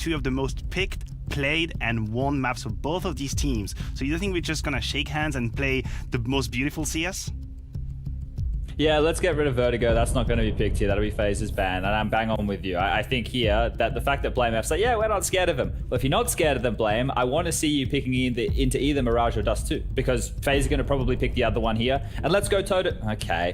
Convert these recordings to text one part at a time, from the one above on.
two of the most picked, played, and won maps for both of these teams. So you don't think we're just gonna shake hands and play the most beautiful CS? Yeah, let's get rid of Vertigo. That's not going to be picked here. That'll be FaZe's ban, and I'm bang on with you. I think here that the fact that Blame F's like, yeah, we're not scared of him. Well, if you're not scared of them, Blame, I want to see you picking into either Mirage or Dust 2, because FaZe is going to probably pick the other one here. And let's go toe to... Okay.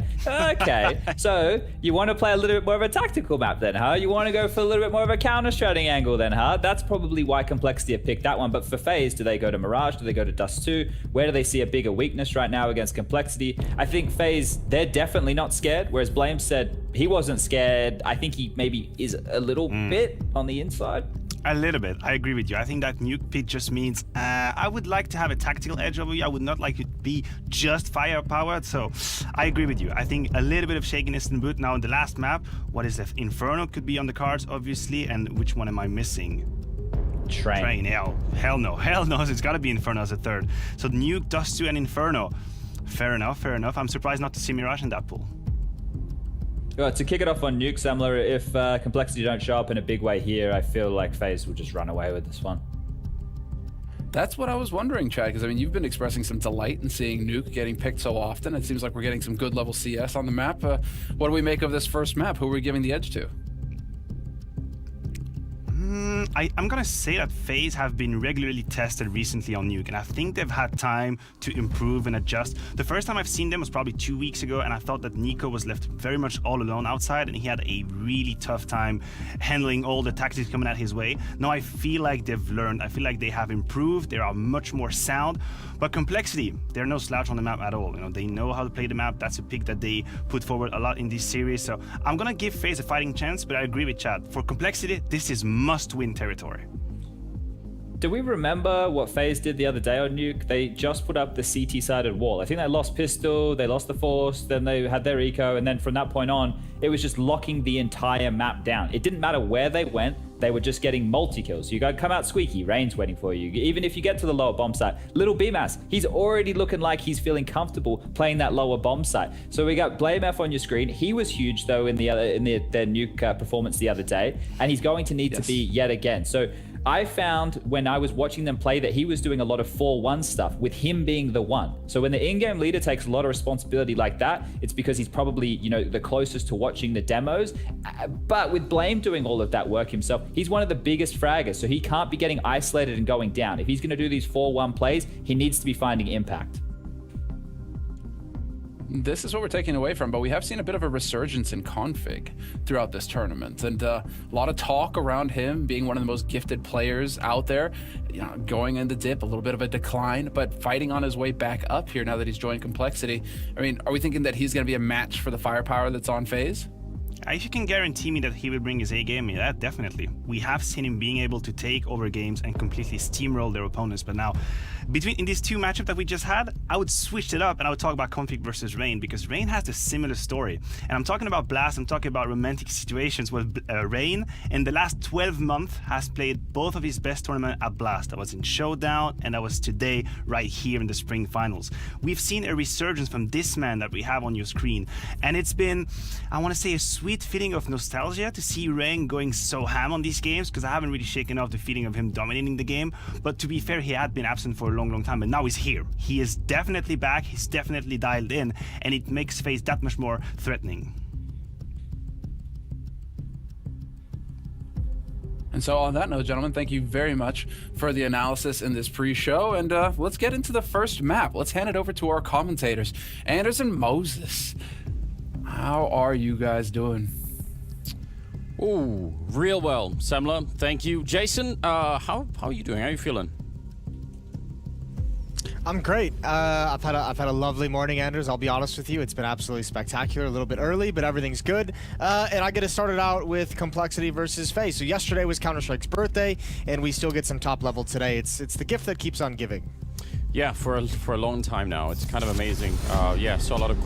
So you want to play a little bit more of a tactical map then, huh? You want to go for a little bit more of a counter-stratting angle then, huh? That's probably why Complexity have picked that one. But for FaZe, do they go to Mirage? Do they go to Dust 2? Where do they see a bigger weakness right now against Complexity? I think FaZe, they're definitely not scared, whereas Blame said he wasn't scared. I think he maybe is a little bit on the inside. A little bit. I agree with you. I think that nuke pick just means I would like to have a tactical edge over you. I would not like it to be just firepower. So I agree with you. I think a little bit of shakiness in boot. Now in the last map, what is the Inferno could be on the cards, obviously. And which one am I missing? Train. Yeah. Hell no. It's got to be Inferno as a third. So nuke, Dust 2, and Inferno. Fair enough. I'm surprised not to see Mirage in that pool. Right, to kick it off on Nuke, Samler, if Complexity don't show up in a big way here, I feel like FaZe will just run away with this one. That's what I was wondering, Chad, because I mean, you've been expressing some delight in seeing Nuke getting picked so often. It seems like we're getting some good level CS on the map. What do we make of this first map? Who are we giving the edge to? I'm gonna say that FaZe have been regularly tested recently on Nuke, and I think they've had time to improve and adjust. The first time I've seen them was probably 2 weeks ago, and I thought that Nico was left very much all alone outside, and he had a really tough time handling all the tactics coming at his way. Now I feel like they've learned. I feel like they have improved. They are much more sound. But Complexity, they're no slouch on the map at all. You know, they know how to play the map. That's a pick that they put forward a lot in this series. So I'm gonna give FaZe a fighting chance, but I agree with Chad. For Complexity, this is must-win territory. Do we remember what FaZe did the other day on Nuke? They just put up the CT-sided wall. I think they lost Pistol, they lost the Force, then they had their Eco, and then from that point on, it was just locking the entire map down. It didn't matter where they went, they were just getting multi-kills. You gotta come out squeaky, Rain's waiting for you. Even if you get to the lower bomb site, little BMAS, he's already looking like he's feeling comfortable playing that lower bomb site. So we got Blame F on your screen. He was huge though in the Nuke performance the other day, and he's going to need to be yet again. So I found when I was watching them play that he was doing a lot of 4-1 stuff with him being the one. So when the in-game leader takes a lot of responsibility like that, it's because he's probably, you know, the closest to watching the demos. But with Blame doing all of that work himself, he's one of the biggest fraggers, so he can't be getting isolated and going down. If he's going to do these 4-1 plays, he needs to be finding impact. This is what we're taking away from, but we have seen a bit of a resurgence in Config throughout this tournament, and a lot of talk around him being one of the most gifted players out there, you know, going in the dip, a little bit of a decline, but fighting on his way back up here now that he's joined Complexity. I mean, are we thinking that he's going to be a match for the firepower that's on FaZe? If you can guarantee me that he will bring his A game, yeah, definitely. We have seen him being able to take over games and completely steamroll their opponents. But now, in these two matchups that we just had, I would switch it up and I would talk about Config versus Rain, because Rain has a similar story. And I'm talking about Blast, I'm talking about romantic situations with Rain. In the last 12 months, has played both of his best tournaments at Blast. That was in Showdown, and that was today, right here in the Spring Finals. We've seen a resurgence from this man that we have on your screen. And it's been, I want to say, a sweet feeling of nostalgia to see Rain going so ham on these games, because I haven't really shaken off the feeling of him dominating the game. But to be fair, he had been absent for a long time, but now he's here. He is definitely back, he's definitely dialed in, and it makes FaZe that much more threatening. And so on that note, gentlemen, thank you very much for the analysis in this pre-show, and let's get into the first map. Let's hand it over to our commentators. Anders and Moses, how are you guys doing? Oh, real well, Semler. Thank you. Jason, how are you doing? How are you feeling? I'm great. I've had a lovely morning, Anders. I'll be honest with you, it's been absolutely spectacular. A little bit early, but everything's good. And I get to start it out with Complexity versus FaZe. So yesterday was Counter-Strike's birthday, and we still get some top level today. It's the gift that keeps on giving. Yeah, for a long time now. It's kind of amazing. Yeah, saw a lot of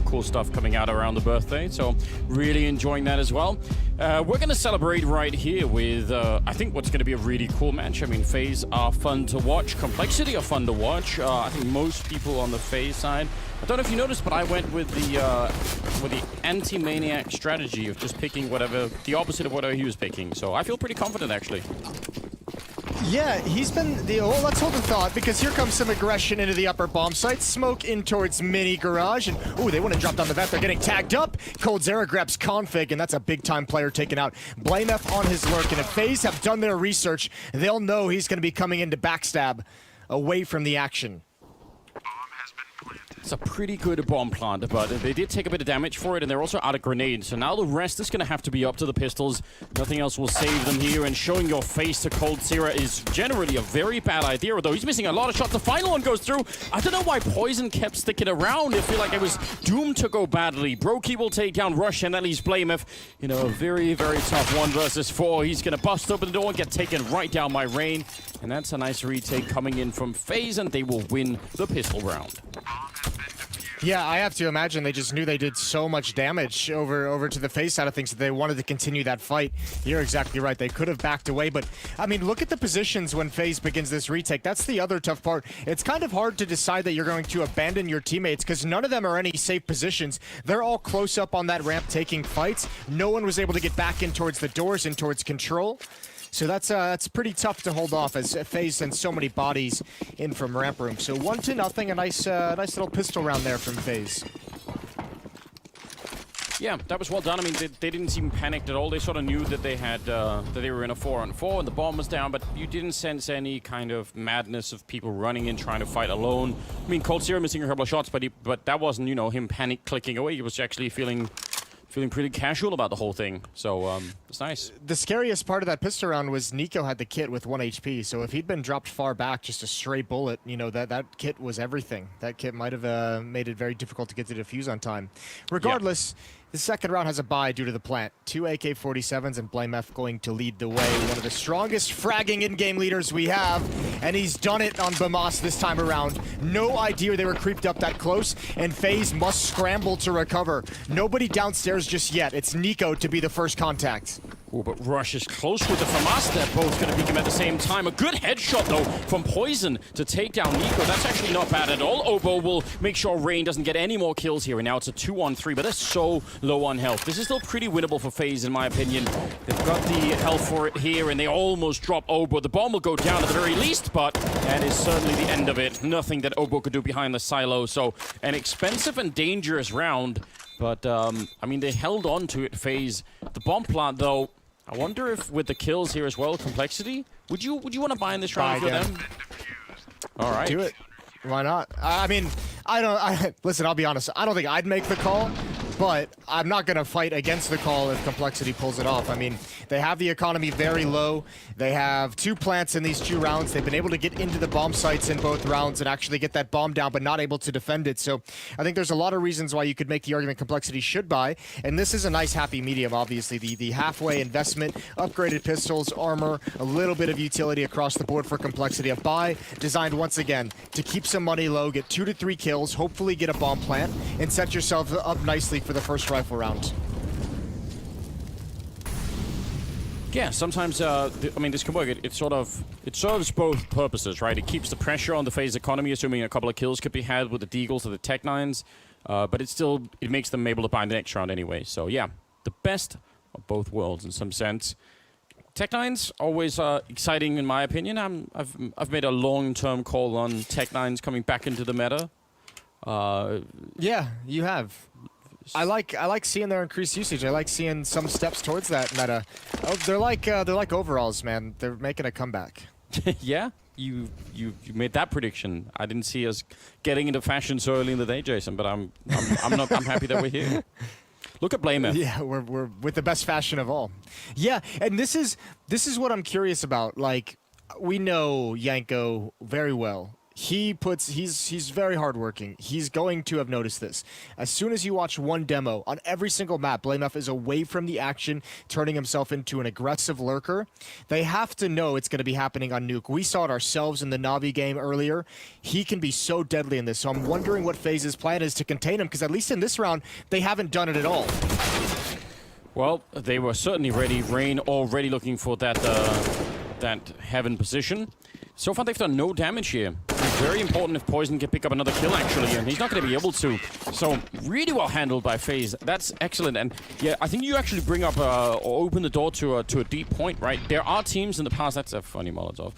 cool cool stuff coming out around the birthday. So really enjoying that as well. We're going to celebrate right here with, I think, what's going to be a really cool match. I mean, FaZe are fun to watch. Complexity are fun to watch. I think most people on the FaZe side, I don't know if you noticed, but I went with the anti-maniac strategy of just picking whatever, the opposite of whatever he was picking. So I feel pretty confident, actually. Yeah, he's been well, let's hold the thought, because here comes some aggression into the upper bomb site. Smoke in towards mini garage, and ooh, they want to drop down the vent. They're getting tagged up. Coldzera grabs Config, and that's a big-time player taken out. BlameF on his lurk, and if FaZe have done their research, they'll know he's going to be coming in to backstab away from the action. It's a pretty good bomb plant, but they did take a bit of damage for it, and they're also out of grenades. So now the rest is going to have to be up to the pistols. Nothing else will save them here, and showing your face to Coldzera is generally a very bad idea, although he's missing a lot of shots. The final one goes through. I don't know why Poison kept sticking around. I feel like it was doomed to go badly. Brokey will take down Rush, and that leaves BlameF. You know, a very, very tough 1 versus 4. He's going to bust open the door and get taken right down by Rain. And that's a nice retake coming in from FaZe, and they will win the pistol round. Yeah, I have to imagine they just knew they did so much damage over to the FaZe side of things that they wanted to continue that fight. You're exactly right. They could have backed away, but I mean, look at the positions when FaZe begins this retake. That's the other tough part. It's kind of hard to decide that you're going to abandon your teammates because none of them are any safe positions. They're all close up on that ramp taking fights. No one was able to get back in towards the doors and towards control. So that's pretty tough to hold off as FaZe sends so many bodies in from ramp room. So 1-0, a nice little pistol round there from FaZe. Yeah, that was well done. I mean, they didn't seem panicked at all. They sort of knew that they had that they were in a 4-on-4 and the bomb was down, but you didn't sense any kind of madness of people running in trying to fight alone. I mean, Coldzera missing a couple of shots, but that wasn't, you know, him panic clicking away. He was actually feeling pretty casual about the whole thing. So it's nice. The scariest part of that pistol round was Nico had the kit with 1 HP. So if he'd been dropped far back, just a stray bullet, you know, that kit was everything. That kit might have made it very difficult to get the defuse on time. Regardless, the second round has a bye due to the plant. 2 AK-47s and BlameF going to lead the way. One of the strongest fragging in-game leaders we have. And he's done it on Bamas this time around. No idea they were creeped up that close. And FaZe must scramble to recover. Nobody downstairs just yet. It's Nico to be the first contact. Oh, but Rush is close with the FAMAS. They're both going to peek him at the same time. A good headshot, though, from Poison to take down Nico. That's actually not bad at all. Obo will make sure Rain doesn't get any more kills here. And now it's a 2-on-3, but they're so low on health. This is still pretty winnable for FaZe, in my opinion. They've got the health for it here, and they almost drop Obo. The bomb will go down at the very least, but that is certainly the end of it. Nothing that Obo could do behind the silo. So an expensive and dangerous round. But, I mean, they held on to it, FaZe. The bomb plant, though, I wonder if with the kills here as well, Complexity, would you want to buy in this round for them? All right. Do it. Why not? I mean, listen, I'll be honest. I don't think I'd make the call, but I'm not going to fight against the call if Complexity pulls it off. I mean, they have the economy very low. They have 2 plants in these 2 rounds. They've been able to get into the bomb sites in both rounds and actually get that bomb down, but not able to defend it. So I think there's a lot of reasons why you could make the argument Complexity should buy. And this is a nice happy medium, obviously. The halfway investment, upgraded pistols, armor, a little bit of utility across the board for Complexity. A buy designed once again to keep some money low, get 2 to 3 kills, hopefully get a bomb plant, and set yourself up nicely for the first rifle round. Yeah, sometimes, I mean, this can work. It serves both purposes, right? It keeps the pressure on the FaZe economy, assuming a couple of kills could be had with the Deagles or the Tech-9s, but it makes them able to buy the next round anyway. So yeah, the best of both worlds in some sense. Tech-9s, always exciting in my opinion. I've made a long-term call on Tech-9s coming back into the meta. Yeah, you have. I like seeing their increased usage. I like seeing some steps towards that meta. Oh, they're like overalls, man. They're making a comeback. Yeah, you made that prediction. I didn't see us getting into fashion so early in the day, Jason. But I'm happy that we're here. Look at BlameF. Yeah, we're with the best fashion of all. Yeah, and this is what I'm curious about. Like, we know Yanko very well. he's very hardworking. He's going to have noticed this. As soon as you watch one demo on every single map, Blameff is away from the action, turning himself into an aggressive lurker. They have to know it's going to be happening on Nuke. We saw it ourselves in the Navi game earlier. He can be so deadly in this, so I'm wondering what FaZe's plan is to contain him, because at least in this round, they haven't done it at all. Well, they were certainly ready. Rain already looking for that heaven position. So far, they've done no damage here. It's very important if Poison can pick up another kill, actually, and he's not going to be able to. So, really well handled by FaZe. That's excellent. And yeah, I think you actually bring up or open the door to a deep point, right? There are teams in the past, that's a funny Molotov,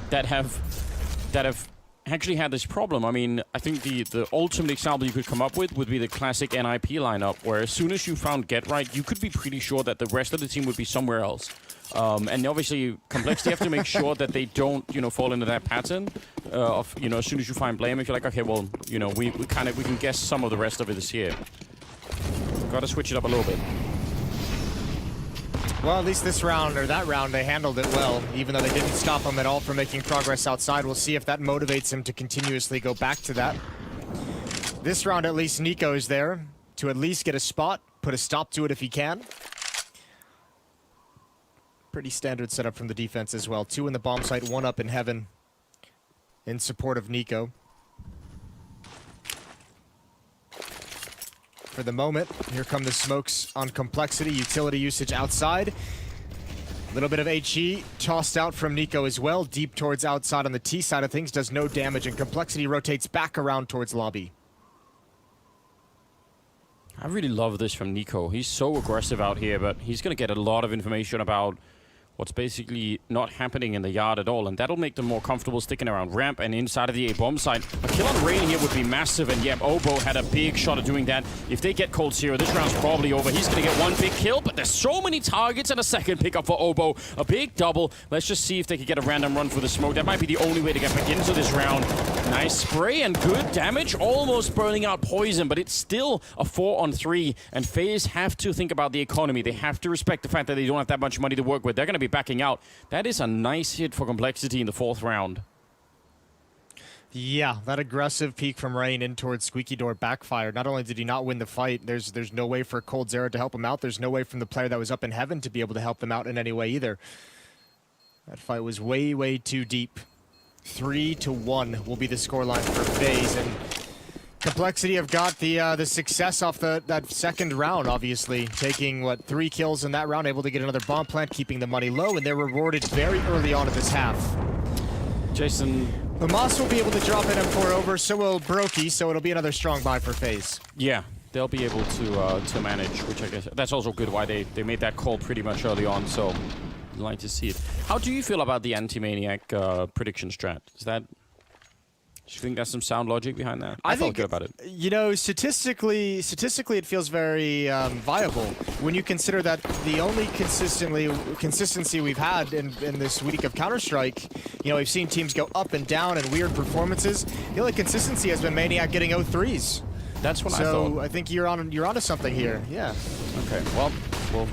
that have actually had this problem. I mean, I think the ultimate example you could come up with would be the classic NIP lineup, where as soon as you found Get Right, you could be pretty sure that the rest of the team would be somewhere else. And obviously, Complexity have to make sure that they don't, fall into that pattern of, as soon as you find Blame, if you're like, okay, well, we can guess some of the rest of it is here. Got to switch it up a little bit. Well, at least this round, or that round, they handled it well, even though they didn't stop him at all from making progress outside. We'll see if that motivates him to continuously go back to that. This round, at least, Nico is there to at least get a spot, put a stop to it if he can. Pretty standard setup from the defense as well. 2 in the bomb site, 1 up in heaven in support of Nico. For the moment, here come the smokes on Complexity. Utility usage outside. A little bit of HE tossed out from Nico as well. Deep towards outside on the T side of things. Does no damage, and Complexity rotates back around towards lobby. I really love this from Nico. He's so aggressive out here, but he's going to get a lot of information about what's basically not happening in the yard at all, and that'll make them more comfortable sticking around ramp and inside of the A-bomb site. A kill on Rain here would be massive, and yep, Obo had a big shot at doing that. If they get Cold Zero, this round's probably over. He's going to get one big kill, but there's so many targets and a second pickup for Obo. A big double. Let's just see if they can get a random run for the smoke. That might be the only way to get back into this round. Nice spray and good damage, almost burning out Poison, but it's still a 4-on-3, and FaZe have to think about the economy. They have to respect the fact that they don't have that much money to work with. They're going to be backing out. That is a nice hit for Complexity in the 4th round. Yeah, that aggressive peek from Rain in towards Squeaky Door backfired. Not only did he not win the fight, there's no way for Cold Zero to help him out. There's no way from the player that was up in heaven to be able to help them out in any way either. That fight was way, way too deep. 3-1 will be the scoreline for FaZe, and Complexity have got the success off that second round, obviously. Taking, 3 kills in that round, able to get another bomb plant, keeping the money low, and they're rewarded very early on in this half. Jason... Lamas will be able to drop an M4 over, so will Brokey, so it'll be another strong buy for FaZe. Yeah, they'll be able to manage, which I guess... That's also good why they made that call pretty much early on, so... I'd like to see it. How do you feel about the Anti-Maniac prediction strat? Is that... Do you think there's some sound logic behind that? I felt good about it. Statistically, it feels very viable when you consider that the only consistency we've had in this week of Counter-Strike, we've seen teams go up and down and weird performances. The only consistency has been Maniac getting 0-3s. That's what I thought. So I think you're onto something here. Yeah. Okay. Well,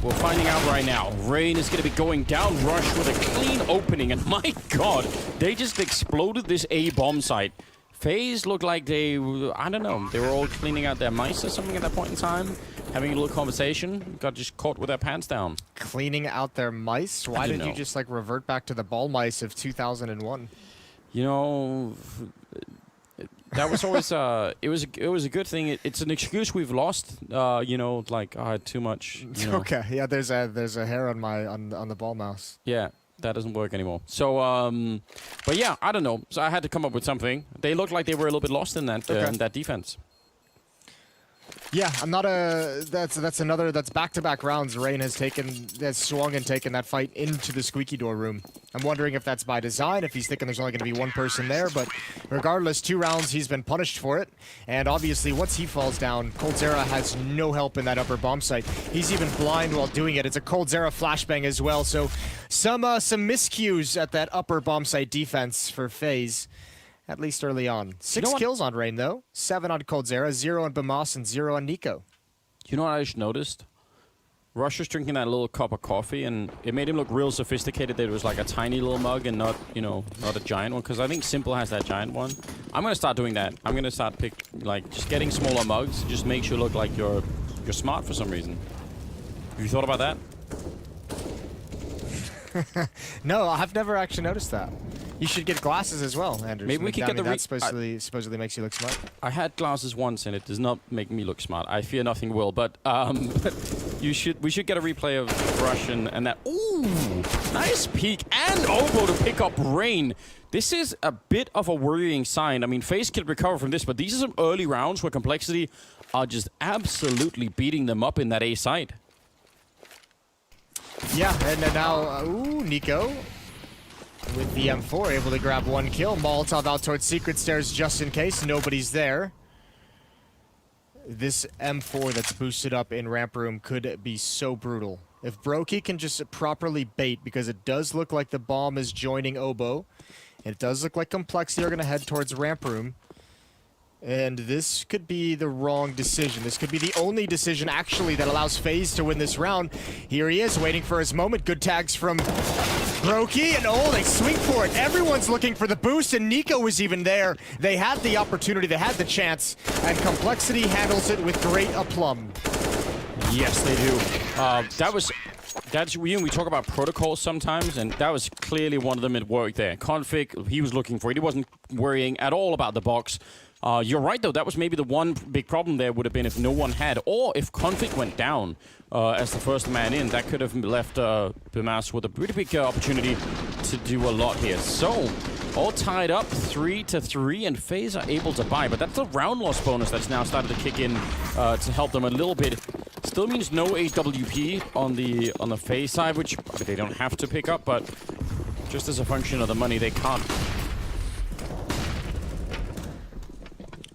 we're finding out right now. Rain is going to be going down rush with a clean opening, and my God, they just exploded this A-bomb site. FaZe looked like they were all cleaning out their mice or something at that point in time, having a little conversation. Got just caught with their pants down. Cleaning out their mice? Why didn't you just revert back to the ball mice of 2001? That was always it was a good thing. It's an excuse we've lost. I had too much. Okay, yeah. There's a hair on the ball mouse. Yeah, that doesn't work anymore. So, but yeah, I don't know. So I had to come up with something. They looked like they were a little bit lost in that defense. Yeah, I'm not a. That's back-to-back rounds. Rain has swung and taken that fight into the Squeaky Door room. I'm wondering if that's by design, if he's thinking there's only going to be one person there, but regardless, 2 rounds, he's been punished for it. And obviously, once he falls down, Cold Zero has no help in that upper bomb site. He's even blind while doing it. It's a Cold Zero flashbang as well, so some miscues at that upper bomb site defense for FaZe. At least early on. 6 kills on Rain, though. 7 on Cold Zero, 0 on Bamas, and 0 on Nico. You know what I just noticed? Rush was drinking that little cup of coffee, and it made him look real sophisticated that it was like a tiny little mug and not, you know, not a giant one. Because I think Simple has that giant one. I'm gonna start doing that. I'm gonna start just getting smaller mugs. Just makes you look like you're smart for some reason. Have you thought about that? No, I've never actually noticed that. You should get glasses as well, Anders. Maybe we could get the that supposedly makes you look smart. I had glasses once, and it does not make me look smart. I fear nothing will, but we should get a replay of Rush and that. Ooh, nice peek and Obo to pick up Rain. This is a bit of a worrying sign. I mean, FaZe could recover from this, but these are some early rounds where Complexity are just absolutely beating them up in that A side. Yeah, and then now, Nico with the M4 able to grab 1 kill. Molotov out towards Secret Stairs just in case nobody's there. This M4 that's boosted up in Ramp Room could be so brutal. If Brokey can just properly bait, because it does look like the bomb is joining Obo. It does look like Complexity are going to head towards Ramp Room. And this could be the wrong decision. This could be the only decision, actually, that allows FaZe to win this round. Here he is, waiting for his moment. Good tags from Brokey, and they swing for it. Everyone's looking for the boost, and Nico was even there. They had the opportunity, they had the chance, and Complexity handles it with great aplomb. Yes, they do. That's we talk about protocols sometimes, and that was clearly one of them at work there. Config, he was looking for it. He wasn't worrying at all about the box. You're right, though. That was maybe the one big problem there would have been if no one had, or if Config went down as the first man in. That could have left Bimas with a pretty big opportunity to do a lot here. So, all tied up, 3-3, and FaZe are able to buy. But that's a round loss bonus that's now started to kick in to help them a little bit. Still means no AWP on the FaZe side, which they don't have to pick up, but just as a function of the money, they can't.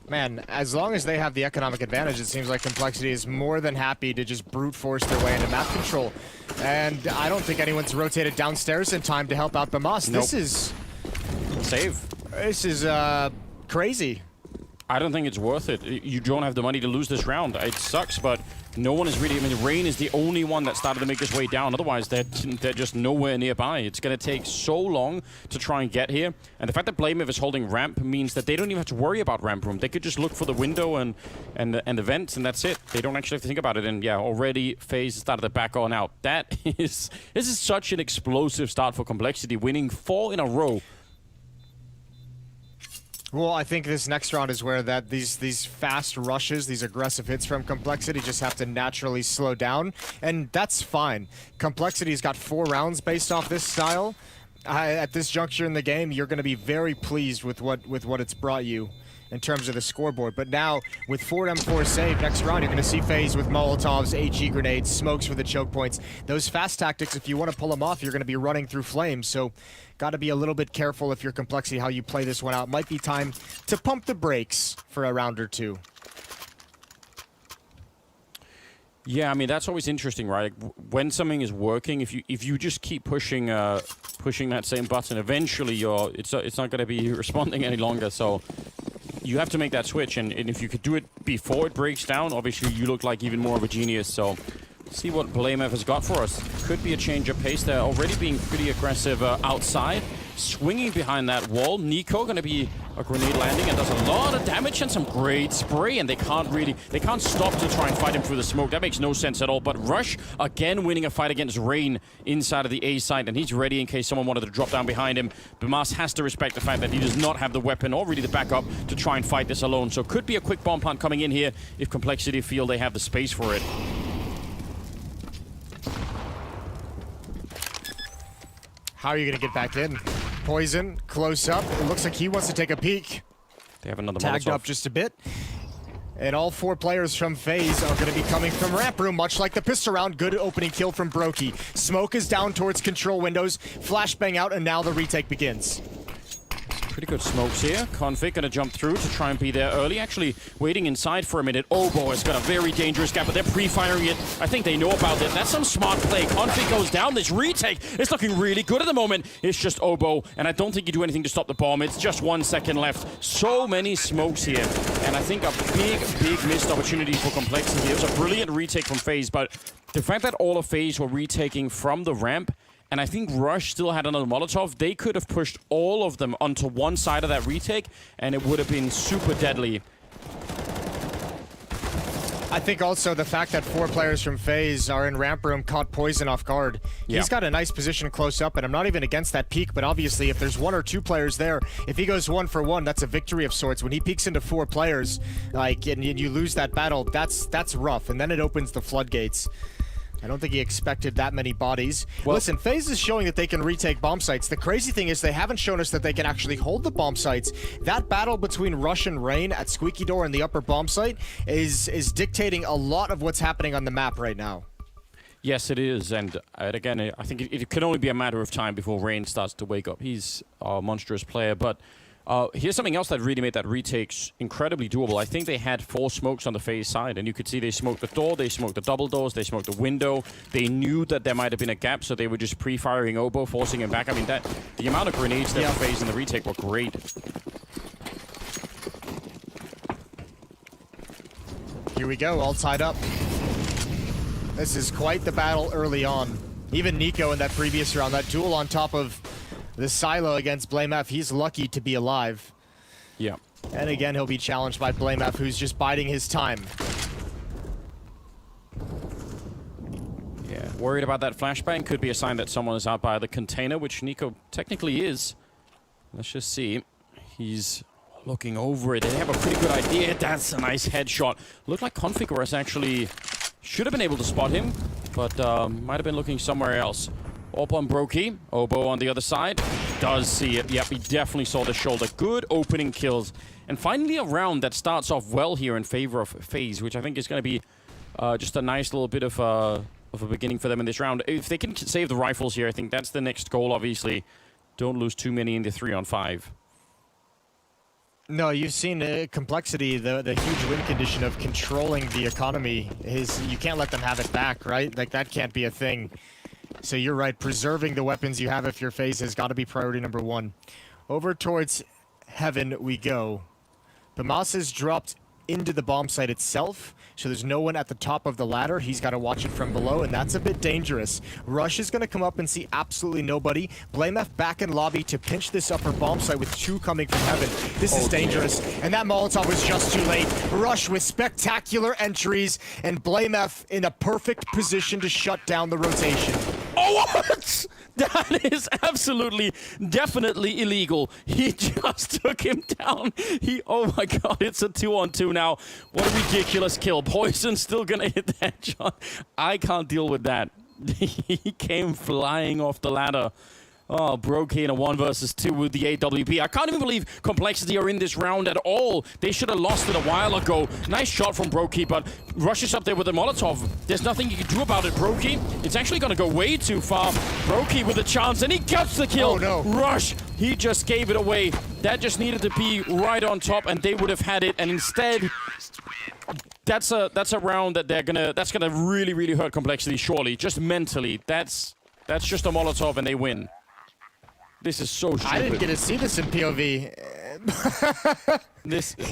Man, as long as they have the economic advantage, it seems like Complexity is more than happy to just brute force their way into map control. And I don't think anyone's rotated downstairs in time to help out Bimas. Nope. This is... Save. This is, crazy. I don't think it's worth it. You don't have the money to lose this round. It sucks, but no one is really... I mean, Rain is the only one that started to make his way down. Otherwise, they're just nowhere nearby. It's going to take so long to try and get here. And the fact that Blamev is holding ramp means that they don't even have to worry about ramp room. They could just look for the window and the vents, and that's it. They don't actually have to think about it. And yeah, already FaZe started to back on out. This is such an explosive start for Complexity, winning 4 in a row. Well, I think this next round is where these fast rushes, these aggressive hits from Complexity just have to naturally slow down, and that's fine. Complexity's got 4 rounds based off this style. At this juncture in the game, you're going to be very pleased with what it's brought you in terms of the scoreboard. But now, with 4 M4 saved, next round you're going to see FaZe with Molotovs, HE grenades, smokes for the choke points. Those fast tactics, if you want to pull them off, you're going to be running through flames. So, got to be a little bit careful if you're Complexity how you play this one out. Might be time to pump the brakes for a round or 2. Yeah, I mean, that's always interesting, right? When something is working, if you just keep pushing that same button, eventually it's not going to be responding any longer. So you have to make that switch, and if you could do it before it breaks down, obviously you look like even more of a genius. So see what Blamev has got for us. Could be a change of pace there. Already being pretty aggressive outside. Swinging behind that wall. Nico going to be a grenade landing and does a lot of damage and some great spray. And they can't stop to try and fight him through the smoke. That makes no sense at all. But Rush, again, winning a fight against Rain inside of the A side. And he's ready in case someone wanted to drop down behind him. Bimas has to respect the fact that he does not have the weapon or really the backup to try and fight this alone. So could be a quick bomb plant coming in here if Complexity feel they have the space for it. How are you going to get back in? Poison, close up. It looks like he wants to take a peek. They have another Tagged Molotov. up just a bit. And all 4 players from FaZe are going to be coming from ramp room, much like the pistol round. Good opening kill from Brokey. Smoke is down towards control windows. Flashbang out, and now the retake begins. Pretty good smokes here. Config gonna jump through to try and be there early. Actually waiting inside for a minute. Obo has got a very dangerous gap, but they're pre-firing it. I think they know about it. That's some smart play. Config goes down. This retake is looking really good at the moment. It's just Obo, and I don't think you do anything to stop the bomb. It's just 1 second left. So many smokes here, and I think a big missed opportunity for Complexity. It was a brilliant retake from FaZe, but the fact that all of FaZe were retaking from the ramp, and I think Rush still had another Molotov, they could have pushed all of them onto one side of that retake, and it would have been super deadly. I think also the fact that 4 players from FaZe are in ramp room caught Poison off guard. Yeah. He's got a nice position close up, and I'm not even against that peek, but obviously if there's 1 or 2 players there, if he goes 1 for 1, that's a victory of sorts. When he peeks into 4 players, like, and you lose that battle, that's rough, and then it opens the floodgates. I don't think he expected that many bodies. Well, listen, FaZe is showing that they can retake bomb sites. The crazy thing is they haven't shown us that they can actually hold the bomb sites. That battle between Rush and Rain at Squeaky Door and the upper bomb site is dictating a lot of what's happening on the map right now. Yes, it is, and again, I think it can only be a matter of time before Rain starts to wake up. He's a monstrous player, but here's something else that really made that retakes incredibly doable. I think they had 4 smokes on the FaZe side, and you could see they smoked the door, they smoked the double doors, they smoked the window. They knew that there might have been a gap, so they were just pre-firing Obo, forcing him back. I mean, the amount of grenades that for FaZe in the retake were great. Here we go, all tied up. This is quite the battle early on. Even Nico in that previous round, that duel on top of the silo against Blame F, he's lucky to be alive. Yeah. And again, he'll be challenged by Blame F, who's just biding his time. Yeah, worried about that flashbang. Could be a sign that someone is out by the container, which Nico technically is. Let's just see. He's looking over it. They have a pretty good idea. That's a nice headshot. Looked like Config was actually... should have been able to spot him, but might have been looking somewhere else. Up on Brokey. Obo on the other side. Does see it. Yep, he definitely saw the shoulder. Good opening kills. And finally a round that starts off well here in favor of FaZe, which I think is going to be just a nice little bit of a beginning for them in this round. If they can save the rifles here, I think that's the next goal, obviously. Don't lose too many in the 3-on-5. No, you've seen Complexity, the huge win condition of controlling the economy. You can't let them have it back, right? Like, that can't be a thing. So you're right, preserving the weapons you have if your FaZe has got to be priority number 1. Over towards Heaven we go. Bamas has dropped into the bomb site itself, so there's no one at the top of the ladder. He's got to watch it from below, and that's a bit dangerous. Rush is going to come up and see absolutely nobody. Blame F back in lobby to pinch this upper bomb site with 2 coming from Heaven. This is dangerous, and that Molotov was just too late. Rush with spectacular entries, and Blame F in a perfect position to shut down the rotation. Oh, what? That is absolutely, definitely illegal. He just took him down. Oh my god, it's a 2-on-2 now. What a ridiculous kill. Poison's still gonna hit that shot. I can't deal with that. He came flying off the ladder. Oh, Brokey in a 1 versus 2 with the AWP. I can't even believe Complexity are in this round at all. They should have lost it a while ago. Nice shot from Brokey, but Rush is up there with the Molotov. There's nothing you can do about it, Brokey. It's actually going to go way too far. Brokey with a chance, and he gets the kill. Oh, no. Rush, he just gave it away. That just needed to be right on top, and they would have had it. And instead, that's a round that that's gonna really, really hurt Complexity. Surely, just mentally, that's just a Molotov, and they win. This is so stupid. I didn't get to see this in POV.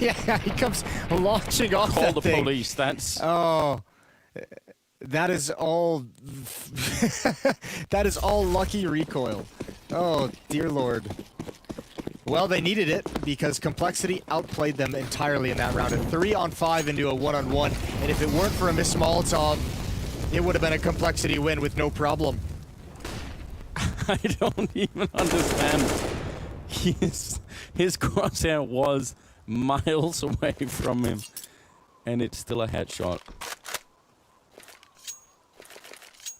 Yeah, he comes launching off Call that the thing. police. That's... Oh, that is all... that is all lucky recoil. Oh, dear lord. Well, they needed it because Complexity outplayed them entirely in that round. A 3-on-5 into a 1-on-1. And if it weren't for a missed Molotov, it would have been a Complexity win with no problem. I don't even understand. His crosshair was miles away from him, and it's still a headshot.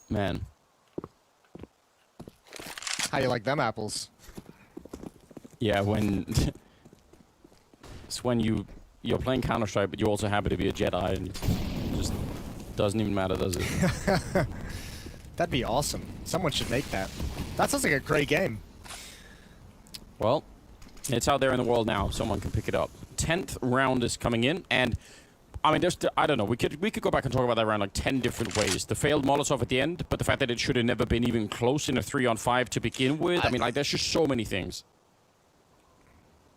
Man. How you like them apples? Yeah, it's when you're playing Counter-Strike, but you also happen to be a Jedi, and it just doesn't even matter, does it? That'd be awesome. Someone should make that. That sounds like a great game. Well, It's out there in the world now. Someone can pick it up. 10th round is coming in, and I mean, I don't know. We could go back and talk about that round like 10 different ways. The failed Molotov at the end, but the fact that it should have never been even close in a 3-on-5 to begin with. I mean, like, there's just so many things.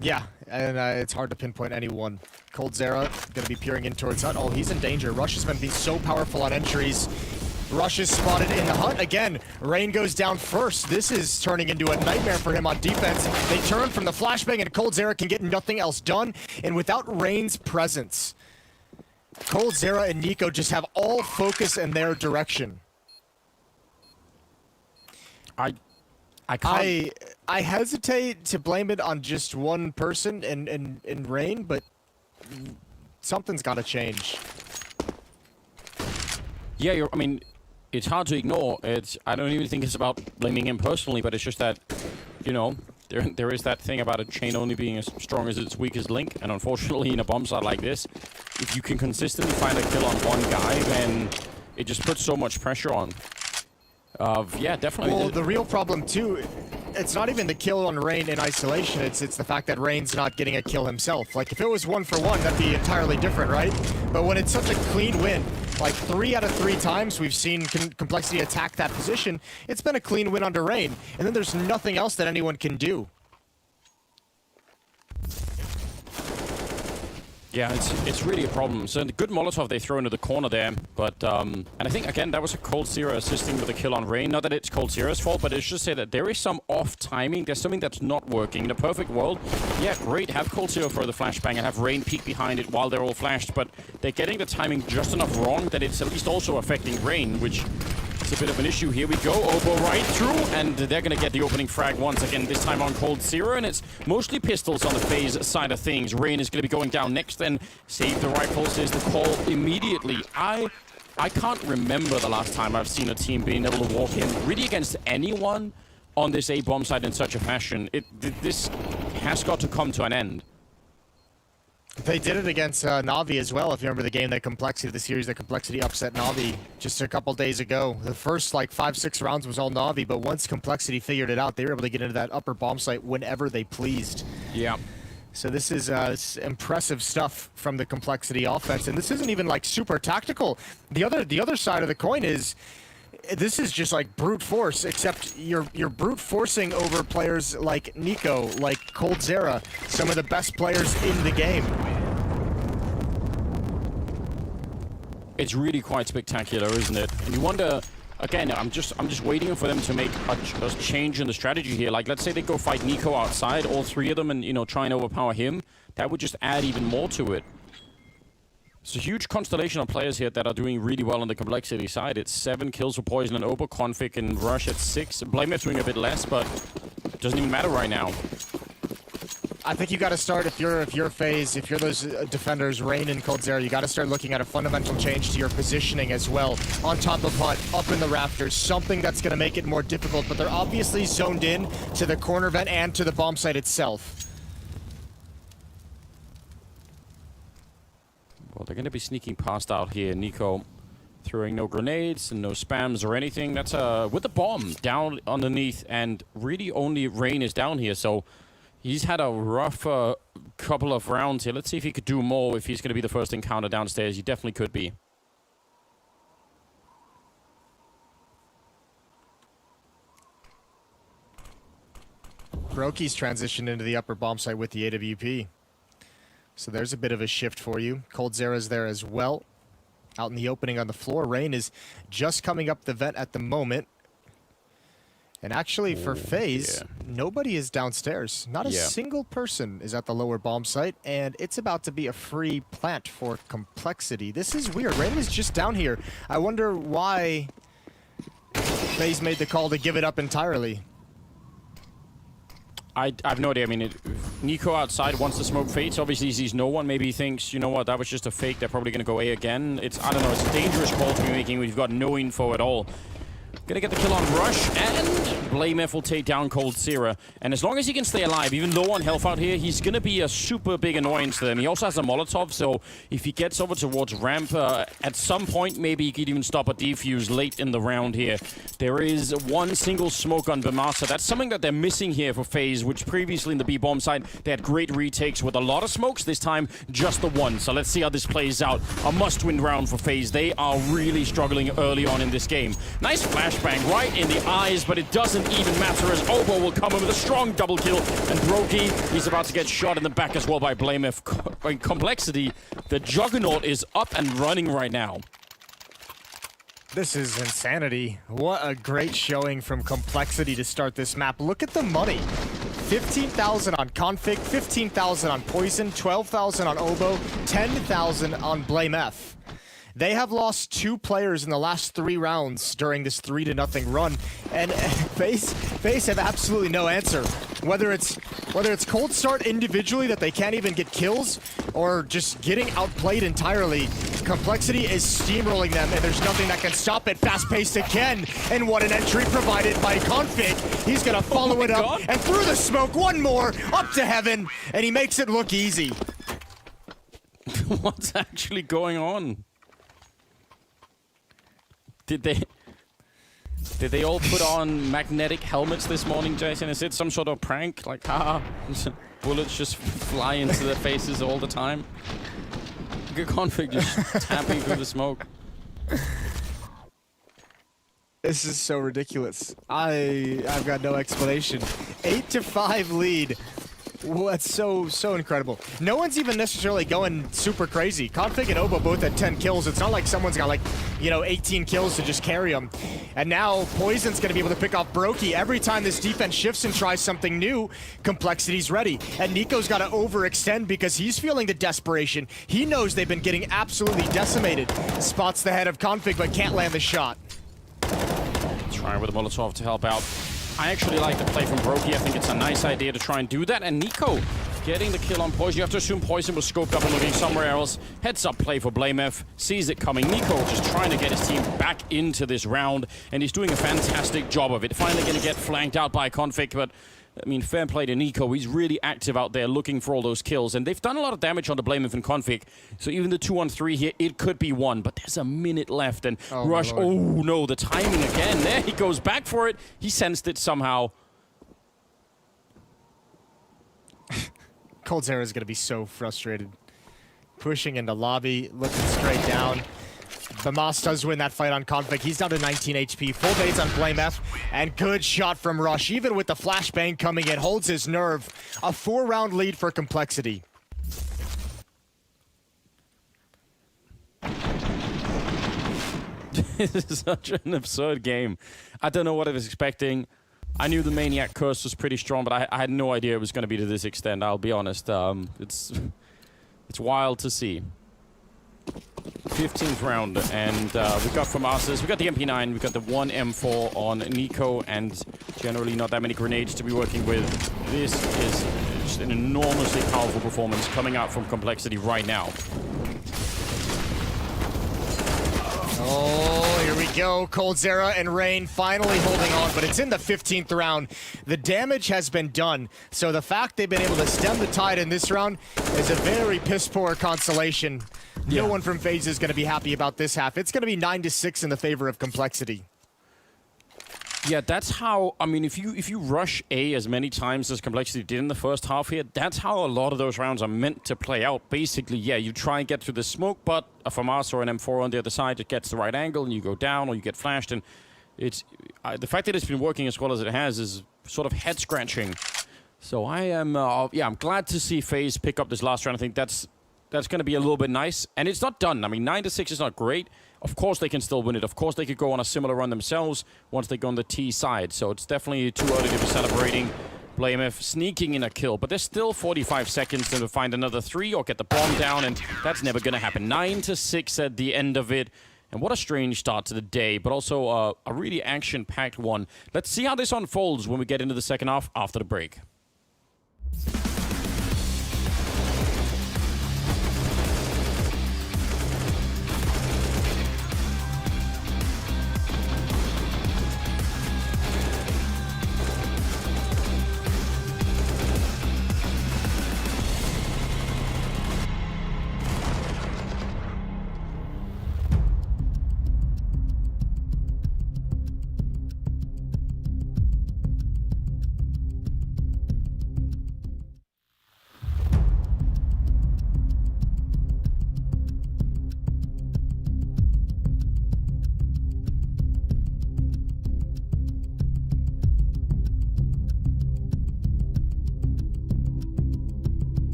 Yeah, and it's hard to pinpoint any one. coldzera going to be peering in towards Hut. Oh, he's in danger. Rush has been being so powerful on entries. Rush is spotted in the Hut. Again, Rain goes down first. This is turning into a nightmare for him on defense. They turn from the flashbang, and coldzera can get nothing else done. And without Rain's presence, coldzera and Nico just have all focus in their direction. I hesitate to blame it on just one person in Rain, but something's got to change. Yeah, I mean, it's hard to ignore. I don't even think it's about blaming him personally, but it's just that, you know, there is that thing about a chain only being as strong as its weakest link, and unfortunately in a bomb site like this, if you can consistently find a kill on one guy, then it just puts so much pressure on. Yeah, definitely. Well, the real problem too, it's not even the kill on Rain in isolation, it's the fact that Rain's not getting a kill himself. Like, if it was 1-for-1, that'd be entirely different, right? But when it's such a clean win, like 3 out of 3 times we've seen Complexity attack that position, it's been a clean win under Rain, and then there's nothing else that anyone can do. Yeah, it's really a problem. So the good Molotov they throw into the corner there, but and I think again that was a coldzera assisting with a kill on Rain. Not that it's coldzera's fault, but it's just say that there is some off timing. There's something that's not working. In a perfect world, yeah, great, have coldzera for the flashbang and have Rain peek behind it while they're all flashed, but they're getting the timing just enough wrong that it's at least also affecting Rain, which is a bit of an issue. Here we go, Obo right through, and they're gonna get the opening frag once again, this time on coldzera, and it's mostly pistols on the FaZe side of things. Rain is gonna be going down next, then save the rifles is the call immediately. I can't remember the last time I've seen a team being able to walk in really against anyone on this A bomb site in such a fashion. This has got to come to an end. They did it against Na'Vi as well, if you remember the game, the series that Complexity upset Na'Vi just a couple days ago. The first, like, 5-6 rounds was all Na'Vi, but once Complexity figured it out, they were able to get into that upper bomb site whenever they pleased. Yeah. So this is impressive stuff from the Complexity offense, and this isn't even, like, super tactical. The other side of the coin is, this is just like brute force, except you're brute forcing over players like Nico, like coldzera, some of the best players in the game. It's really quite spectacular, isn't it? And you wonder, again, I'm just waiting for them to make a change in the strategy here. Like, let's say they go fight Nico outside, all 3 of them, and, you know, try and overpower him. That would just add even more to it. It's a huge constellation of players here that are doing really well on the Complexity side. It's 7 kills for Poison and Obo, Config and Rush at 6. Blame's doing a bit less, but it doesn't even matter right now. I think you got to start, if you're FaZe, if you're those defenders, Rain and coldzera, you got to start looking at a fundamental change to your positioning as well. On top of Hut, up in the rafters, something that's going to make it more difficult, but they're obviously zoned in to the corner vent and to the bomb site itself. Well, they're going to be sneaking past out here. Nico throwing no grenades and no spams or anything. That's with the bomb down underneath, and really only Rain is down here, so he's had a rough couple of rounds here. Let's see if he could do more if he's going to be the first encounter downstairs. He definitely could be. Broki's transitioned into the upper bomb site with the AWP. So there's a bit of a shift for you. coldzera's there as well. Out in the opening on the floor. Rain is just coming up the vent at the moment. And actually, for FaZe, nobody is downstairs. Not a single person is at the lower bomb site, and it's about to be a free plant for Complexity. This is weird. Rain is just down here. I wonder why FaZe made the call to give it up entirely. I have no idea. I mean, Nico outside wants the smoke fades. Obviously, he sees no one. Maybe he thinks, you know what, that was just a fake. They're probably going to go A again. I don't know. It's a dangerous call to be making when you've got no info at all. Gonna get the kill on Rush, and BlameF will take down Coldzera. And as long as he can stay alive, even low on health out here, he's going to be a super big annoyance to them. He also has a Molotov, so if he gets over towards ramp, at some point, maybe he could even stop a defuse late in the round here. There is one single smoke on Bamasa. That's something that they're missing here for FaZe, which previously in the B-bomb side, they had great retakes with a lot of smokes. This time, just the one. So let's see how this plays out. A must-win round for FaZe. They are really struggling early on in this game. Nice flashbang right in the eyes, but it doesn't even matter as Obo will come in with a strong double kill. And Brokey, he's about to get shot in the back as well by BlameF. In Complexity, the Juggernaut is up and running right now. This is insanity. What a great showing from Complexity to start this map. Look at the money. 15,000 on Config, 15,000 on Poison, 12,000 on Obo, 10,000 on BlameF. They have lost 2 players in the last 3 rounds during this 3-0 run, and FaZe have absolutely no answer. Whether it's cold start individually that they can't even get kills, or just getting outplayed entirely, Complexity is steamrolling them, and there's nothing that can stop it. Fast-paced again, and what an entry provided by Config. He's gonna follow it up, and through the smoke, one more, up to heaven, and he makes it look easy. What's actually going on? Did they all put on magnetic helmets this morning, Jason? Is it some sort of prank? Like, bullets just fly into their faces all the time? Good Config just tapping through the smoke. This is so ridiculous. I've got no explanation. 8-5 lead. Well, that's so incredible. No one's even necessarily going super crazy. Config and Obo both at 10 kills. It's not like someone's got 18 kills to just carry them. And now Poison's going to be able to pick off Brokey. Every time this defense shifts and tries something new, Complexity's ready. And Nico's got to overextend because he's feeling the desperation. He knows they've been getting absolutely decimated. Spots the head of Config but can't land the shot. Trying with a Molotov to help out. I actually like the play from Brokey. I think it's a nice idea to try and do that. And Nico getting the kill on Poison. You have to assume Poison was scoped up and looking somewhere else. Heads up play for BlameF. Sees it coming. Nico just trying to get his team back into this round. And he's doing a fantastic job of it. Finally going to get flanked out by Config. But, I mean, fair play to Nico. He's really active out there looking for all those kills. And they've done a lot of damage on the BlameF and Config. So even the 2-on-3 here, it could be one. But there's a minute left. And Rush, oh no, the timing again. There he goes back for it. He sensed it somehow. Coldzera is going to be so frustrated. Pushing into lobby, looking straight down. Bamas does win that fight on Config. He's down to 19 HP. Full nades on BlameF. And good shot from Rush. Even with the flashbang coming in, holds his nerve. A 4-round lead for Complexity. This is such an absurd game. I don't know what I was expecting. I knew the Maniac curse was pretty strong, but I had no idea it was going to be to this extent, I'll be honest. It's wild to see. 15th round, and we've got from Arces, we've got the MP9, we've got the 1 M4 on Nico, and generally not that many grenades to be working with. This is just an enormously powerful performance coming out from Complexity right now. Oh, here we go. Coldzera and Rain finally holding on, but it's in the 15th round. The damage has been done, so the fact they've been able to stem the tide in this round is a very piss-poor consolation. No one from FaZe is going to be happy about this half. It's going to be 9-6 in the favor of Complexity. Yeah, that's how, I mean, if you rush A as many times as Complexity did in the first half here, that's how a lot of those rounds are meant to play out. Basically, yeah, you try and get through the smoke, but a FAMAS or an M4 on the other side, it gets the right angle, and you go down, or you get flashed, and it's... the fact that it's been working as well as it has is sort of head-scratching. So I am, I'm glad to see FaZe pick up this last round. I think that's going to be a little bit nice, and it's not done. I mean, 9-6 is not great. Of course they can still win it. Of course they could go on a similar run themselves once they go on the T side. So it's definitely too early to be celebrating. BlameF sneaking in a kill, but there's still 45 seconds to find another 3 or get the bomb down, and that's never going to happen. 9-6 at the end of it. And what a strange start to the day, but also a really action-packed one. Let's see how this unfolds when we get into the second half after the break.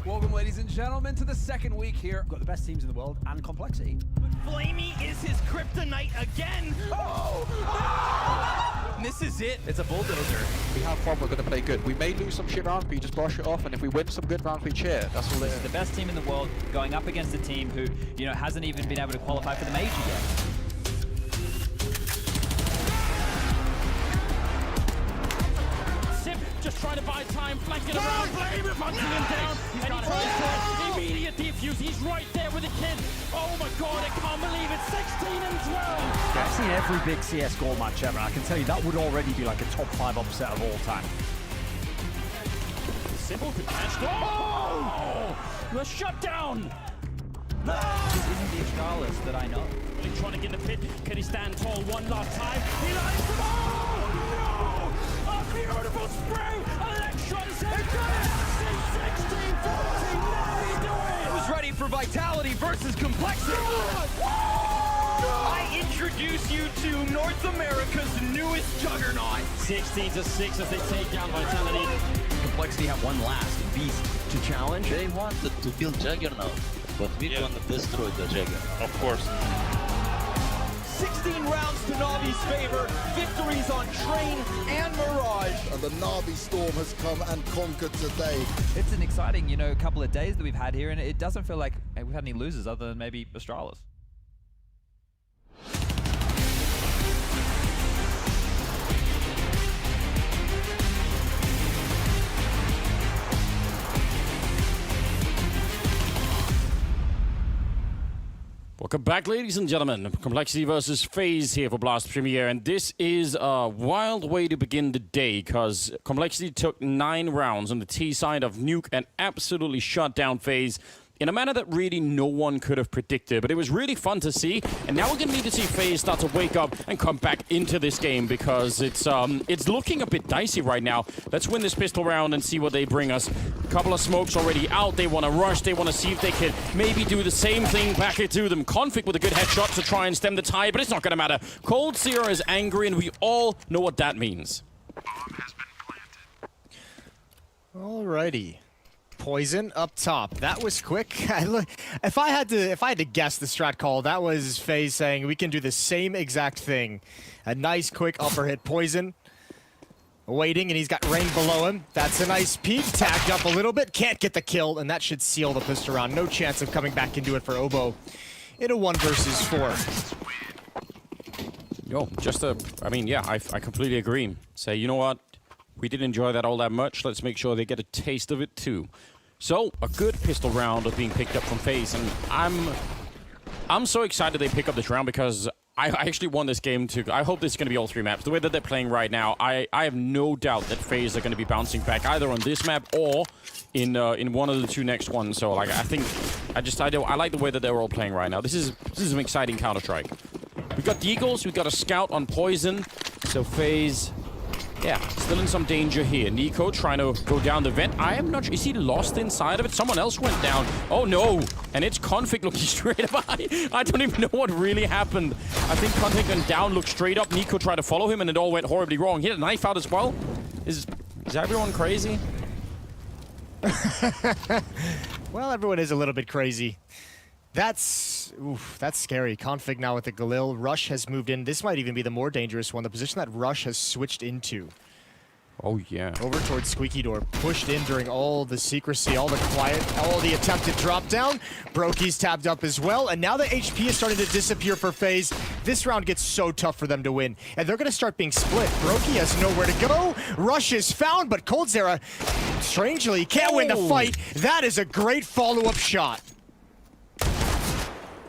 Welcome, ladies and gentlemen, to the second week here. Got the best teams in the world and complexity. Flamey is his kryptonite again. This is it. It's a bulldozer. We have fun, we're going to play good. We may lose some shit rounds, but you just brush it off, and if we win some good rounds, we cheer. That's all it is. The best team in the world going up against a team who, you know, hasn't even been able to qualify for the major yet. Just trying to buy time, flanking around, Flame punching him down, and he tries to immediate defuse. He's right there with the kid. Oh my god, I can't believe it. 16 and 12. Yeah, I've seen every big CSGO match ever, and I can tell you that would already be like a top 5 upset of all time. Simple could catch. Oh! The shutdown. This isn't the Astralis that I know. Really trying to get in the pit. Can he stand tall one last time? He lies them. Oh no! A beautiful spray. Electron says 16-14. Now we do it. Was ready for vitality versus complexity. I introduce you to North America's newest juggernaut. 16-6 as they take down vitality. Complexity have one last beast to challenge. They wanted to kill Juggernaut, but we're gonna destroy the Juggernaut. Of course. 16 rounds to Navi's favor, victories on Train and Mirage. And the Navi Storm has come and conquered today. It's an exciting, you know, couple of days that we've had here, and it doesn't feel like we've had any losers other than maybe Astralis. Welcome back, ladies and gentlemen. Complexity versus FaZe here for Blast Premiere, and this is a wild way to begin the day because Complexity took 9 rounds on the T side of Nuke and absolutely shut down FaZe in a manner that really no one could have predicted. But it was really fun to see, and now we're going to need to see FaZe start to wake up and come back into this game because it's looking a bit dicey right now. Let's win this pistol round and see what they bring us. A couple of smokes already out. They want to rush. They want to see if they can maybe do the same thing back to them. Config with a good headshot to try and stem the tide, but it's not going to matter. Cold Zero is angry, and we all know what that means. Alrighty. Poison up top. That was quick. If I had to guess the strat call, that was FaZe saying we can do the same exact thing. A nice quick upper hit. Poison waiting, and he's got Rain below him. That's a nice peek. Tagged up a little bit. Can't get the kill, and that should seal the pistol round. No chance of coming back into it for Obo in a 1 versus 4. Yo, I mean, yeah, I completely agree. Say, you know what? We didn't enjoy that all that much. Let's make sure they get a taste of it too. So, a good pistol round of being picked up from FaZe, and I'm so excited they pick up this round because I actually want this game to... I hope this is going to be all 3 maps. The way that they're playing right now, I have no doubt that FaZe are going to be bouncing back either on this map or in one of the 2 next ones. So, like, I like the way that they're all playing right now. This is an exciting Counter-Strike. We've got Deagles, we've got a Scout on Poison, so FaZe... Yeah, still in some danger here. Nico trying to go down the vent. I am not sure. Is he lost inside of it? Someone else went down. Oh, no. And it's Config looking straight up. I don't even know what really happened. I think Config went down, looked straight up. Nico tried to follow him, and it all went horribly wrong. He had a knife out as well. Is everyone crazy? Well, everyone is a little bit crazy. That's scary. Config now with the Galil. Rush has moved in. This might even be the more dangerous one. The position that Rush has switched into. Oh, yeah. Over towards Squeaky Door. Pushed in during all the secrecy, all the quiet, all the attempted drop down. Brokey's tabbed up as well. And now the HP is starting to disappear for FaZe. This round gets so tough for them to win. And they're going to start being split. Brokey has nowhere to go. Rush is found, but Coldzera, strangely, can't win the fight. That is a great follow-up shot.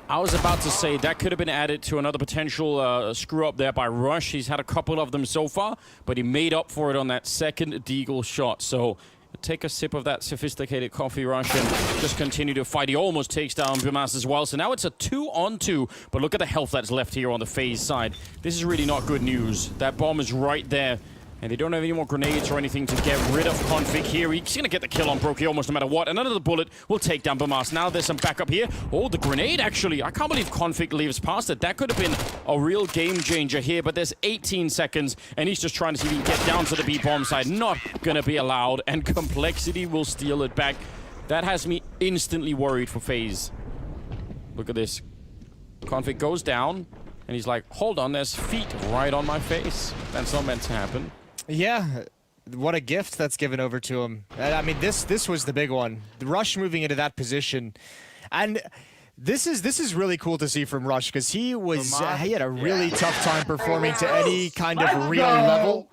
I was about to say that could have been added to another potential screw-up there by Rush. He's had a couple of them so far, but he made up for it on that second Deagle shot. So take a sip of that sophisticated coffee, Rush, and just continue to fight. He almost takes down Bimas as well. So now it's a 2-on-2, but look at the health that's left here on the FaZe side. This is really not good news. That bomb is right there. And they don't have any more grenades or anything to get rid of Config here. He's going to get the kill on Brokey almost no matter what. And another bullet will take down Bimas. Now there's some backup here. Oh, the grenade, actually. I can't believe Config leaves past it. That could have been a real game changer here. But there's 18 seconds, and he's just trying to see if he can get down to the B-bomb side. Not going to be allowed, and Complexity will steal it back. That has me instantly worried for FaZe. Look at this. Config goes down, and he's like, hold on, there's feet right on my face. That's not meant to happen. Yeah, what a gift that's given over to him. I mean, this was the big one. The Rush moving into that position. And this is really cool to see from Rush, because he had a really tough time performing to any kind of real level.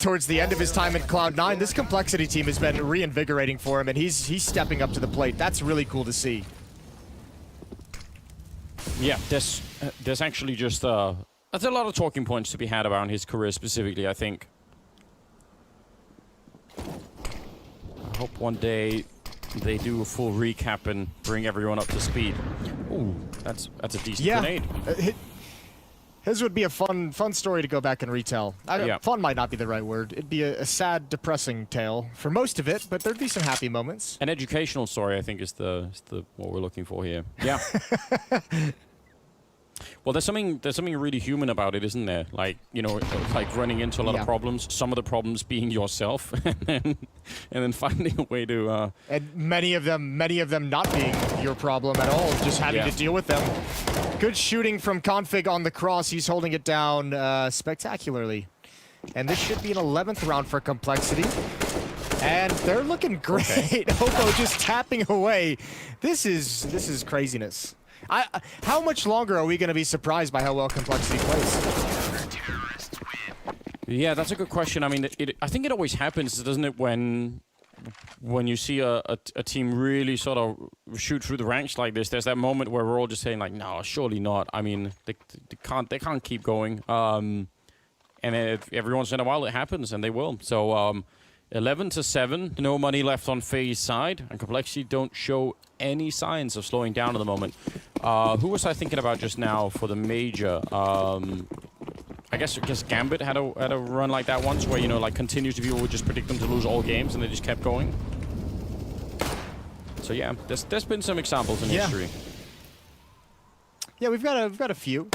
Towards the end of his time at Cloud9, this Complexity team has been reinvigorating for him, and he's stepping up to the plate. That's really cool to see. Yeah, there's actually just there's a lot of talking points to be had around his career specifically, I think. I hope one day they do a full recap and bring everyone up to speed. Ooh, that's a decent grenade. His would be a fun story to go back and retell. Yeah. Fun might not be the right word. It'd be a sad, depressing tale for most of it, but there'd be some happy moments. An educational story, I think, is the what we're looking for here. Yeah. Well, there's something really human about it, isn't there? Like, you know, like running into a lot of problems. Some of the problems being yourself, and then finding a way to. And many of them not being your problem at all, just having to deal with them. Good shooting from Config on the cross. He's holding it down spectacularly, and this should be an 11th round for Complexity. And they're looking great. Okay. Hobo just tapping away. This is craziness. How much longer are we going to be surprised by how well Complexity plays? Yeah, that's a good question. I mean, I think it always happens, doesn't it, when you see a team really sort of shoot through the ranks like this. There's that moment where we're all just saying, like, no, surely not. I mean, they can't keep going. And every once in a while it happens, and they will. So 11-7, no money left on FaZe side, and Complexity don't show any signs of slowing down at the moment. Who was I thinking about just now for the major? I guess Gambit had a run like that once, where, you know, like continuously people would just predict them to lose all games, and they just kept going. So yeah, there's been some examples in history. Yeah, we've got a few.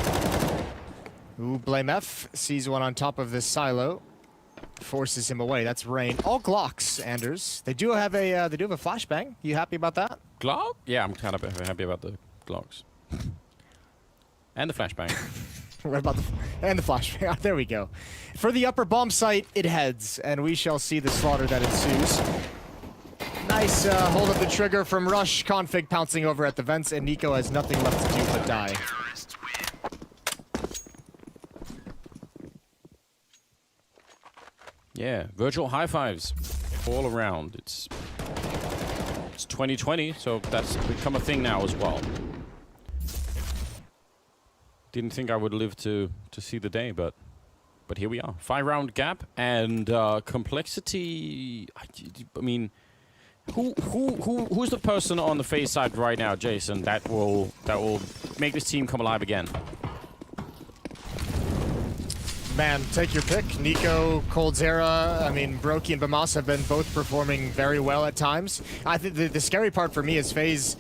Ooh, Blame F sees one on top of this silo. Forces him away. That's Rain. All Glocks, Anders. They do have a flashbang. You happy about that? Glock? Yeah, I'm kind of happy about the Glocks. And the flashbang. What about the flashbang? There we go. For the upper bomb site, it heads, and we shall see the slaughter that ensues. Nice hold of the trigger from Rush. Config pouncing over at the vents, and Nico has nothing left to do but die. Yeah, virtual high fives all around. It's 2020, so that's become a thing now as well. Didn't think I would live to see the day, but here we are. 5-round gap, and Complexity. I mean, who's the person on the FaZe side right now, Jason, that will make this team come alive again? Man, take your pick. Nico, Coldzera, I mean, Brokey and Bamas have been both performing very well at times. I think the scary part for me is FaZe,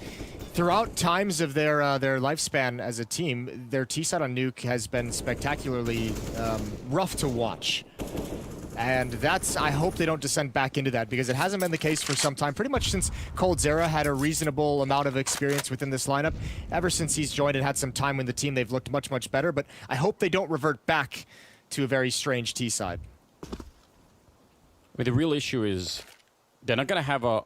throughout times of their lifespan as a team, their T-side on Nuke has been spectacularly rough to watch. And I hope they don't descend back into that, because it hasn't been the case for some time. Pretty much since Coldzera had a reasonable amount of experience within this lineup. Ever since he's joined and had some time with the team, they've looked much, much better. But I hope they don't revert back to a very strange T-side. I mean, the real issue is they're not going to have a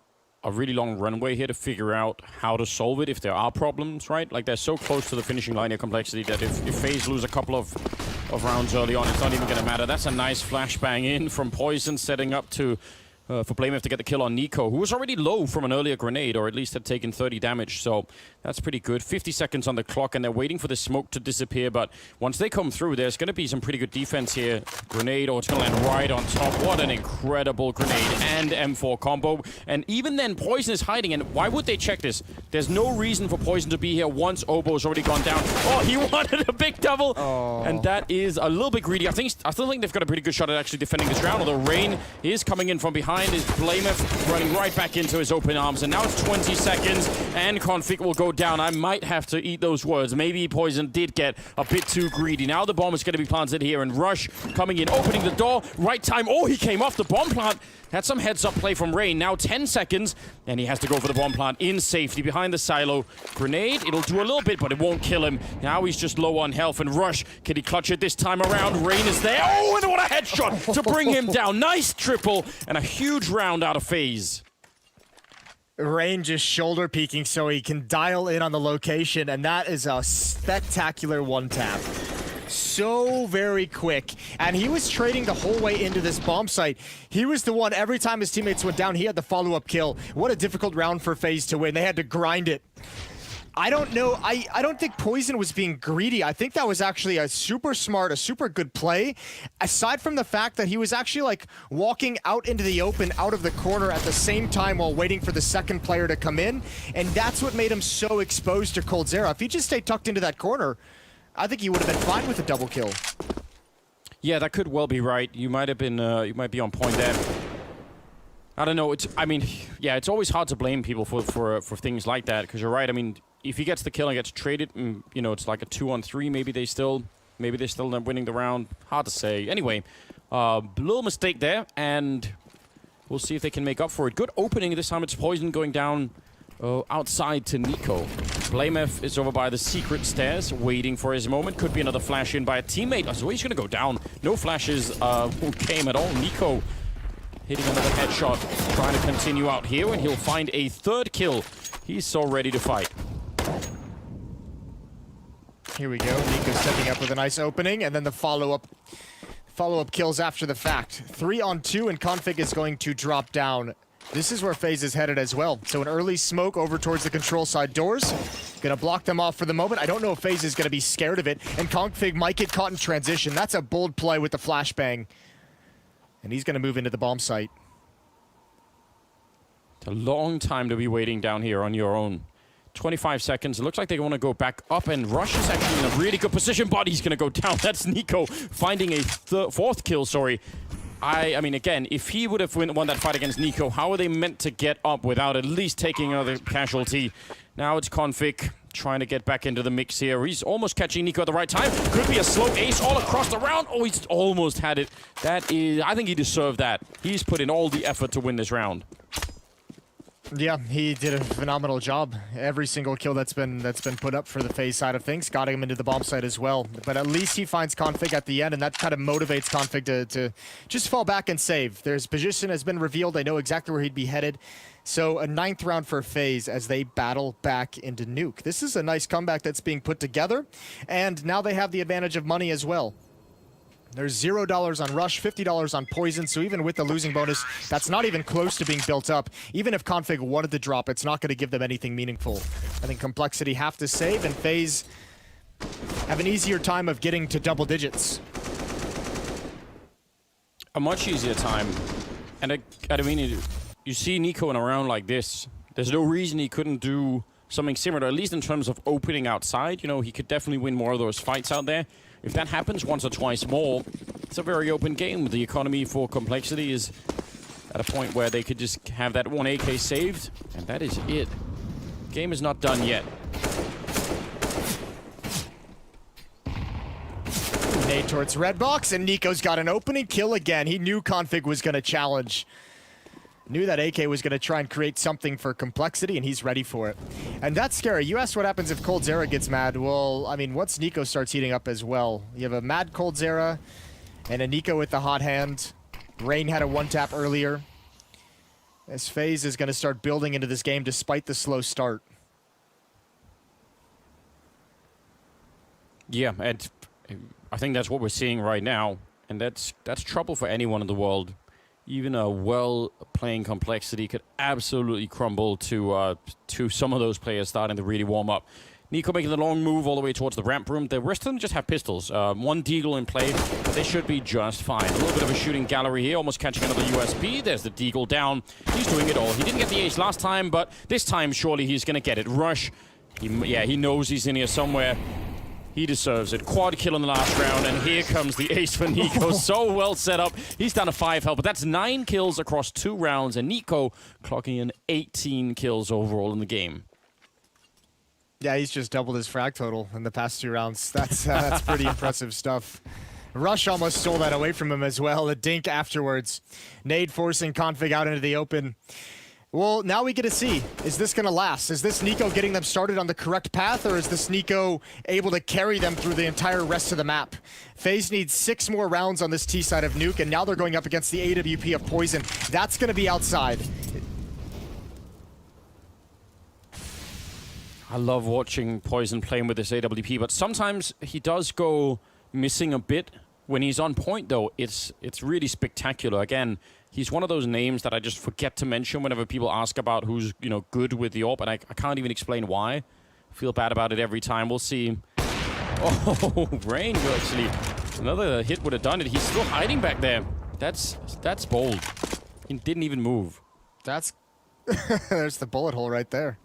really long runway here to figure out how to solve it if there are problems, right? Like, they're so close to the finishing line of Complexity that if FaZe lose a couple of rounds early on, it's not even going to matter. That's a nice flashbang in from Poison, setting up to for BlameF to get the kill on Nico, who was already low from an earlier grenade, or at least had taken 30 damage, so that's pretty good. 50 seconds on the clock, and they're waiting for the smoke to disappear, but once they come through, there's going to be some pretty good defense here. Grenade, it's going to land right on top. What an incredible grenade and M4 combo. And even then, Poison is hiding, and why would they check this? There's no reason for Poison to be here once Obo's already gone down. Oh, he wanted a big double, and that is a little bit greedy. I still think they've got a pretty good shot at actually defending this round, although Rain is coming in from behind. Is BlameF running right back into his open arms, and now it's 20 seconds, and Config will go down. I might have to eat those words. Maybe Poison did get a bit too greedy. Now the bomb is going to be planted here, and Rush coming in, opening the door, right time. Oh, he came off the bomb plant. Had some heads-up play from Rain. Now 10 seconds, and he has to go for the bomb plant in safety behind the silo. Grenade, it'll do a little bit, but it won't kill him. Now he's just low on health, and Rush, can he clutch it this time around? Rain is there. Oh, and what a headshot to bring him down. Nice triple, and a huge round out of FaZe. Rain just shoulder peeking so he can dial in on the location, and that is a spectacular one-tap. So very quick, and he was trading the whole way into this bomb site. He was the one, every time his teammates went down, he had the follow-up kill. What a difficult round for FaZe to win. They had to grind it. I don't know, I don't think Poison was being greedy. I think that was actually a super smart, a super good play. Aside from the fact that he was actually like walking out into the open, out of the corner at the same time while waiting for the second player to come in. And that's what made him so exposed to coldzera. If he just stayed tucked into that corner, I think he would have been fine with a double kill. Yeah, that could well be right. You might have been, you might be on point there. I don't know. I mean, yeah, it's always hard to blame people for things like that, because you're right. I mean, if he gets the kill and gets traded, you know, it's like a 2-on-3. Maybe they're still not winning the round. Hard to say. Anyway, little mistake there, and we'll see if they can make up for it. Good opening this time. It's Poison going down outside to Nico. Blamef is over by the secret stairs, waiting for his moment. Could be another flash in by a teammate. Oh, so he's going to go down. No flashes came at all. Nico hitting another headshot, trying to continue out here, and he'll find a third kill. He's so ready to fight. Here we go. Nico stepping up with a nice opening, and then the follow-up kills after the fact. 3-on-2, and Config is going to drop down. This is where FaZe is headed as well. So an early smoke over towards the control side doors. Gonna block them off for the moment. I don't know if FaZe is gonna be scared of it, and Config might get caught in transition. That's a bold play with the flashbang. And he's gonna move into the bomb site. It's a long time to be waiting down here on your own. 25 seconds. It looks like they want to go back up, and Rush is actually in a really good position, but he's going to go down. That's Nico finding a fourth kill, sorry. I mean, again, if he would have won that fight against Nico, how are they meant to get up without at least taking another casualty? Now it's Config trying to get back into the mix here. He's almost catching Nico at the right time. Could be a slow ace all across the round. Oh, he's almost had it. That is, I think he deserved that. He's put in all the effort to win this round. Yeah, he did a phenomenal job. Every single kill that's been put up for the FaZe side of things got him into the bomb site as well. But at least he finds Config at the end, and that kind of motivates Config to just fall back and save. Their position has been revealed. They know exactly where he'd be headed. So a 9th round for FaZe as they battle back into Nuke. This is a nice comeback that's being put together, and now they have the advantage of money as well. There's $0 on Rush, $50 on Poison, so even with the losing bonus, that's not even close to being built up. Even if Config wanted to drop, it's not going to give them anything meaningful. I think Complexity have to save, and FaZe have an easier time of getting to double digits. A much easier time. And I mean, you see Nico in a round like this, there's no reason he couldn't do something similar, at least in terms of opening outside. You know, he could definitely win more of those fights out there. If that happens once or twice more, it's a very open game. The economy for Complexity is at a point where they could just have that one AK saved, and that is it. Game is not done yet. Nade towards red box, and Nico's got an opening kill again. He knew Config was going to challenge. Knew that AK was going to try and create something for Complexity, and he's ready for it. And that's scary. You asked what happens if coldzera gets mad. Well, I mean, once Nico starts heating up as well. You have a mad coldzera and a Nico with the hot hand. Rain had a one-tap earlier. As FaZe is going to start building into this game despite the slow start. Yeah, and I think that's what we're seeing right now. And that's trouble for anyone in the world. Even a well-playing Complexity could absolutely crumble to some of those players starting to really warm up. Nico making the long move all the way towards the ramp room. The rest of them just have pistols. One Deagle in play, but they should be just fine. A little bit of a shooting gallery here, almost catching another USP. There's the Deagle down. He's doing it all. He didn't get the ace last time, but this time surely he's going to get it. Rush, he knows he's in here somewhere. He deserves it. Quad kill in the last round, and here comes the ace for Nico. So well set up. He's down to 5 health, but that's 9 kills across 2 rounds, and Nico clocking in 18 kills overall in the game. Yeah, he's just doubled his frag total in the past 2 rounds. That's pretty impressive stuff. Rush almost stole that away from him as well. A dink afterwards. Nade forcing Config out into the open. Well, now we get to see, is this going to last? Is this Nico getting them started on the correct path, or is this Nico able to carry them through the entire rest of the map? FaZe needs 6 more rounds on this T side of Nuke, and now they're going up against the AWP of Poison. That's going to be outside. I love watching Poison playing with this AWP, but sometimes he does go missing a bit. When he's on point, though, it's really spectacular. Again, he's one of those names that I just forget to mention whenever people ask about who's, you know, good with the AWP, and I can't even explain why. I feel bad about it every time. We'll see. Oh, Rain actually. Another hit would have done it. He's still hiding back there. That's bold. He didn't even move. That's... There's the bullet hole right there.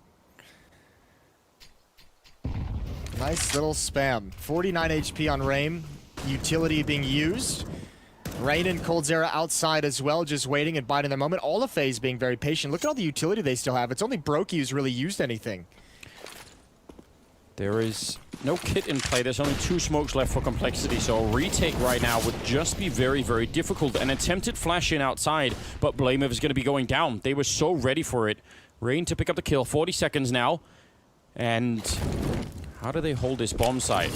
Nice little spam. 49 HP on Rain. Utility being used. Rain and coldzera outside as well, just waiting and biding their moment. All of FaZe being very patient. Look at all the utility they still have. It's only Brokey who's really used anything. There is no kit in play. There's only 2 smokes left for Complexity, so a retake right now would just be very, very difficult. An attempted flash in outside, but Blamev is going to be going down. They were so ready for it. Rain to pick up the kill. 40 seconds now. And how do they hold this bomb site?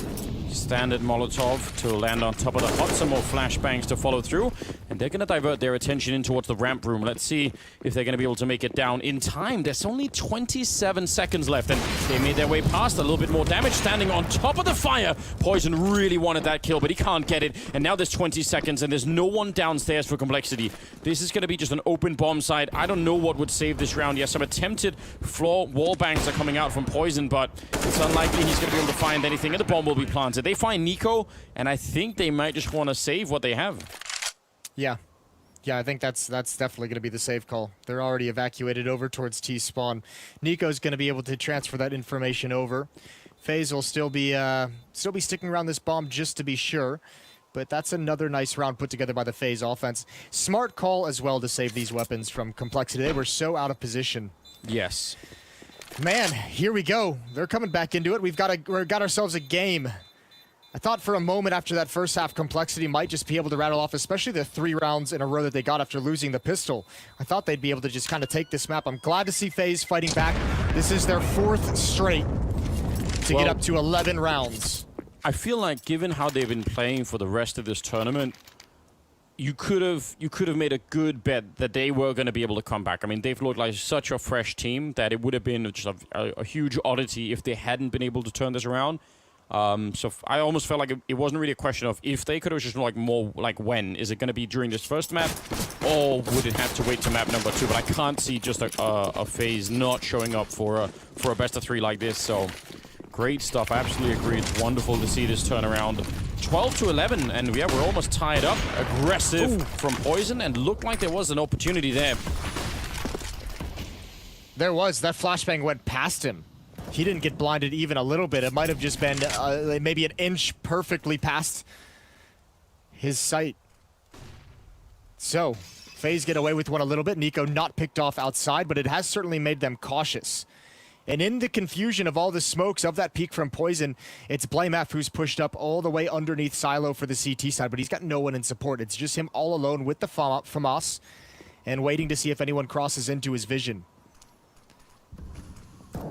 Standard Molotov to land on top of the hot. Some more flashbangs to follow through. And they're going to divert their attention in towards the ramp room. Let's see if they're going to be able to make it down in time. There's only 27 seconds left, and they made their way past. A little bit more damage standing on top of the fire. Poison really wanted that kill, but he can't get it. And now there's 20 seconds, and there's no one downstairs for Complexity. This is going to be just an open bomb site. I don't know what would save this round. Yes, some attempted floor wall bangs are coming out from Poison, but it's unlikely he's going to be able to find anything, and the bomb will be planted. They find Nico, and I think they might just want to save what they have. Yeah. Yeah, I think that's definitely going to be the save call. They're already evacuated over towards T-spawn. Nico's going to be able to transfer that information over. FaZe will still be sticking around this bomb just to be sure. But that's another nice round put together by the FaZe offense. Smart call as well to save these weapons from Complexity. They were so out of position. Yes. Man, here we go. They're coming back into it. We've got ourselves a game. I thought for a moment after that first half, Complexity might just be able to rattle off, especially the 3 rounds in a row that they got after losing the pistol. I thought they'd be able to just kind of take this map. I'm glad to see FaZe fighting back. This is their 4th straight to get up to 11 rounds. I feel like given how they've been playing for the rest of this tournament, you could have made a good bet that they were going to be able to come back. I mean, they've looked like such a fresh team that it would have been just a huge oddity if they hadn't been able to turn this around. So I almost felt like it wasn't really a question of if they could, it was just like more like when. Is it going to be during this first map, or would it have to wait to map number 2? But I can't see just a FaZe not showing up for a best of 3 like this. So great stuff. I absolutely agree. It's wonderful to see this turnaround. 12 to 11, and yeah, we're almost tied up. Aggressive from Poison, and looked like there was an opportunity there. There was. That flashbang went past him. He didn't get blinded even a little bit. It might have just been maybe an inch perfectly past his sight. So, FaZe get away with one a little bit. Nico not picked off outside, but it has certainly made them cautious. And in the confusion of all the smokes of that peek from Poison, it's BlameF who's pushed up all the way underneath Silo for the CT side, but he's got no one in support. It's just him all alone with the FAMAS and waiting to see if anyone crosses into his vision.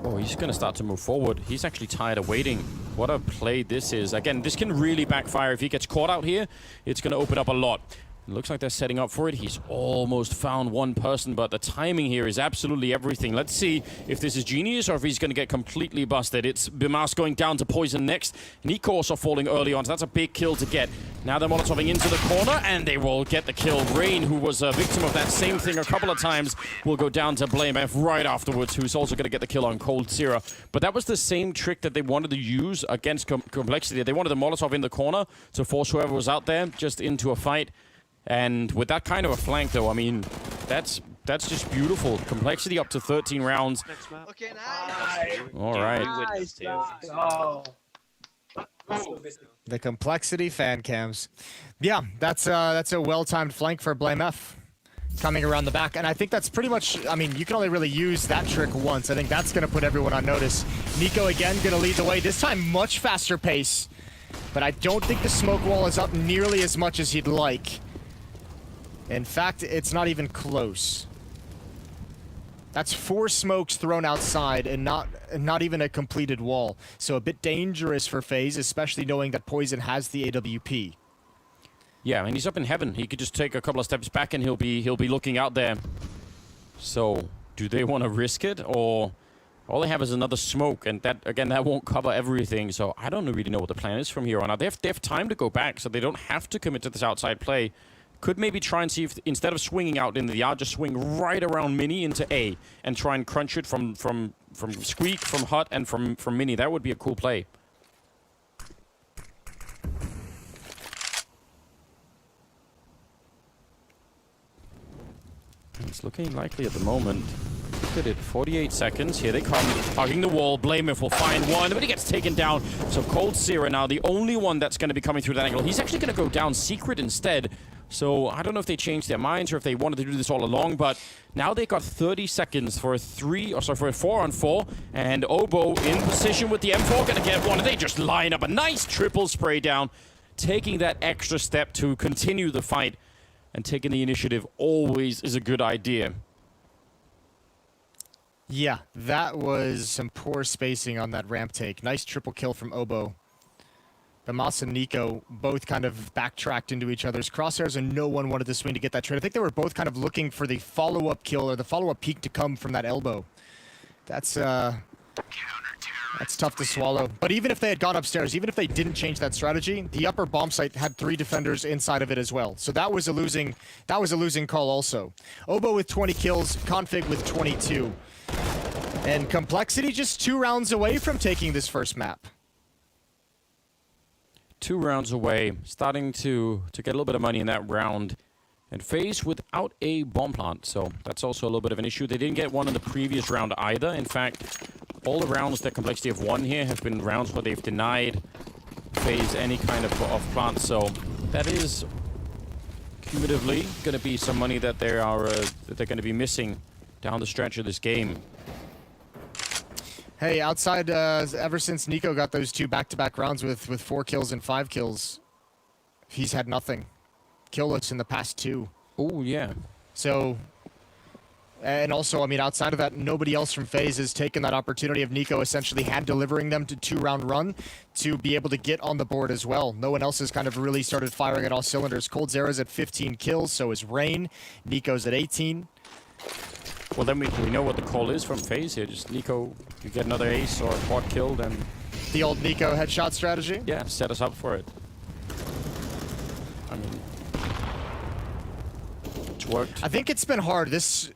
Oh, he's going to start to move forward. He's actually tired of waiting. What a play this is. Again, this can really backfire. If he gets caught out here, it's going to open up a lot. It looks like they're setting up for it. He's almost found one person, but the timing here is absolutely everything. Let's see if this is genius or if he's going to get completely busted. It's Bimas going down to Poison next. Nico also falling early on, so that's a big kill to get. Now they're Molotoving into the corner, and they will get the kill. Rain, who was a victim of that same thing a couple of times, will go down to BlameF right afterwards, who's also going to get the kill on coldzera. But that was the same trick that they wanted to use against Complexity. They wanted the Molotov in the corner to force whoever was out there just into a fight. And with that kind of a flank, though, I mean, that's just beautiful. Complexity up to 13 rounds. Okay, nice. All right. Nice. Oh. The Complexity fan cams. Yeah, that's a well-timed flank for BlameF coming around the back. And I think that's pretty much, I mean, you can only really use that trick once. I think that's going to put everyone on notice. Nico again going to lead the way. This time, much faster pace but I don't think the smoke wall is up nearly as much as he'd like. In fact, it's not even close. That's 4 smokes thrown outside and not even a completed wall. So a bit dangerous for FaZe, especially knowing that Poison has the AWP. Yeah, and he's up in heaven. He could just take a couple of steps back and he'll be looking out there. So, do they want to risk it, or all they have is another smoke, and that again that won't cover everything. So I don't really know what the plan is from here on out. They have time to go back, so they don't have to commit to this outside play. Could maybe try and see if instead of swinging out into the yard, just swing right around Mini into A and try and crunch it from Squeak, from Hut, and from Mini. That would be a cool play. It's looking likely at the moment. Look at it, 48 seconds. Here they come, hugging the wall. Blameth will find one, but he gets taken down. So Cold Sierra now, the only one that's going to be coming through that angle. He's actually going to go down Secret instead. So I don't know if they changed their minds or if they wanted to do this all along, but now they got 30 seconds for a 4-on-4, and Obo in position with the M4, going to get one, and they just line up a nice triple spray down, taking that extra step to continue the fight. And taking the initiative always is a good idea. Yeah, that was some poor spacing on that ramp take. Nice triple kill from Obo. Bamas and Nico both kind of backtracked into each other's crosshairs, and no one wanted to swing to get that trade. I think they were both kind of looking for the follow-up kill or the follow-up peek to come from that elbow. That's tough to swallow. But even if they had gone upstairs, even if they didn't change that strategy, the upper bomb site had 3 defenders inside of it as well. So that was a losing call also. Obo with 20 kills, Config with 22. And Complexity just 2 rounds away from taking this first map. 2 rounds away, starting to get a little bit of money in that round. And FaZe without a bomb plant, so that's also a little bit of an issue. They didn't get one in the previous round either. In fact, all the rounds that Complexity have won here have been rounds where they've denied FaZe any kind of plant. So that is cumulatively going to be some money that they're going to be missing down the stretch of this game. Hey, outside, ever since Nico got those 2 back-to-back rounds with 4 kills and 5 kills, he's had nothing. Killless in the past 2. Oh, yeah. So, and also, I mean, outside of that, nobody else from FaZe has taken that opportunity of Nico essentially hand-delivering them to 2-round run to be able to get on the board as well. No one else has kind of really started firing at all cylinders. Cold Zera's at 15 kills, so is Rain. Nico's at 18. Well, then we know what the call is from FaZe here. Just Nico, you get another ace or a quad kill, then... The old Nico headshot strategy? Yeah, set us up for it. I mean... It's worked. I think it's been hard. This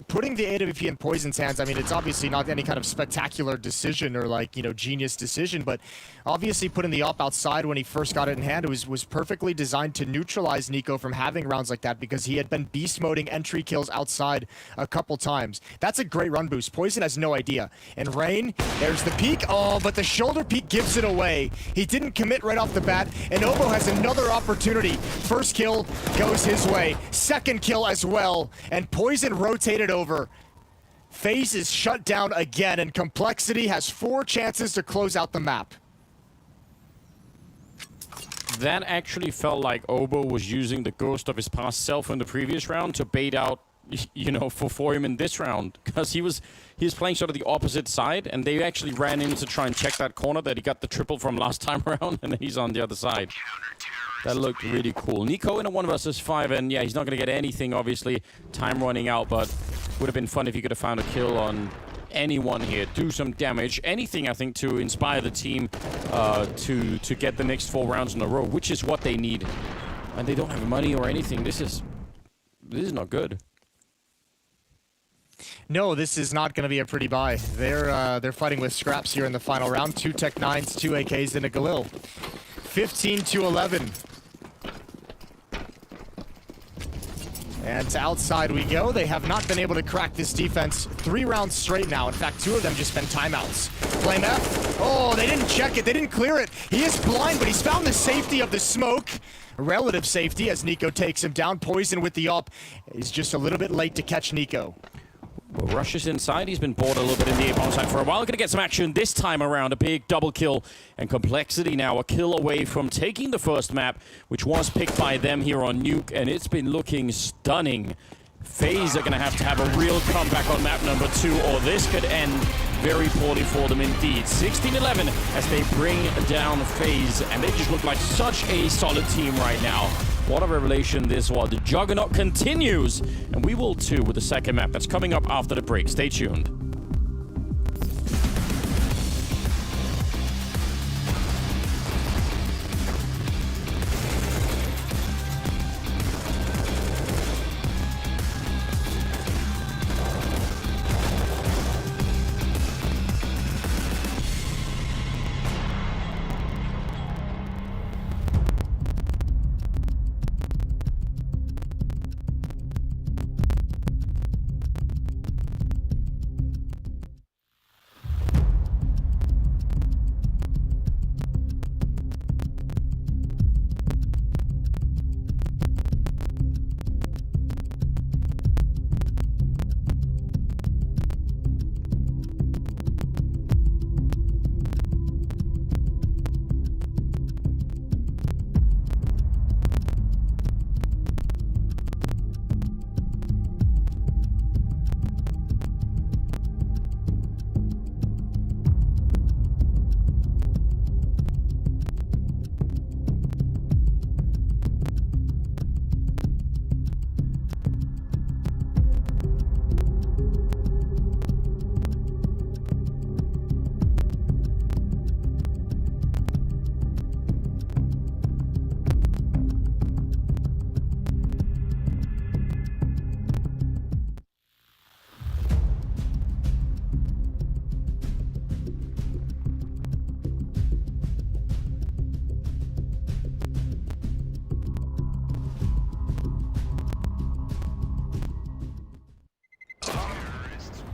putting the AWP in Poison's hands, I mean, it's obviously not any kind of spectacular decision or, like, you know, genius decision, but obviously putting the op outside when he first got it in hand was perfectly designed to neutralize Nico from having rounds like that, because he had been beast moding entry kills outside a couple times. That's a great run boost. Poison has no idea. And Rain, there's the peek. Oh, but the shoulder peek gives it away. He didn't commit right off the bat, and Obo has another opportunity. First kill goes his way. Second kill as well, and Poison rotated over. FaZe is shut down again, and Complexity has 4 chances to close out the map. That actually felt like Obo was using the ghost of his past self in the previous round to bait out, you know, for him in this round, because he was playing sort of the opposite side, and they actually ran in to try and check that corner that he got the triple from last time around, and then he's on the other side. That looked really cool. Nico in a 1 versus 5, and yeah, he's not going to get anything, obviously. Time running out, but would have been fun if he could have found a kill on anyone here. Do some damage. Anything, I think, to inspire the team to get the next 4 rounds in a row, which is what they need. And they don't have money or anything. This is not good. No, this is not going to be a pretty buy. They're fighting with scraps here in the final round. 2 Tech 9s, 2 AKs, and a Galil. 15-11. And to outside we go. They have not been able to crack this defense 3 rounds straight now. In fact, 2 of them just been timeouts. Flame F. Oh, they didn't check it. They didn't clear it. He is blind, but he's found the safety of the smoke. Relative safety as Nico takes him down. Poison with the up is just a little bit late to catch Nico. Well, Rush is inside. He's been bored a little bit in the A-bomb side for a while. Going to get some action this time around. A big double kill. And Complexity now a kill away from taking the first map, which was picked by them here on Nuke. And it's been looking stunning. FaZe are going to have a real comeback on map number 2, or this could end very poorly for them indeed. 16-11 as they bring down FaZe. And they just look like such a solid team right now. What a revelation this was. The Juggernaut continues, and we will too with the second map that's coming up after the break. Stay tuned.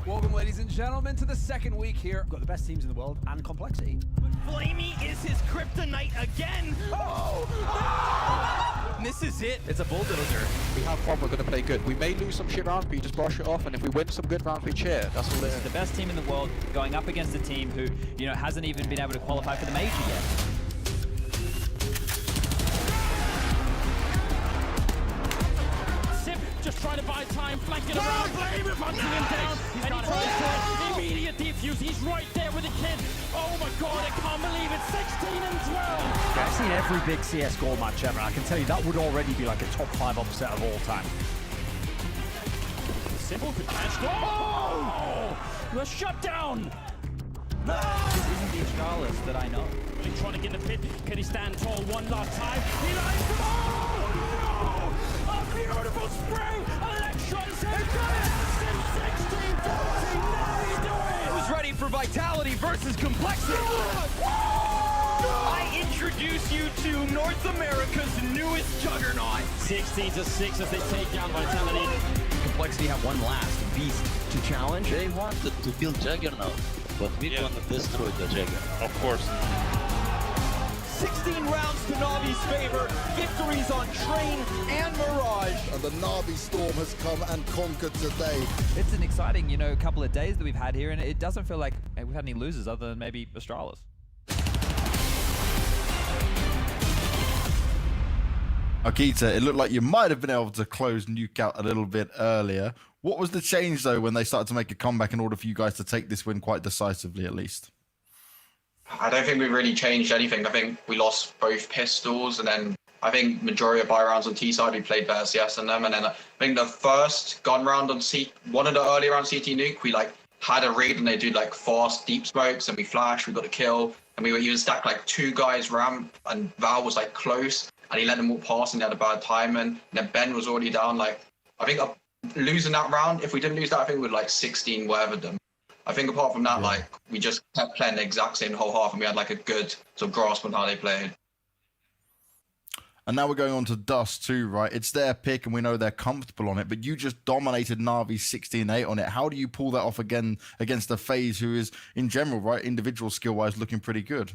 Welcome, ladies and gentlemen, to the second week here. We've got the best teams in the world and Complexity. Flamey is his kryptonite again. Oh! This is it. It's a bulldozer. We have fun, we're going to play good. We may lose some shit rounds, but you just brush it off, and if we win some good rounds, we cheer. That's all it is. The best team in the world going up against a team who, you know, hasn't even been able to qualify for the major yet. Just trying to buy time, flanking around, punching him down, and he tries to immediate defuse. He's right there with the kid. Oh my god, I can't believe it. 16 and 12. I've seen every big CS goal match ever. I can tell you that would already be like a top 5 upset of all time. Simple could catch. Oh! The shutdown. This isn't the Astralis that I know. Really trying to get the pit. Can he stand tall one last time? He lies them all! No! A beautiful spray! Electron's here! 16-14! Now he's doing it! Who's ready for Vitality versus Complexity? I introduce you to North America's newest juggernaut. 16-6 as they take down Vitality. Complexity have one last beast to challenge. They wanted to kill Juggernaut, but we're gonna destroy the Juggernaut. Of course. 16 rounds to Navi's favor, victories on Train and Mirage. And the Navi Storm has come and conquered today. It's an exciting, you know, couple of days that we've had here, and it doesn't feel like we've had any losers other than maybe Astralis. Akita, it looked like you might have been able to close Nuke out a little bit earlier. What was the change, though, when they started to make a comeback in order for you guys to take this win quite decisively, at least? I don't think we really changed anything. I think we lost both pistols, and then I think majority of buy rounds on T side we played better CS than them. And then I think the first gun round on one of the early round CT Nuke, we like had a read and they do like fast deep smokes, and we flashed, we got a kill, and we were even stacked like 2 guys ramp, and Val was like close, and he let them walk past and they had a bad time, and then Ben was already down. Like I think losing that round, if we didn't lose that, I think we'd like 16 whatever them. I think apart from that, like we just kept playing the exact same whole half, and we had like a good sort of grasp on how they played. And now we're going on to Dust too, right? It's their pick, and we know they're comfortable on it, but you just dominated Na'Vi 16-8 on it. How do you pull that off again against a FaZe who is, in general, right, individual skill-wise, looking pretty good?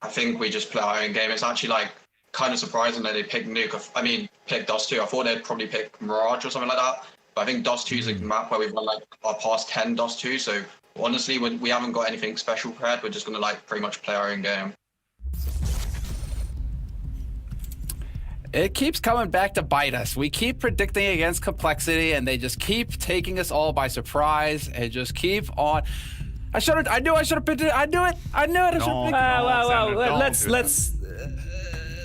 I think we just play our own game. It's actually like kind of surprising that they picked Nuke. I mean, picked Dust too. I thought they'd probably pick Mirage or something like that. But I think Dust 2 is a map where we've won like our past 10 Dust 2. So honestly, we haven't got anything special prepared. We're just going to like pretty much play our own game. It keeps coming back to bite us. We keep predicting against Complexity, and they just keep taking us all by surprise and just keep on. I knew I should have predicted. I knew it.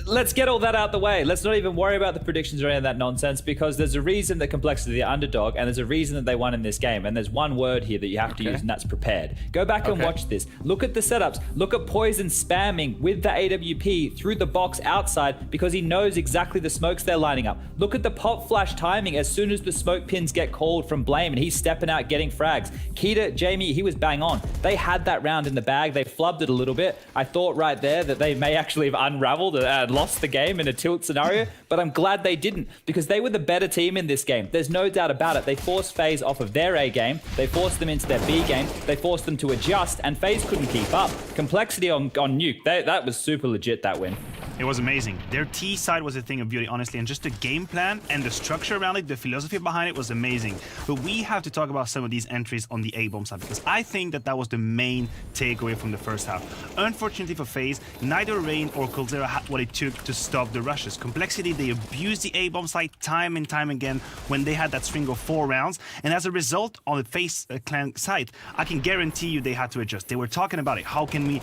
Let's get all that out the way. Let's not even worry about the predictions or any of that nonsense, because there's a reason that Complexity are the underdog, and there's a reason that they won in this game. And there's one word here that you have to use, and that's prepared. Go back and watch this. Look at the setups. Look at Poison spamming with the AWP through the box outside because he knows exactly the smokes they're lining up. Look at the pop flash timing as soon as the smoke pins get called from Blame, and he's stepping out getting frags. Keita, Jamie, he was bang on. They had that round in the bag. They flubbed it a little bit. I thought right there that they may actually have unraveled and lost the game in a tilt scenario, but I'm glad they didn't, because they were the better team in this game. There's no doubt about it. They forced FaZe off of their A game. They forced them into their B game. They forced them to adjust, and FaZe couldn't keep up. Complexity on Nuke, that was super legit, that win. It was amazing. Their T side was a thing of beauty, honestly, and just the game plan and the structure around it, the philosophy behind it was amazing. But we have to talk about some of these entries on the A-bomb side, because I think that was the main takeaway from the first half. Unfortunately for FaZe, neither Rain or Coldzera had what it took to stop the rushes. Complexity, they abused the A-bomb side time and time again when they had that string of 4 rounds, and as a result, on the FaZe clan side, I can guarantee you they had to adjust. They were talking about it. How can we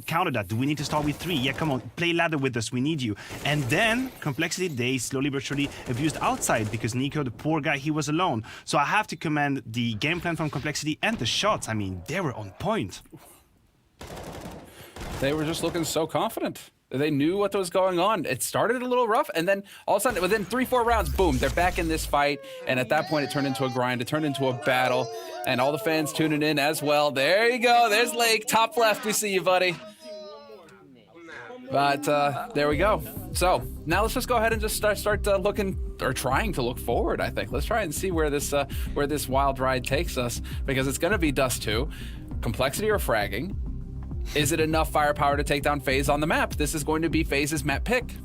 counter that? Do we need to start with 3? Yeah, come on, play ladder with us, we need you. And then Complexity, they slowly but surely abused outside because Nico, the poor guy, he was alone. So I have to commend the game plan from Complexity and the shots. I mean, they were on point. They were just looking so confident. They knew what was going on. It started a little rough, and then all of a sudden, within 3-4 rounds, boom, they're back in this fight. And at that point, it turned into a grind. It turned into a battle. And all the fans tuning in as well. There you go. There's Lake. Top left. We see you, buddy. But there we go. So now let's just go ahead and just start looking, or trying to look forward, I think. Let's try and see where this wild ride takes us, because it's going to be Dust 2. Complexity or fragging. Is it enough firepower to take down FaZe on the map? This is going to be FaZe's map pick.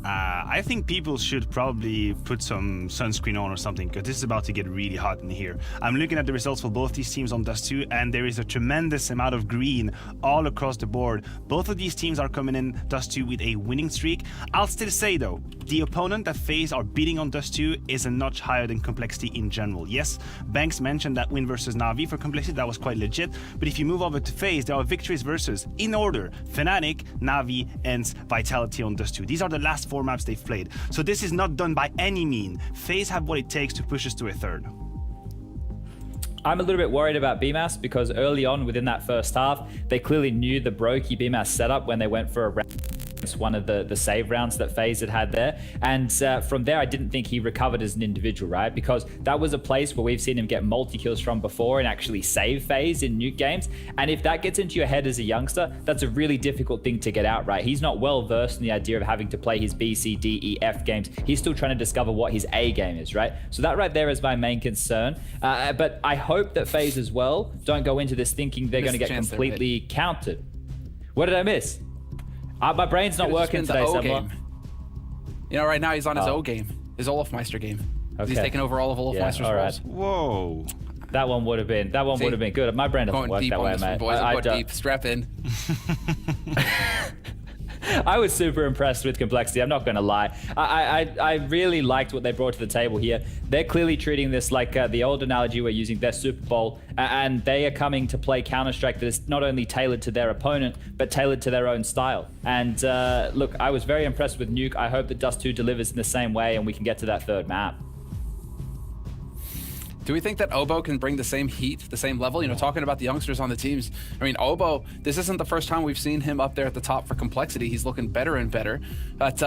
I think people should probably put some sunscreen on or something, because this is about to get really hot in here. I'm looking at the results for both these teams on Dust 2, and there is a tremendous amount of green all across the board. Both of these teams are coming in Dust 2 with a winning streak. I'll still say though, the opponent that FaZe are beating on Dust 2 is a notch higher than Complexity in general. Yes, Banks mentioned that win versus Na'Vi for Complexity, that was quite legit, but if you move over to FaZe, there are victories versus, in order, Fnatic, Na'Vi, and Vitality on Dust 2. These are the last 4 maps they've played. So this is not done by any mean. FaZe have what it takes to push us to a third. I'm a little bit worried about BMAS, because early on within that first half, they clearly knew the brokey BMAS setup when they went for a round. One of the save rounds that FaZe had there, and from there I didn't think he recovered as an individual, right? Because that was a place where we've seen him get multi-kills from before and actually save FaZe in Nuke games, and if that gets into your head as a youngster, that's a really difficult thing to get out, right? He's not well versed in the idea of having to play his B, C, D, E, F games. He's still trying to discover what his A game is, right? So that right there is my main concern, but I hope that FaZe as well don't go into this thinking they're going to get completely countered. What did I miss? My brain's not working today, Semler. You know, right now he's on his O game, his Olafmeister game. Okay. He's taking over all of Olafmeister's roles. Whoa. That one would have been good. My brain doesn't work that way, mate. Going deep. Strap in. I was super impressed with Complexity, I'm not going to lie. I really liked what they brought to the table here. They're clearly treating this like the old analogy we're using, their Super Bowl, and they are coming to play Counter-Strike that is not only tailored to their opponent, but tailored to their own style. And look, I was very impressed with Nuke. I hope that Dust 2 delivers in the same way and we can get to that third map. Do we think that Obo can bring the same heat, the same level? You know, talking about the youngsters on the teams. I mean, Obo, this isn't the first time we've seen him up there at the top for Complexity. He's looking better and better. But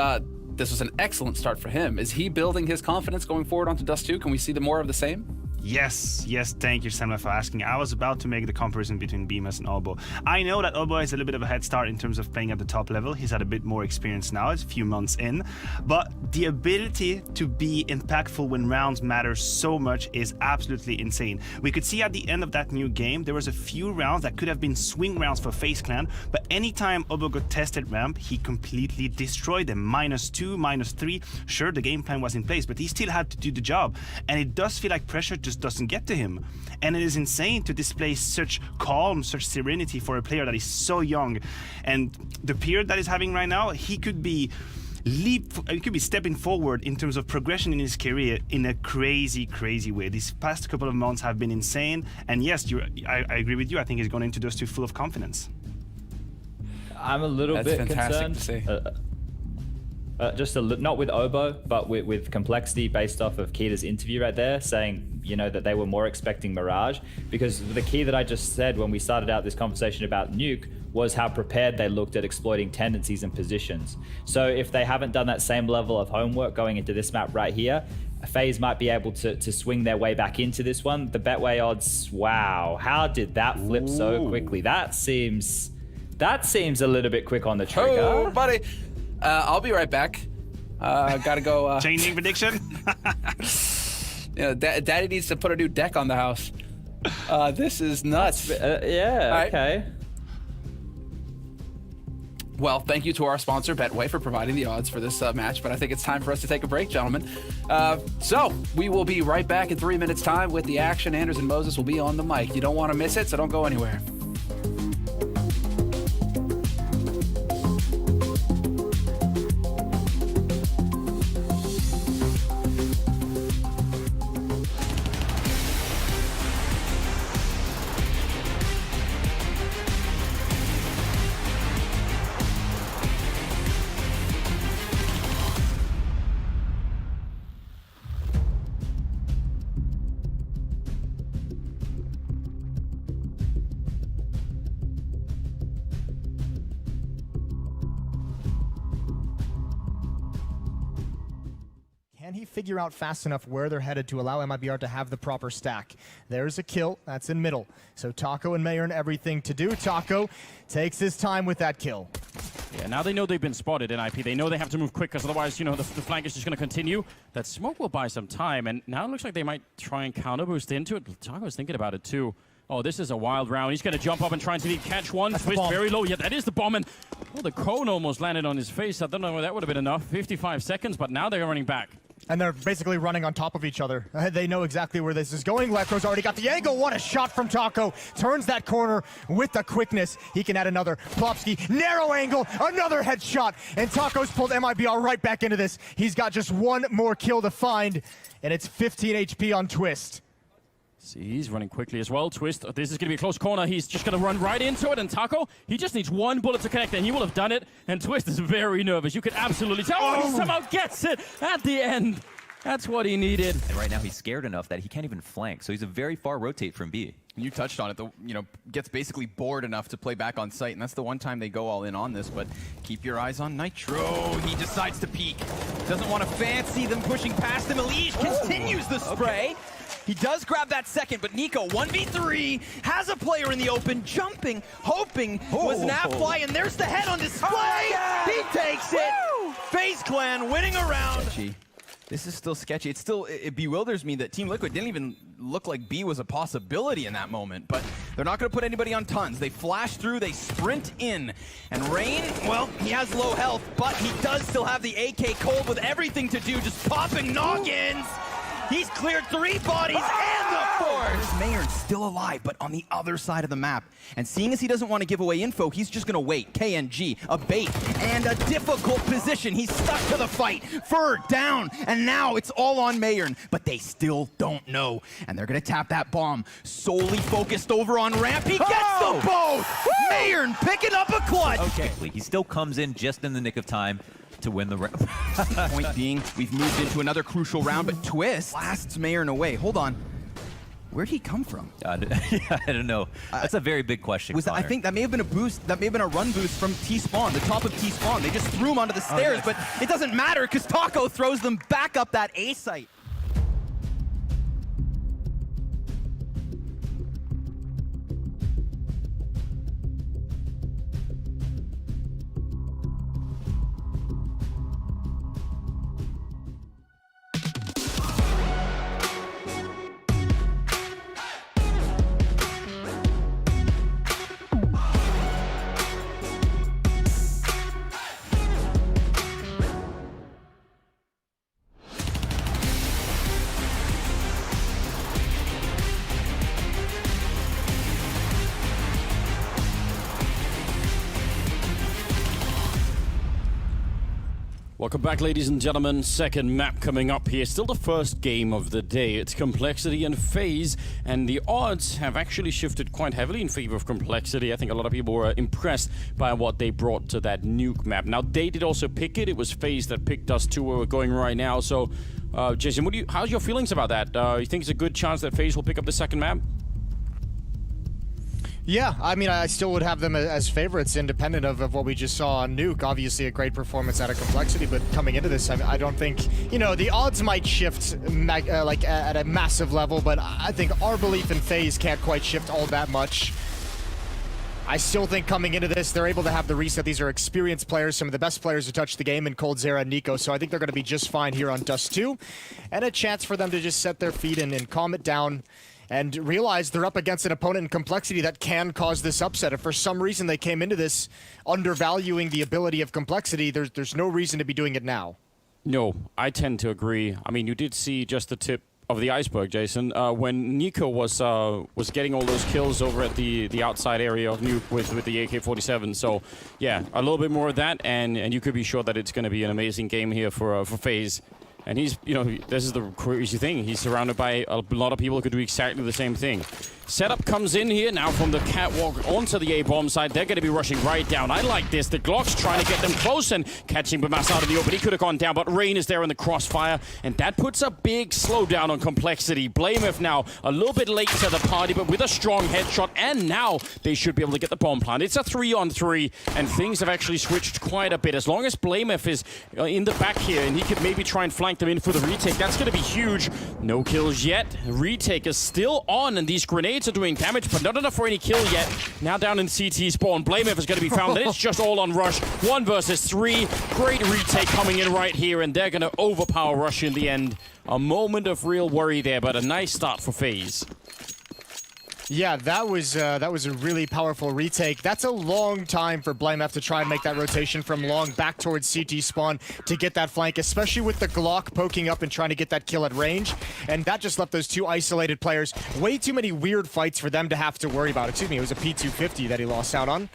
this was an excellent start for him. Is he building his confidence going forward onto Dust 2? Can we see more of the same? Yes, thank you, Selma, for asking. I was about to make the comparison between Bemis and Obo. I know that Obo has a little bit of a head start in terms of playing at the top level. He's had a bit more experience now, it's a few months in. But the ability to be impactful when rounds matter so much is absolutely insane. We could see at the end of that new game, there was a few rounds that could have been swing rounds for FaZe Clan, but anytime Obo got tested ramp, he completely destroyed them. -2, -3. Sure, the game plan was in place, but he still had to do the job. And it does feel like pressure just doesn't get to him. And it is insane to display such calm, such serenity for a player that is so young. And the period that he's having right now, he could be stepping forward in terms of progression in his career in a crazy way. These past couple of months have been insane. And yes, I agree with you. I think he's gone into those two full of confidence. I'm a little bit concerned. To see. Not with Obo, but with Complexity based off of Kita's interview right there, saying, you know, that they were more expecting Mirage. Because the key that I just said when we started out this conversation about Nuke was how prepared they looked at exploiting tendencies and positions. So if they haven't done that same level of homework going into this map right here, FaZe might be able to swing their way back into this one. The Betway odds, wow, how did that flip so quickly? That seems a little bit quick on the trigger. Oh, buddy. I'll be right back. Gotta go. Changing prediction? Daddy needs to put a new deck on the house. This is nuts. Yeah, right. Okay. Well, thank you to our sponsor, Betway, for providing the odds for this match, but I think it's time for us to take a break, gentlemen. So, we will be right back in 3 minutes' time with the action. Anders and Moses will be on the mic. You don't want to miss it, so don't go anywhere. Can he figure out fast enough where they're headed to allow MIBR to have the proper stack? There's a kill. That's in middle. So Taco and Mayern everything to do. Taco takes his time with that kill. Yeah, now they know they've been spotted in IP. They know they have to move quick because otherwise, you know, the flank is just going to continue. That smoke will buy some time, and now it looks like they might try and counter boost into it. Taco's thinking about it too. Oh, this is a wild round. He's going to jump up and try and catch one. Twist very low. Yeah, that is the bomb. And oh, the cone almost landed on his face. I don't know whether that would have been enough. 55 seconds, but now they're running back. And they're basically running on top of each other. They know exactly where this is going. Lecro's already got the angle. What a shot from Taco. Turns that corner with the quickness. He can add another. Plopsky, narrow angle, another headshot. And Taco's pulled MIBR right back into this. He's got just one more kill to find, and it's 15 HP on Twist. See, he's running quickly as well. Twist, this is going to be a close corner. He's just going to run right into it. And Taco, he just needs one bullet to connect, and he will have done it. And Twist is very nervous. You can absolutely tell. Oh, he somehow gets it at the end. That's what he needed. And right now he's scared enough that he can't even flank. So he's a very far rotate from B. You touched on it, gets basically bored enough to play back on site, and that's the one time they go all in on this, but keep your eyes on Nitro. He decides to peek. Doesn't want to fancy them pushing past him. Elige continues the spray. Okay. He does grab that second, but Nico, 1v3, has a player in the open, jumping, hoping, was an fly, and there's the head on display! He takes it! FaZe Clan winning a round! Sketchy. This is still sketchy. It bewilders me that Team Liquid didn't even look like B was a possibility in that moment, but they're not going to put anybody on tons. They flash through, they sprint in, and Rain, well, he has low health, but he does still have the AK cold with everything to do, just popping noggins! He's cleared 3 bodies and the 4th! Mayern's still alive, but on the other side of the map. And seeing as he doesn't want to give away info, he's just going to wait. KNG, a bait, and a difficult position. He's stuck to the fight. Fur down, and now it's all on Mayern. But they still don't know. And they're going to tap that bomb. Solely focused over on ramp. He gets them both! Mayern picking up a clutch! Okay. He still comes in just in the nick of time to win the round. Point being, we've moved into another crucial round, but Twist blasts Mayern away. Hold on. Where'd he come from? I don't know. That's a very big question. I think that may have been a boost. That may have been a run boost from T-Spawn, the top of T-Spawn. They just threw him onto the stairs, but it doesn't matter because Taco throws them back up that A site. Welcome back, ladies and gentlemen. Second map coming up here. Still the first game of the day. It's Complexity and FaZe, and the odds have actually shifted quite heavily in favor of Complexity. I think a lot of people were impressed by what they brought to that nuke map. Now, they did also pick it. It was FaZe that picked us to where we're going right now. So, Jason, how's your feelings about that? You think it's a good chance that FaZe will pick up the second map? Yeah, I mean, I still would have them as favorites, independent of what we just saw on Nuke. Obviously, a great performance out of Complexity, but coming into this, I don't think, you know, the odds might shift like at a massive level, but I think our belief in FaZe can't quite shift all that much. I still think coming into this, they're able to have the reset. These are experienced players, some of the best players to touch the game in coldzera and Nico, so I think they're going to be just fine here on Dust 2, and a chance for them to just set their feet and calm it down, and realize they're up against an opponent in Complexity that can cause this upset. If for some reason they came into this undervaluing the ability of Complexity, there's no reason to be doing it now. No, I tend to agree. I mean, you did see just the tip of the iceberg, Jason, when Nico was getting all those kills over at the outside area of Nuke with the AK-47. So, yeah, a little bit more of that, and you could be sure that it's going to be an amazing game here for FaZe. And he's, you know, this is the crazy thing. He's surrounded by a lot of people who could do exactly the same thing. Setup comes in here now from the catwalk onto the A-bomb side. They're going to be rushing right down. I like this. The Glock's trying to get them close and catching Bamas out of the open. He could have gone down, but Rain is there in the crossfire, and that puts a big slowdown on Complexity. Blamef now a little bit late to the party, but with a strong headshot, and now they should be able to get the bomb plant. It's a 3-on-3, and things have actually switched quite a bit. As long as Blamef is in the back here, and he could maybe try and flank them in for the retake, that's going to be huge. No kills yet. Retake is still on, and these grenades are doing damage, but not enough for any kill yet. Now down in CT spawn, Blamef is going to be found, and it's just all on Rush. 1 versus 3. Great retake coming in right here, and they're going to overpower Rush in the end. A moment of real worry there, but a nice start for FaZe. Yeah, that was a really powerful retake. That's a long time for Blamef to try and make that rotation from long back towards CT spawn to get that flank, especially with the Glock poking up and trying to get that kill at range. And that just left those two isolated players way too many weird fights for them to have to worry about. Excuse me, it was a P250 that he lost out on.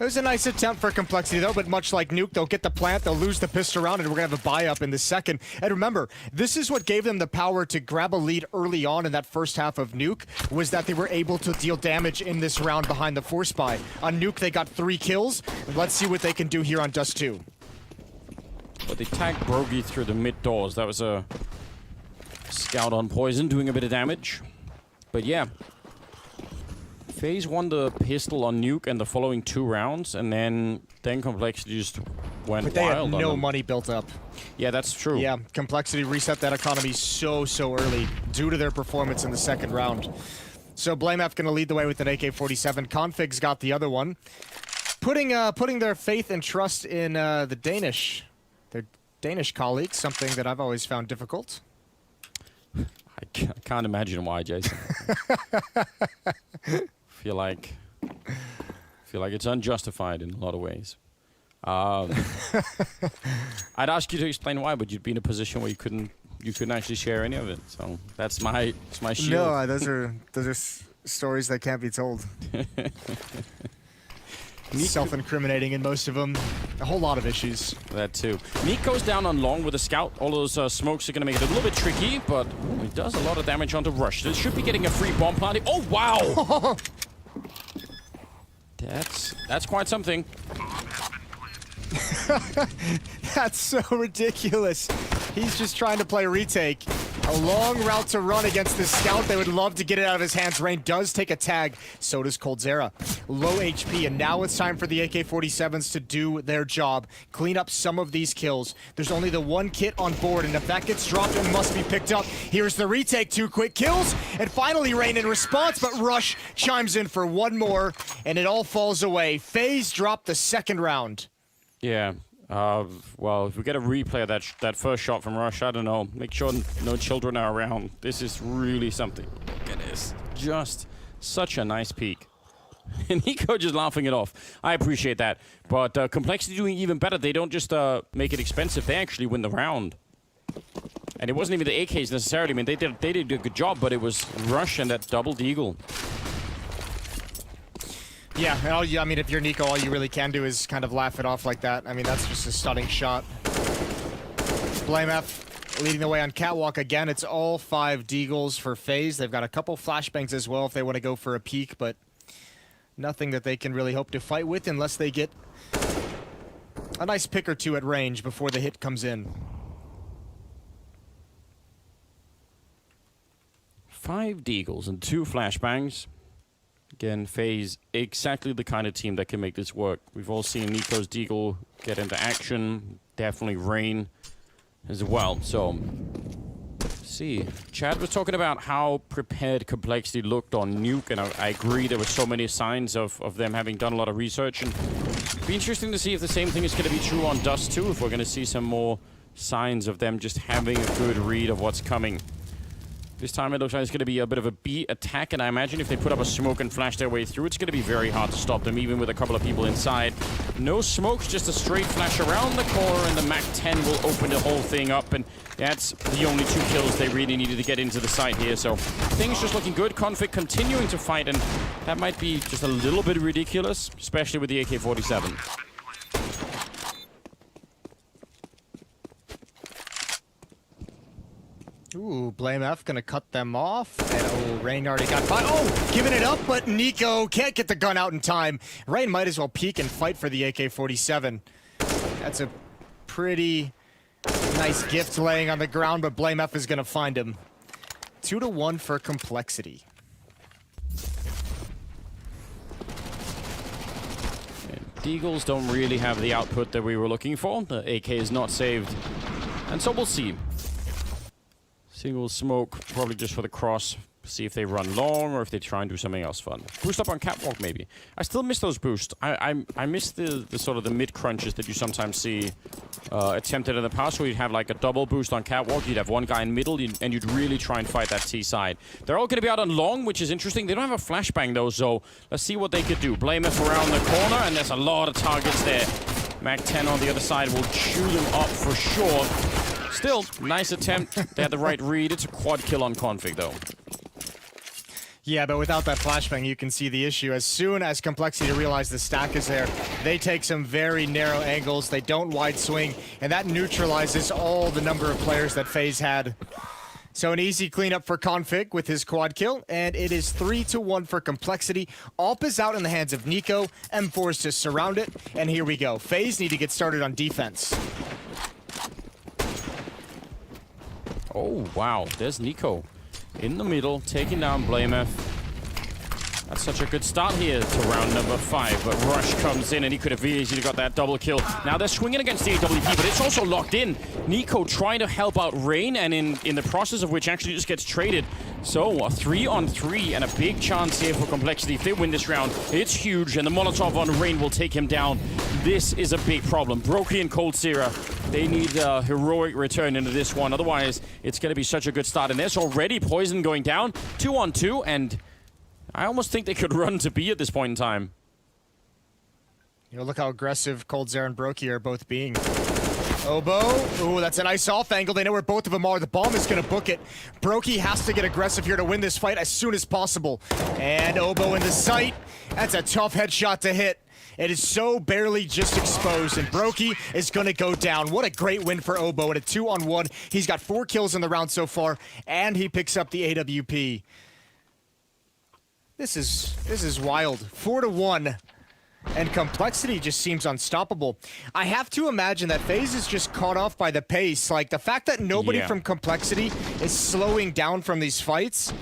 It was a nice attempt for Complexity, though, but much like Nuke, they'll get the plant, they'll lose the pistol round, and we're going to have a buy-up in the second. And remember, this is what gave them the power to grab a lead early on in that first half of Nuke, was that they were able to deal damage in this round behind the force buy. On Nuke, they got 3 kills. Let's see what they can do here on Dust 2. But they tagged Brogy through the mid doors. That was a scout on Poison, doing a bit of damage. But yeah, FaZe won the pistol on Nuke and the following 2 rounds, and then Complexity just went wild. But they had no money built up. Yeah, that's true. Yeah, Complexity reset that economy so early due to their performance in the second round. So Blamef going to lead the way with an AK-47. Config's got the other one. Putting their faith and trust in their Danish colleagues, something that I've always found difficult. I can't imagine why, Jason. feel like it's unjustified in a lot of ways. I'd ask you to explain why, but you'd be in a position where you couldn't actually share any of it. So that's my shield. No, those are stories that can't be told. Self-incriminating in most of them. A whole lot of issues. That too. Meek goes down on long with a scout. All those smokes are going to make it a little bit tricky, but he does a lot of damage onto Rush. They should be getting a free bomb planting. Oh, wow! That's quite something. That's so ridiculous. He's just trying to play retake. A long route to run against this scout. They would love to get it out of his hands. Rain does take a tag. So does coldzera. Low HP, and now it's time for the AK-47s to do their job. Clean up some of these kills. There's only the 1 kit on board, and if that gets dropped, it must be picked up. Here's the retake. 2 quick kills, and finally Rain in response, but Rush chimes in for 1 more, and it all falls away. FaZe dropped the second round. Yeah. Well, if we get a replay of that first shot from Rush, I don't know. Make sure no children are around. This is really something. Look at this. Just such a nice peek. And Nico just laughing it off. I appreciate that. But Complexity doing even better. They don't just make it expensive. They actually win the round. And it wasn't even the AKs necessarily. I mean, they did a good job, but it was Rush and that double deagle. Yeah, and I mean, if you're Nico, all you really can do is kind of laugh it off like that. I mean, that's just a stunning shot. Blame F leading the way on Catwalk again. It's all 5 Deagles for FaZe. They've got a couple flashbangs as well if they want to go for a peek, but nothing that they can really hope to fight with unless they get a nice pick or two at range before the hit comes in. 5 Deagles and 2 flashbangs. Again, FaZe, exactly the kind of team that can make this work. We've all seen Nico's Deagle get into action. Definitely Rain as well. So, see. Chad was talking about how prepared Complexity looked on Nuke, and I agree there were so many signs of them having done a lot of research. And it'd be interesting to see if the same thing is going to be true on Dust too, if we're going to see some more signs of them just having a good read of what's coming. This time it looks like it's going to be a bit of a B attack, and I imagine if they put up a smoke and flash their way through, it's going to be very hard to stop them, even with a couple of people inside. No smokes, just a straight flash around the corner, and the MAC-10 will open the whole thing up, and that's the only 2 kills they really needed to get into the site here. So things just looking good. Config continuing to fight, and that might be just a little bit ridiculous, especially with the AK-47. Ooh, Blame F gonna cut them off. And oh, Rain already got by. Oh, giving it up, but Nico can't get the gun out in time. Rain might as well peek and fight for the AK-47. That's a pretty nice gift laying on the ground, but Blame F is gonna find him. 2-1 for Complexity. Deagles don't really have the output that we were looking for. The AK is not saved, and so we'll see. Single smoke, probably just for the cross. See if they run long or if they try and do something else fun. Boost up on Catwalk, maybe. I still miss those boosts. I miss the sort of the mid crunches that you sometimes see attempted in the past, where you'd have like a double boost on Catwalk. You'd have one guy in middle, and you'd really try and fight that T side. They're all going to be out on long, which is interesting. They don't have a flashbang though, so let's see what they could do. Blame F around the corner, and there's a lot of targets there. MAC-10 on the other side will chew them up for sure. Still, nice attempt. They had the right read. It's a quad kill on Config, though. Yeah, but without that flashbang, you can see the issue. As soon as Complexity realize the stack is there, they take some very narrow angles. They don't wide swing, and that neutralizes all the number of players that FaZe had. So an easy cleanup for Config with his quad kill, and it is 3-1 for Complexity. AWP is out in the hands of Nico. M4 is to surround it, and here we go. FaZe need to get started on defense. Oh, wow. There's Nico in the middle, taking down Blame F. That's such a good start here to round number 5, but Rush comes in and he could have easily got that double kill. Now they're swinging against the AWP, but it's also locked in. Nico trying to help out Rain, and in the process of which actually just gets traded. So a 3-on-3 and a big chance here for Complexity. If they win this round, it's huge, and the Molotov on Rain will take him down. This is a big problem. Brokey and Cold Sierra, they need a heroic return into this one. Otherwise, it's going to be such a good start. And there's already Poison going down. 2-on-2, and I almost think they could run to B at this point in time. You know, look how aggressive Cold Zera and Brokey are both being. Oboe. Ooh, that's a nice off angle. They know where both of them are. The bomb is going to book it. Brokey has to get aggressive here to win this fight as soon as possible. And Oboe in the sight. That's a tough headshot to hit. It is so barely just exposed, and Brokey is going to go down. What a great win for Oboe at a 2-on-1. He's got 4 kills in the round so far, and he picks up the AWP. This is wild. 4-1. And Complexity just seems unstoppable. I have to imagine that FaZe is just caught off by the pace. Like, the fact that nobody from Complexity is slowing down from these fights,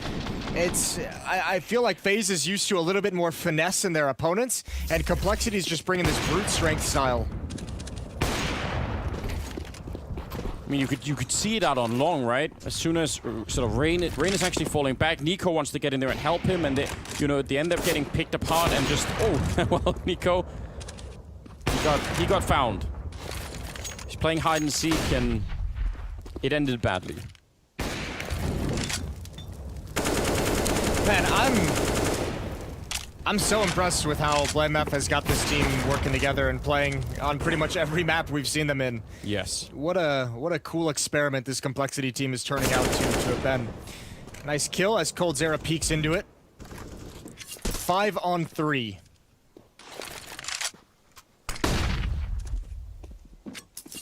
I feel like FaZe is used to a little bit more finesse in their opponents, and Complexity is just bringing this brute strength style. I mean, you could see it out on long, right? As soon as sort of Rain is actually falling back, Nico wants to get in there and help him, and they end up getting picked apart and just well, Nico, he got found. He's playing hide and seek, and it ended badly. Man, I'm so impressed with how Blame F has got this team working together and playing on pretty much every map we've seen them in. Yes. What a cool experiment this Complexity team is turning out to have been. Nice kill as Cold Zera peeks into it. 5-on-3.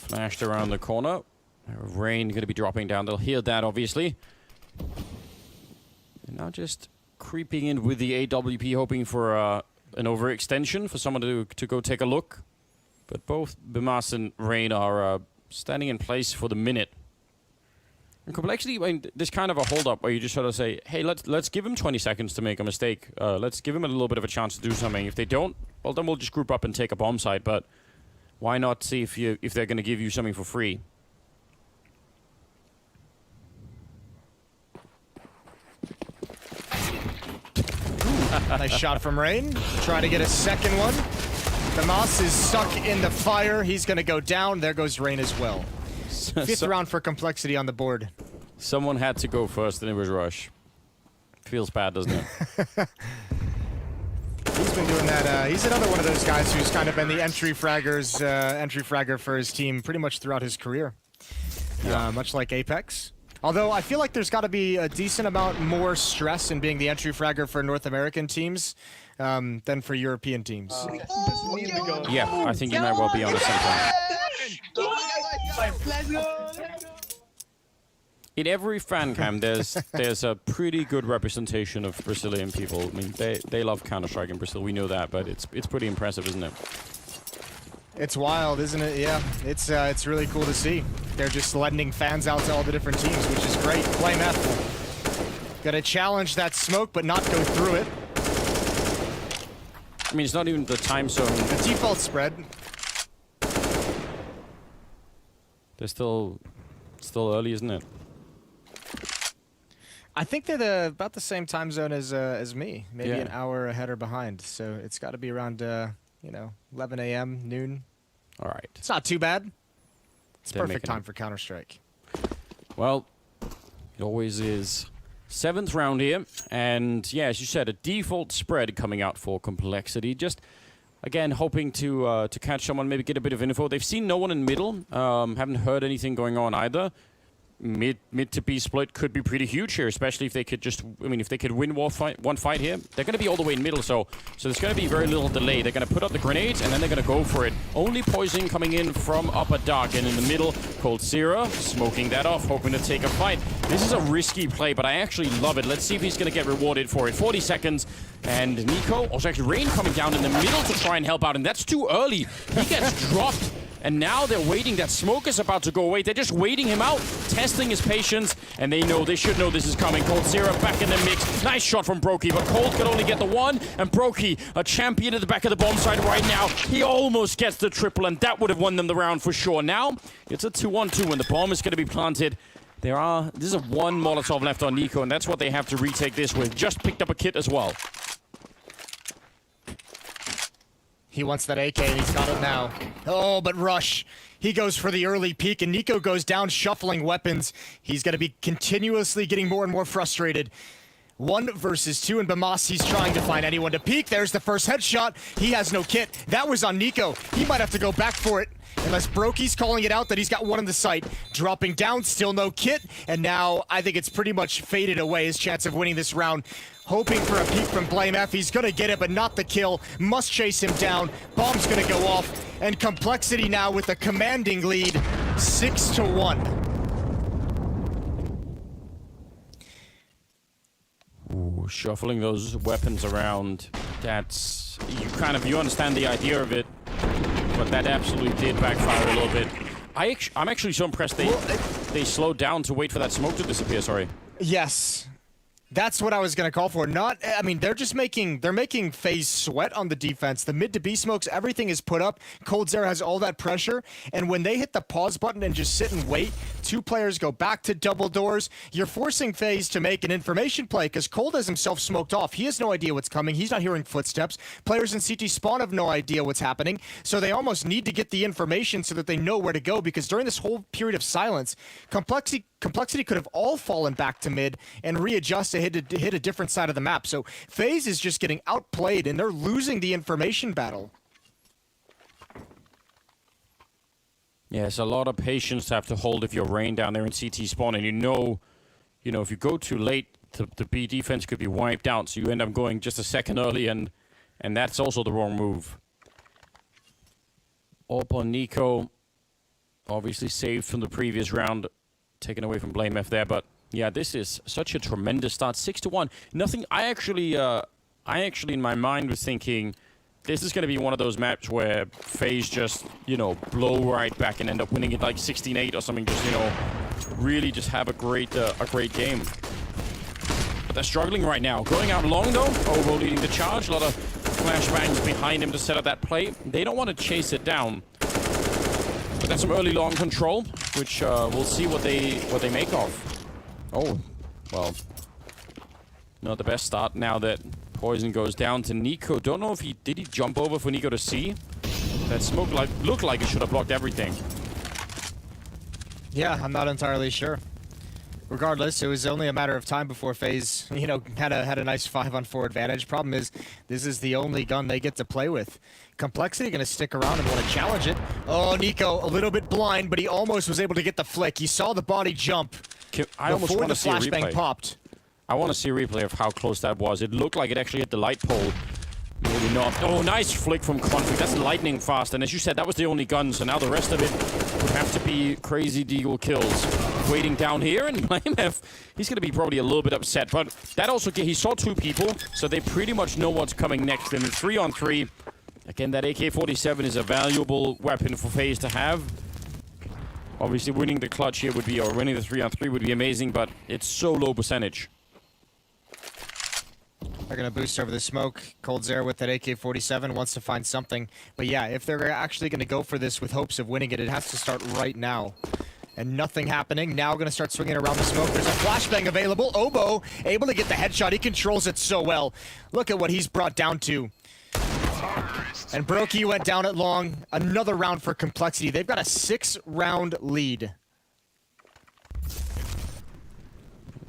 Smashed around the corner. Rain going to be dropping down. They'll hear that, obviously. And now just creeping in with the AWP, hoping for an overextension, for someone to go take a look. But both Bimas and Rain are standing in place for the minute. And Complexity, I mean, there's kind of a hold-up where you just sort of say, hey, let's give him 20 seconds to make a mistake. Let's give him a little bit of a chance to do something. If they don't, well, then we'll just group up and take a bomb site. But why not see if they're going to give you something for free? Nice shot from Rain. Trying to get a second one. Bimas is stuck in the fire. He's going to go down. There goes Rain as well. Fifth round for Complexity on the board. Someone had to go first, and it was Rush. Feels bad, doesn't it? He's been doing that. He's another one of those guys who's kind of been the entry fragger for his team pretty much throughout his career. Yeah. Much like Apex. Although I feel like there's got to be a decent amount more stress in being the entry fragger for North American teams than for European teams. Yeah, I think you might well be on the same point. In every fan cam, there's a pretty good representation of Brazilian people. I mean, they love Counter-Strike in Brazil. We know that, but it's pretty impressive, isn't it? It's wild, isn't it? Yeah, it's really cool to see. They're just lending fans out to all the different teams, which is great. Flame F. Gonna challenge that smoke, but not go through it. I mean, it's not even the time zone. The default spread. They're still early, isn't it? I think they're about the same time zone as me. Maybe Yeah. an hour ahead or behind. So it's got to be around 11 a.m. noon. All right. It's not too bad. It's They're perfect making time for Counter-Strike. Well, it always is. 7th round here, and yeah, as you said, a default spread coming out for Complexity. Just again, hoping to catch someone, maybe get a bit of info. They've seen no one in middle. Haven't heard anything going on either. Mid to B split could be pretty huge here, especially if they could just, I mean, if they could win one fight here. They're going to be all the way in middle, so there's going to be very little delay. They're going to put up the grenades, and then they're going to go for it. Only poison coming in from upper dark, and in the middle, coldzera smoking that off, hoping to take a fight. This is a risky play, but I actually love it. Let's see if he's going to get rewarded for it. 40 seconds, and Nico, also actually Rain coming down in the middle to try and help out, and that's too early. He gets dropped. And now they're waiting. That smoke is about to go away. They're just waiting him out, testing his patience, and they should know this is coming. coldzera back in the mix. Nice shot from Brokey, but Cold could only get the one, and Brokey, a champion at the back of the bomb site right now. He almost gets the triple, and that would have won them the round for sure. Now, it's a 2-on-2, and the bomb is going to be planted. This is a one Molotov left on Nico, and that's what they have to retake this with. Just picked up a kit as well. He wants that AK, and he's got it now. Oh, but Rush. He goes for the early peek, and Nico goes down shuffling weapons. He's going to be continuously getting more and more frustrated. 1 versus 2, and Bimas, he's trying to find anyone to peek. There's the first headshot. He has no kit. That was on Nico. He might have to go back for it. Unless Brokey's calling it out that he's got one in the sight. Dropping down, still no kit. And now I think it's pretty much faded away, his chance of winning this round. Hoping for a peek from Blame F. He's going to get it, but not the kill. Must chase him down. Bomb's going to go off. And Complexity now with a commanding lead, 6-1. Ooh, shuffling those weapons around. That's... You understand the idea of it. But that absolutely did backfire a little bit. I'm actually so impressed they slowed down to wait for that smoke to disappear, sorry. Yes. That's what I was going to call for. They're making FaZe sweat on the defense. The mid to B smokes, everything is put up. coldzera has all that pressure. And when they hit the pause button and just sit and wait, 2 players go back to double doors. You're forcing FaZe to make an information play because Cold has himself smoked off. He has no idea what's coming. He's not hearing footsteps. Players in CT spawn have no idea what's happening. So they almost need to get the information so that they know where to go, because during this whole period of silence, Complexity could have all fallen back to mid and readjust to hit a different side of the map. So FaZe is just getting outplayed, and they're losing the information battle. Yeah, it's a lot of patience to have to hold if you're Rain down there in CT spawn, and you know, if you go too late, the B defense could be wiped out, so you end up going just a second early, and that's also the wrong move. Up on Nico. Obviously saved from the previous round, taken away from Blame F there, but yeah, this is such a tremendous start. 6-1. Nothing. I actually in my mind was thinking this is going to be one of those maps where FaZe just, you know, blow right back and end up winning it like 16-8 or something. Just, you know, really just have a great game. But they're struggling right now. Going out long though. Ovo leading the charge. A lot of flashbangs behind him to set up that play. They don't want to chase it down. But that's some early long control, which we'll see what they make of. Oh, well, not the best start now that Poison goes down to Nico. Don't know if did he jump over for Nico to see? That smoke looked like it should have blocked everything. Yeah, I'm not entirely sure. Regardless, it was only a matter of time before FaZe, you know, had a nice 5-on-4 advantage. Problem is, this is the only gun they get to play with. Complexity going to stick around and want to challenge it. Oh, Nico, a little bit blind, but he almost was able to get the flick. He saw the body jump I almost before want the to see a flashbang replay. popped. I want to see a replay of how close that was. It looked like it actually hit the light pole. Maybe not. Oh, nice flick from Config. That's lightning fast. And as you said, that was the only gun. So now the rest of it would have to be crazy deagle kills. Waiting down here, and BlameF, he's going to be probably a little bit upset. But that also, he saw two people, so they pretty much know what's coming next. And 3-on-3, again, that AK-47 is a valuable weapon for FaZe to have. Obviously, winning the clutch here would be, or winning the 3-on-3 would be amazing, but it's so low percentage. They're going to boost over the smoke. Coldzair with that AK-47 wants to find something. But yeah, if they're actually going to go for this with hopes of winning it, it has to start right now. And nothing happening. Now going to start swinging around the smoke. There's a flashbang available. Obo able to get the headshot. He controls it so well. Look at what he's brought down to. And Brokey went down at long. Another round for Complexity. They've got a 6-round lead.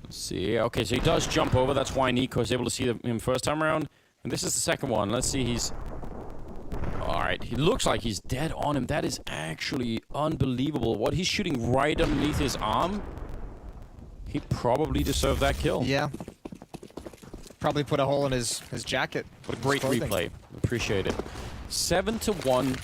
Let's see. Okay, so he does jump over. That's why Nico is able to see him first time around. And this is the second one. Let's see. He's... Alright, he looks like he's dead on him. That is actually unbelievable. What he's shooting right underneath his arm, he probably deserved that kill. Yeah. Probably put a hole in his jacket. What a great replay. Appreciate it. 7-1.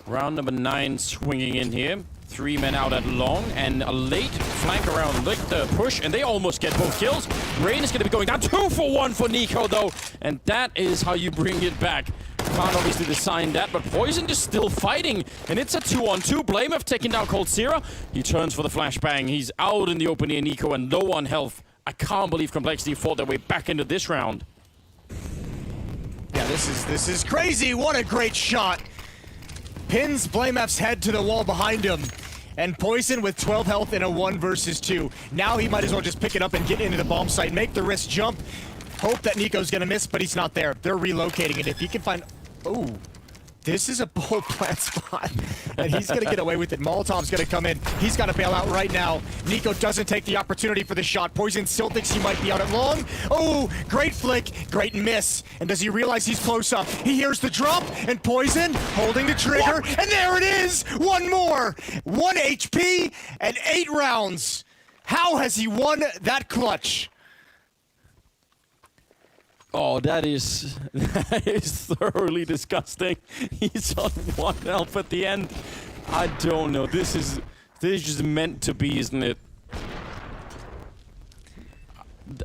Round number 9 swinging in here. 3 men out at long, and a late flank around lick the push, and they almost get both kills. Rain is going to be going down 2-for-1 for Nico, though, and that is how you bring it back. Can't obviously design that, but Poison is still fighting, and it's a 2-on-2. BlameF taking down Coldzair. He turns for the flashbang. He's out in the open here, Nico, and low on health. I can't believe Complexity fought their way back into this round. Yeah, this is crazy. What a great shot. Pins BlameF's head to the wall behind him. And Poison with 12 health in a 1 versus 2. Now he might as well just pick it up and get into the bomb site, make the wrist jump. Hope that Nico's gonna miss, but he's not there. They're relocating it. If he can find... Ooh. This is a bold plant spot. And he's gonna get away with it. Molotov's gonna come in. He's gotta bail out right now. Nico doesn't take the opportunity for the shot. Poison still thinks he might be out at long. Oh, great flick, great miss. And does he realize he's close up? He hears the drop, and Poison holding the trigger, and there it is! One more! 1 HP and 8 rounds. How has he won that clutch? Oh, that is thoroughly disgusting. He's on 1 health at the end. I don't know. This is just meant to be, isn't it?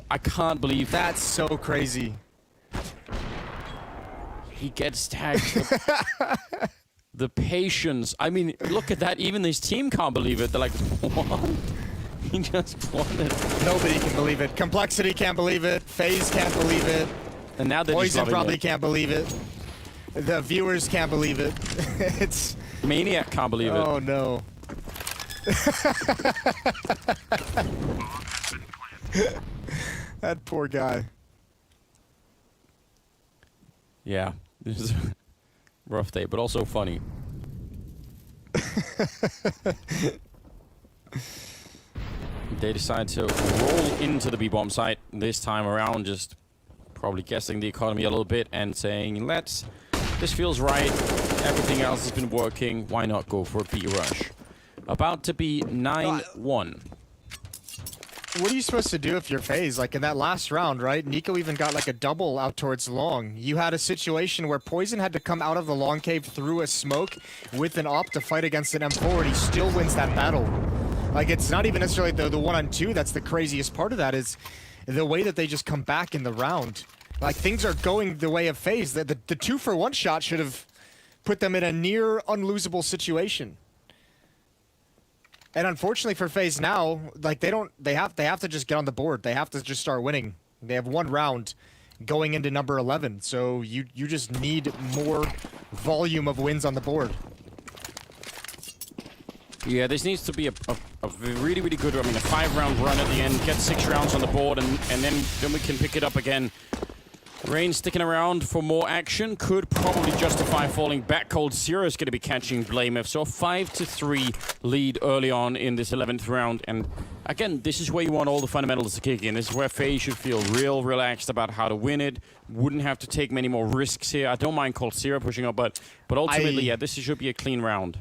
I can't believe that's so crazy. He gets tagged. The patience. I mean, look at that. Even his team can't believe it. They're like, what? He just won it. Nobody can believe it. Complexity can't believe it. FaZe can't believe it. And now they're Poison just probably can't believe it. The viewers can't believe it. It's... Maniac can't believe it. Oh, no. That poor guy. Yeah. This is a rough day, but also funny. They decide to roll into the B-bomb site this time around, just probably guessing the economy a little bit and saying, this feels right, everything else has been working, why not go for a B rush? About to be 9-1. what are you supposed to do if you're FaZe? Like in that last round, right? Nico even got like a double out towards long. You had a situation where Poison had to come out of the long cave through a smoke with an op to fight against an M4, and he still wins that battle. Like, it's not even necessarily the 1-on-2 that's the craziest part of that, is the way that they just come back in the round. Like, things are going the way of FaZe. The 2-for-1 shot should have put them in a near unlosable situation. And unfortunately for FaZe now, like they have to just get on the board. They have to just start winning. They have one round going into number 11, so you just need more volume of wins on the board. Yeah, this needs to be a really, really good, I mean, a 5-round run at the end, get 6 rounds on the board, and then we can pick it up again. Rain sticking around for more action could probably justify falling back. Cold Zero is going to be catching BlameF, so a 5-3 lead early on in this 11th round. And again, this is where you want all the fundamentals to kick in. This is where FaZe should feel real relaxed about how to win it. Wouldn't have to take many more risks here. I don't mind Cold Zero pushing up, but ultimately, yeah, this should be a clean round.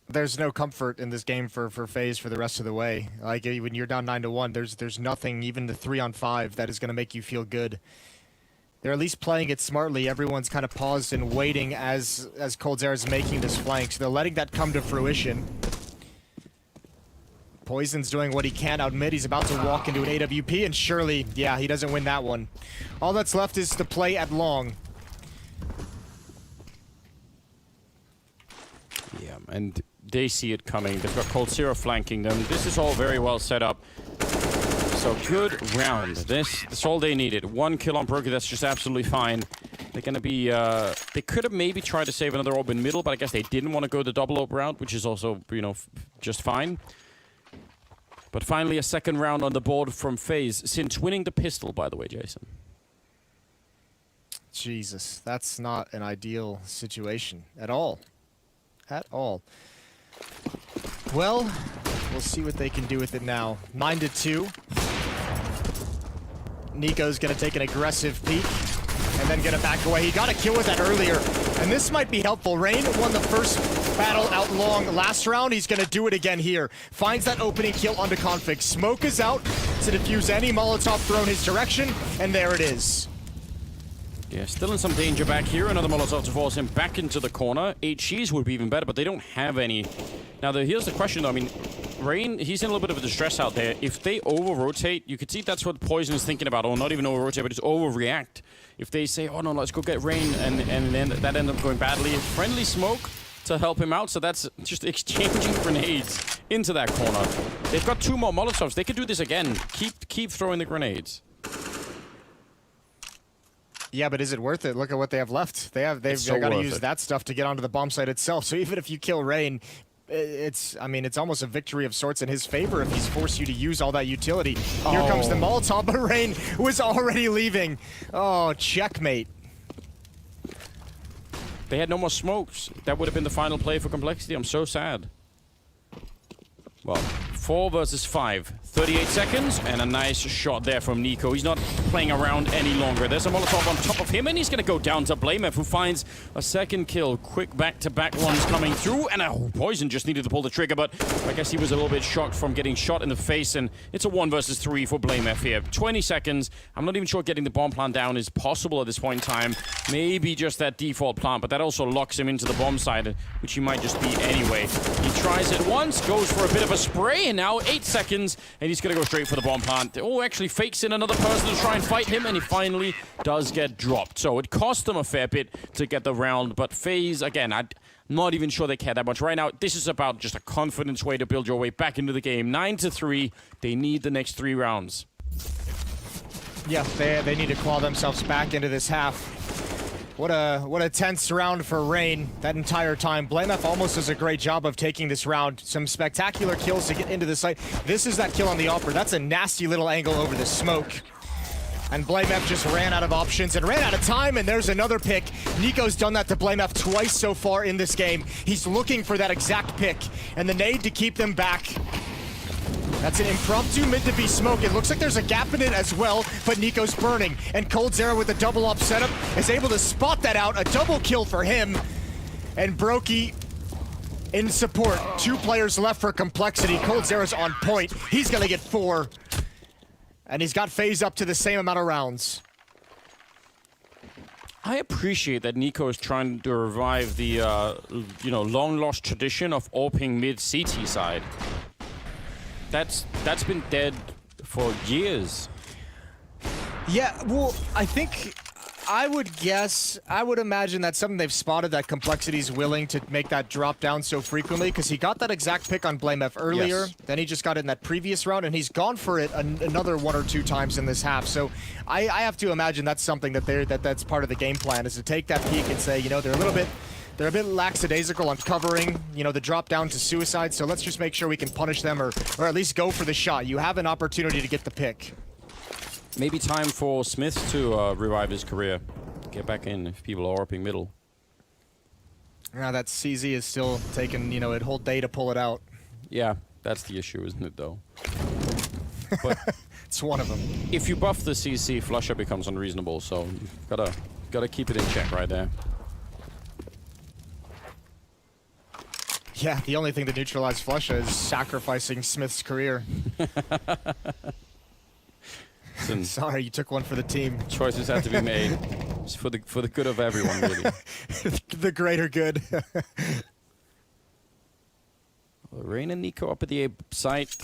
There's no comfort in this game for FaZe for the rest of the way. Like, when you're down 9-1, there's nothing, even the 3-on-5, that is going to make you feel good. They're at least playing it smartly. Everyone's kind of paused and waiting as Cold Zero is making this flank, so they're letting that come to fruition. Poison's doing what he can out mid. He's about to walk into an AWP, and surely, yeah, he doesn't win that one. All that's left is to play at long. Yeah, and they see it coming. They've got Cold Zero flanking them. This is all very well set up. So good round. That's all they needed. 1 kill on Brookie, that's just absolutely fine. They're going to be... they could have maybe tried to save another orb in middle, but I guess they didn't want to go the double orb route, which is also, you know, just fine. But finally, a second round on the board from FaZe, since winning the pistol, by the way, Jason. Jesus, that's not an ideal situation at all. At all. Well, we'll see what they can do with it now. 9-2. Nico's gonna take an aggressive peek and then gonna back away. He got a kill with that earlier, and this might be helpful. Rain won the first battle out long last round. He's gonna do it again here. Finds that opening kill onto Config. Smoke is out to defuse any Molotov thrown his direction, and there it is. Yeah, still in some danger back here. Another Molotov to force him back into the corner. HGs would be even better, but they don't have any. Now, here's the question, though. I mean, Rain, he's in a little bit of a distress out there. If they over-rotate, you could see that's what Poison is thinking about, or not even over-rotate, but just overreact. If they say, oh, no, let's go get Rain, and then that ends up going badly. Friendly smoke to help him out, so that's just exchanging grenades into that corner. They've got 2 more Molotovs. They could do this again. Keep throwing the grenades. Yeah, but is it worth it? Look at what they have left. They've got to use that stuff to get onto the bomb site itself. So even if you kill Rain, it's almost a victory of sorts in his favor if he's forced you to use all that utility. Here comes the Molotov, but Rain was already leaving. Oh, checkmate. They had no more smokes. That would have been the final play for Complexity. I'm so sad. Well, 4 versus 5. 38 seconds, and a nice shot there from Nico. He's not playing around any longer. There's a Molotov on top of him, and he's going to go down to BlameF, who finds a second kill. Quick back-to-back ones coming through, and Poison just needed to pull the trigger, but I guess he was a little bit shocked from getting shot in the face, and it's a 1 versus 3 for BlameF here. 20 seconds. I'm not even sure getting the bomb plant down is possible at this point in time. Maybe just that default plant, but that also locks him into the bomb side, which he might just be anyway. He tries it once, goes for a bit of a spray, and now 8 seconds, and he's going to go straight for the bomb plant. Oh, actually fakes in another person to try and fight him, and he finally does get dropped. So it cost them a fair bit to get the round, but FaZe, again, I'm not even sure they care that much. Right now, this is about just a confidence way to build your way back into the game. 9-3, they need the next 3 rounds. Yeah, they need to claw themselves back into this half. What a tense round for Rain that entire time. BlameF almost does a great job of taking this round. Some spectacular kills to get into the site. This is that kill on the Opera. That's a nasty little angle over the smoke. And BlameF just ran out of options and ran out of time, and there's another pick. Nico's done that to BlameF twice so far in this game. He's looking for that exact pick, and the nade to keep them back. That's an impromptu mid-to-B smoke. It looks like there's a gap in it as well, but Nico's burning. And Cold Zero with the double op setup is able to spot that out. A double kill for him. And Brokey in support. 2 players left for Complexity. coldzera's on point. He's gonna get 4. And he's got FaZe up to the same amount of rounds. I appreciate that Nico is trying to revive the, long-lost tradition of AWPing mid-CT side. That's been dead for years. Yeah, well, I would imagine that's something they've spotted, that Complexity's willing to make that drop down so frequently, because he got that exact pick on BlameF earlier, Yes. then he just got it in that previous round, and he's gone for it another 1 or 2 times in this half. So I have to imagine that's something that's part of the game plan, is to take that peek and say, they're a bit lackadaisical on covering, the drop down to suicide, so let's just make sure we can punish them or at least go for the shot. You have an opportunity to get the pick. Maybe time for Smith to revive his career. Get back in if people are AWPing middle. Now that CZ is still taking, a whole day to pull it out. Yeah, that's the issue, isn't it, though? But it's one of them. If you buff the CC, Flusher becomes unreasonable, so gotta keep it in check right there. Yeah, the only thing to neutralize Flusher is sacrificing Smith's career. Listen, sorry, you took one for the team. Choices have to be made. It's for the good of everyone, really. The greater good. Rain and Nico up at the A site.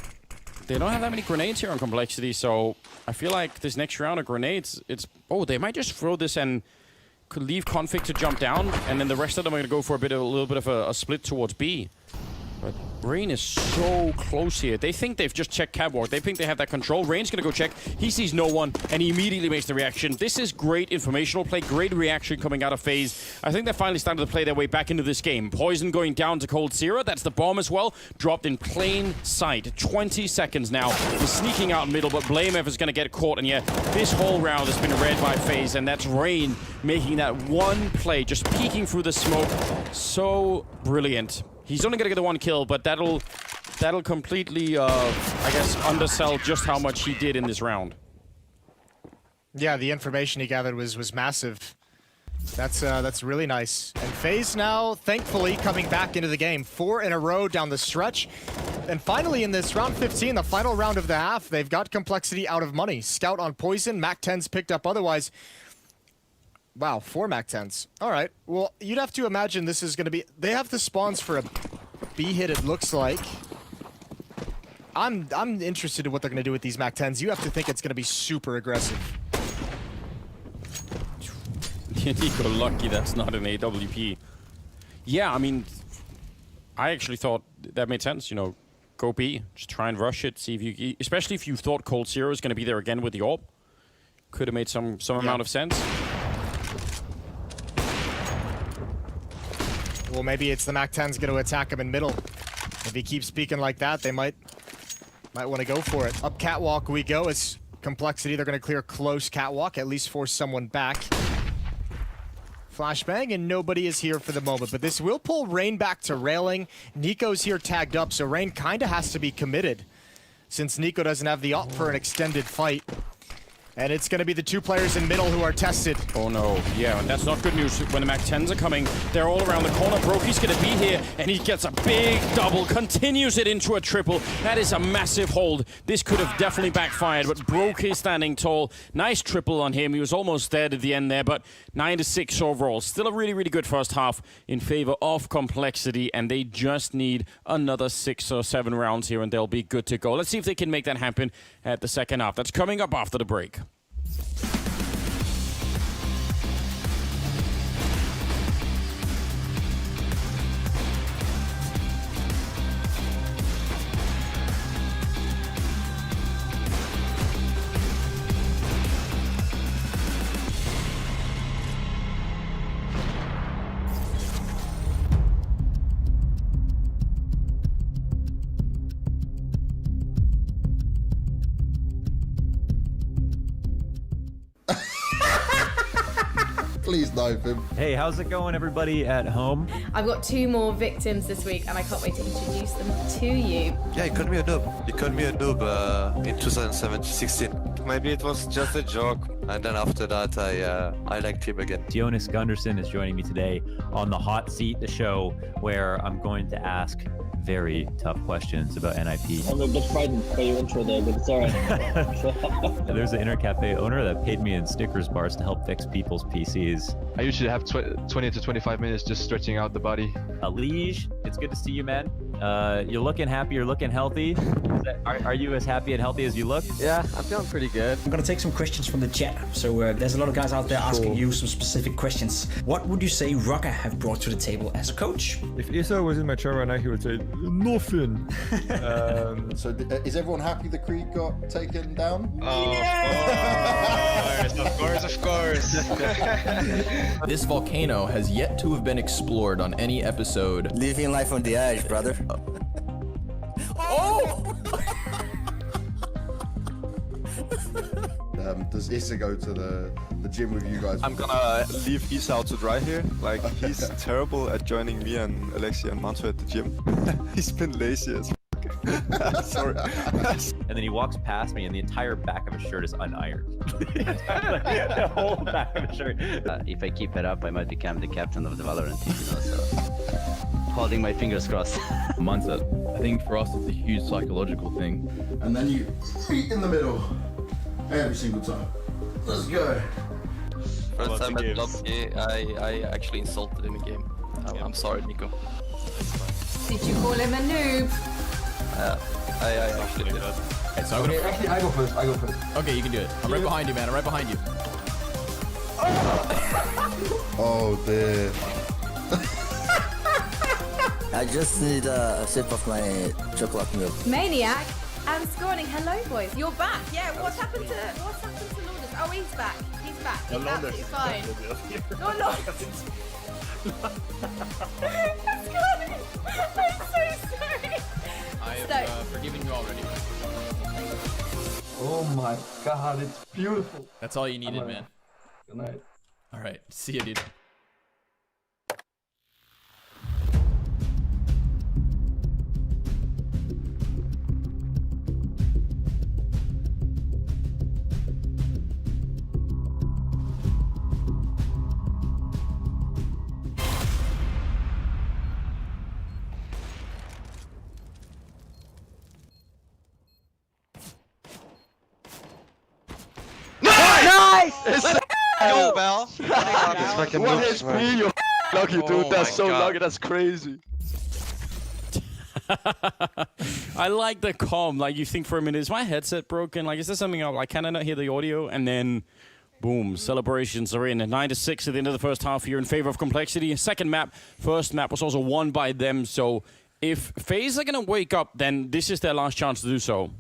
They don't have that many grenades here on Complexity, so I feel like this next round of grenades, they might just throw this and could leave Config to jump down, and then the rest of them are going to go for a little bit of a split towards B. But Rain is so close here. They think they've just checked Catwalk. They think they have that control. Rain's going to go check. He sees no one, and he immediately makes the reaction. This is great informational play, great reaction coming out of FaZe. I think they're finally starting to play their way back into this game. Poison going down to coldzera. That's the bomb as well. Dropped in plain sight. 20 seconds now. He's sneaking out in middle, but BlameF is going to get caught. And yeah, this whole round has been read by FaZe, and that's Rain making that one play, just peeking through the smoke. So brilliant. He's only going to get the 1 kill, but that'll completely, undersell just how much he did in this round. Yeah, the information he gathered was massive. That's really nice. And FaZe now, thankfully, coming back into the game. 4 in a row down the stretch. And finally, in this round 15, the final round of the half, they've got Complexity out of money. Scout on Poison, Mac-10's picked up otherwise. Wow, 4 Mac-10s. All right. Well, you'd have to imagine this is going to be... They have the spawns for a B hit, it looks like. I'm interested in what they're going to do with these Mac-10s. You have to think it's going to be super aggressive. Nico, lucky that's not an AWP. Yeah, I mean, I actually thought that made sense. Go B, just try and rush it. See if you... Especially if you thought coldzera was going to be there again with the AWP. Could have made some amount of sense. Well, maybe it's the Mac-10's going to attack him in middle. If he keeps speaking like that, they might want to go for it. Up catwalk we go. It's Complexity. They're going to clear close catwalk, at least force someone back. Flashbang, and nobody is here for the moment. But this will pull Rain back to railing. Nico's here tagged up, so Rain kind of has to be committed, since Nico doesn't have the ult for an extended fight. And it's going to be the 2 players in middle who are tested. Oh no, yeah, and that's not good news when the Mac-10s are coming. They're all around the corner. Brokey's going to be here, and he gets a big double, continues it into a triple. That is a massive hold. This could have definitely backfired, but Brokey standing tall. Nice triple on him. He was almost dead at the end there, but 9-6 overall. Still a really, really good first half in favor of Complexity, and they just need another 6 or 7 rounds here, and they'll be good to go. Let's see if they can make that happen at the second half. That's coming up after the break. Please knife him. Hey, how's it going, everybody at home? I've got 2 more victims this week, and I can't wait to introduce them to you. Yeah, you called me a noob. You called me a noob in 2016. maybe it was just a joke. And then after that, I liked him again. Jonas Gunderson is joining me today on the Hot Seat, the show where I'm going to ask very tough questions about NIP. I'm a bit frightened by your intro there, but it's alright. There's an internet cafe owner that paid me in Snickers bars to help fix people's PCs. I usually have 20 to 25 minutes just stretching out the body. Lige, it's good to see you, man. You're looking happy, you're looking healthy. Are you as happy and healthy as you look? Yeah, I'm feeling pretty good. I'm gonna take some questions from the chat. So there's a lot of guys out there asking you some specific questions. What would you say Rocker have brought to the table as a coach? If Issa was in my chair right now, he would say, nothing. So is everyone happy the Creed got taken down? Oh, of course. This volcano has yet to have been explored on any episode. Living life on the edge, brother. Oh! Does Issa go to the gym with you guys? I'm gonna leave Issa out to dry here. Like, he's terrible at joining me and Alexia and Manto at the gym. He's been lazy as sorry. And then he walks past me and the entire back of his shirt is unironed. The whole back of his shirt. If I keep it up, I might become the captain of the Valorant team, you know, so holding my fingers crossed. Mindset. I think for us it's a huge psychological thing. And then you feet in the middle every single time. Let's go. First time I blocked you, I actually insulted him in game. I'm sorry, Nico. Did you call him a noob? I actually did. Okay, so I'm gonna... Actually, I go first. Okay, you can do it. I'm right behind you, man. I'm right behind you. Oh dear. I just need a sip of my chocolate milk. Maniac and Scorning. Hello, boys. You're back. Yeah. What's happened to Lourdes? Oh, he's back. He's back. He's absolutely fine. No, no. Scorning. I'm so sorry. I have forgiven you already. Oh my god, it's beautiful. That's all you needed, man. Good night. All right, see you, dude. Go, Bell. What HP? You're lucky, dude. That's so lucky. That's crazy. I like the calm. Like, you think for a minute, is my headset broken? Like, is there something up? Like, can I not hear the audio? And then, boom, celebrations are in. 9-6 at the end of the first half here in favor of Complexity. Second map, first map was also won by them. So if FaZe are going to wake up, then this is their last chance to do so.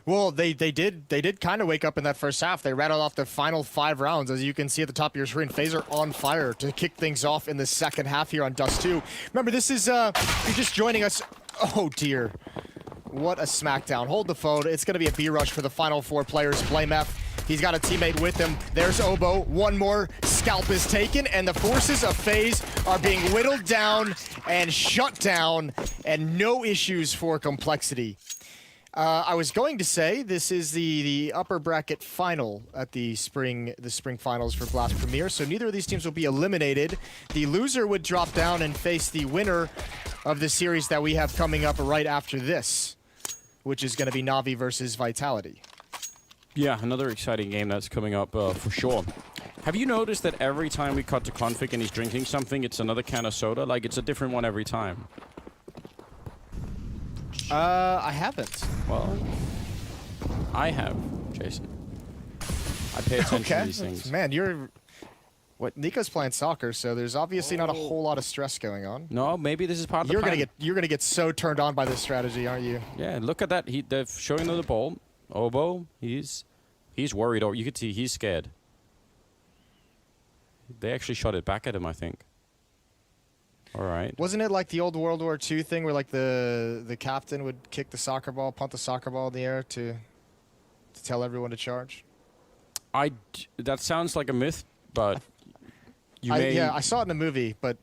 Well, they did kind of wake up in that first half. They rattled off the final 5 rounds. As you can see at the top of your screen, FaZe are on fire to kick things off in the second half here on Dust 2. Remember, this is, if you're just joining us, oh dear. What a smackdown. Hold the phone. It's going to be a B-rush for the final 4 players. Blame F. He's got a teammate with him. There's Obo. One more scalp is taken, and the forces of FaZe are being whittled down and shut down, and no issues for Complexity. I was going to say this is the upper bracket final at the spring finals for Blast Premier, so neither of these teams will be eliminated. The loser would drop down and face the winner of the series that we have coming up right after this, which is going to be Na'Vi versus Vitality. Yeah, another exciting game that's coming up for sure. Have you noticed that every time we cut to Config and he's drinking something, it's another can of soda? Like, it's a different one every time. I haven't. Well, I have, Jason. I pay attention to these things. Man, Nico's playing soccer, so there's obviously not a whole lot of stress going on. No, maybe this is part of the plan. You're gonna get so turned on by this strategy, aren't you? Yeah, look at that. They're showing them the ball. Obo, he's worried. Or you could see he's scared. They actually shot it back at him, I think. All right. Wasn't it like the old World War II thing where like the captain would kick the soccer ball, punt the soccer ball in the air to tell everyone to charge? That sounds like a myth, but I saw it in a movie, but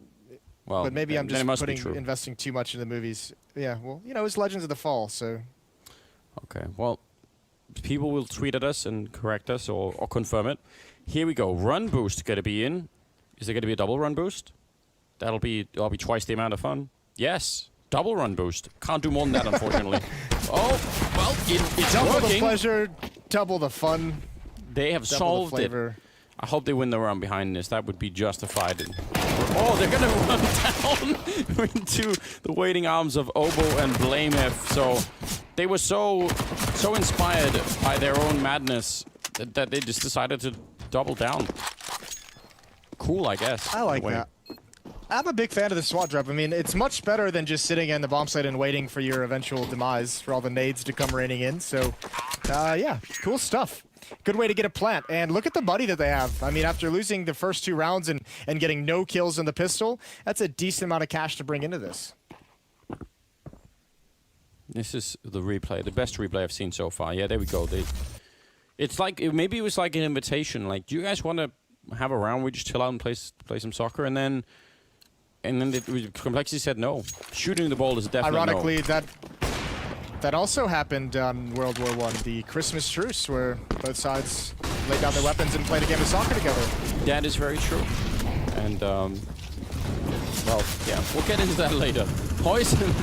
maybe I'm just investing too much in the movies. Yeah, well, you know, it's Legends of the Fall, so. Okay, well, people will tweet at us and correct us or confirm it. Here we go. Run boost going to be in. Is there going to be a double run boost? That'll be twice the amount of fun. Yes. Double run boost. Can't do more than that, unfortunately. Oh, well, it's double working. the pleasure, double the fun. They have solved it. I hope they win the round behind this. That would be justified. Oh, they're going to run down into the waiting arms of Obo and Blamef. So they were so inspired by their own madness that they just decided to double down. Cool, I guess. I like that. I'm a big fan of the SWAT drop. I mean, it's much better than just sitting in the bomb site and waiting for your eventual demise, for all the nades to come raining in. So, yeah, cool stuff. Good way to get a plant. And look at the money that they have. I mean, after losing the first 2 rounds and getting no kills in the pistol, that's a decent amount of cash to bring into this. This is the replay, the best replay I've seen so far. Yeah, there we go. It's like, maybe it was like an invitation. Like, do you guys want to have a round where we just chill out and play some soccer? And then Complexity said no. Shooting the ball is definitely ironically, no. That also happened on World War I, the Christmas truce, where both sides laid down their weapons and played a game of soccer together. That is very true. And, well, yeah, we'll get into that later. Poison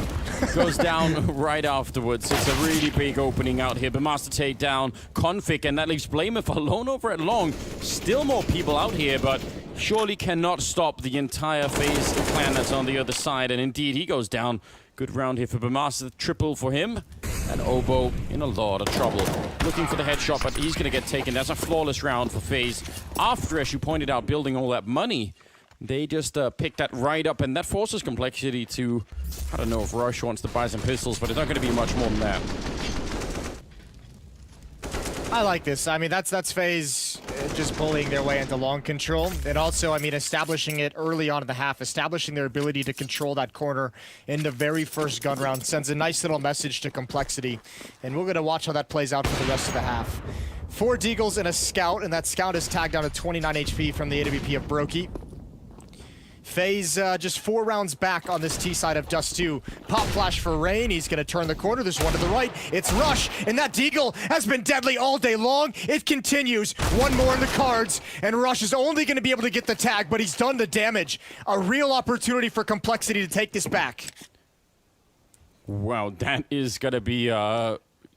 goes down right afterwards. It's a really big opening out here. But Master takedown, Config, and that leaves Blamef alone over at long. Still more people out here, but surely cannot stop the entire FaZe clan that's on the other side. And indeed, he goes down. Good round here for Bamasa, triple for him. And Obo in a lot of trouble. Looking for the headshot, but he's going to get taken. That's a flawless round for FaZe. After, as you pointed out, building all that money, they just picked that right up, and that forces Complexity to, I don't know if Rush wants to buy some pistols, but it's not going to be much more than that. I like this. I mean, that's FaZe just bullying their way into long control. And also, I mean, establishing it early on in the half, establishing their ability to control that corner in the very first gun round sends a nice little message to Complexity. And we're going to watch how that plays out for the rest of the half. 4 Deagles and a Scout, and that Scout is tagged down to 29 HP from the AWP of Brokey. FaZe just 4 rounds back on this T side of Dust 2. Pop flash for Rain. He's going to turn the corner. There's one to the right. It's Rush, and that Deagle has been deadly all day long. It continues. One more in the cards, and Rush is only going to be able to get the tag, but he's done the damage. A real opportunity for Complexity to take this back. Wow, that is going to be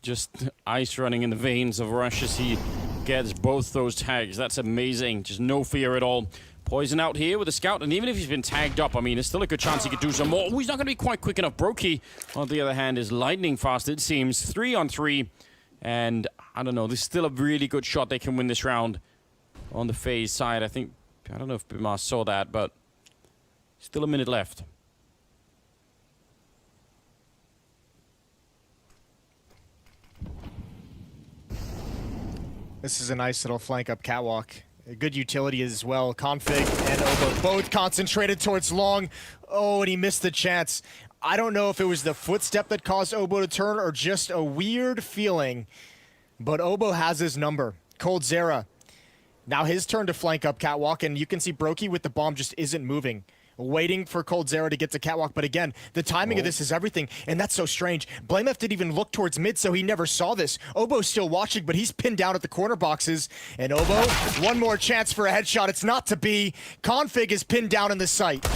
just ice running in the veins of Rush as he gets both those tags. That's amazing. Just no fear at all. Poison out here with a Scout, and even if he's been tagged up, I mean, there's still a good chance he could do some more. Oh, he's not going to be quite quick enough. Brokey, on the other hand, is lightning fast, it seems. 3 on 3, and I don't know, there's still a really good shot they can win this round on the FaZe side. I don't know if Bimas saw that, but still a minute left. This is a nice little flank up catwalk. A good utility as well. Config and Obo both concentrated towards long. Oh, and he missed the chance. I don't know if it was the footstep that caused Obo to turn or just a weird feeling, but Obo has his number. Coldzera. Now his turn to flank up catwalk, and you can see Brokey with the bomb just isn't moving. Waiting for Coldzera to get to catwalk, but again, the timing of this is everything, and that's so strange. Blamef didn't even look towards mid, so he never saw this. Obo's still watching, but he's pinned down at the corner boxes, and Obo, one more chance for a headshot. It's not to be. Config is pinned down in the sight.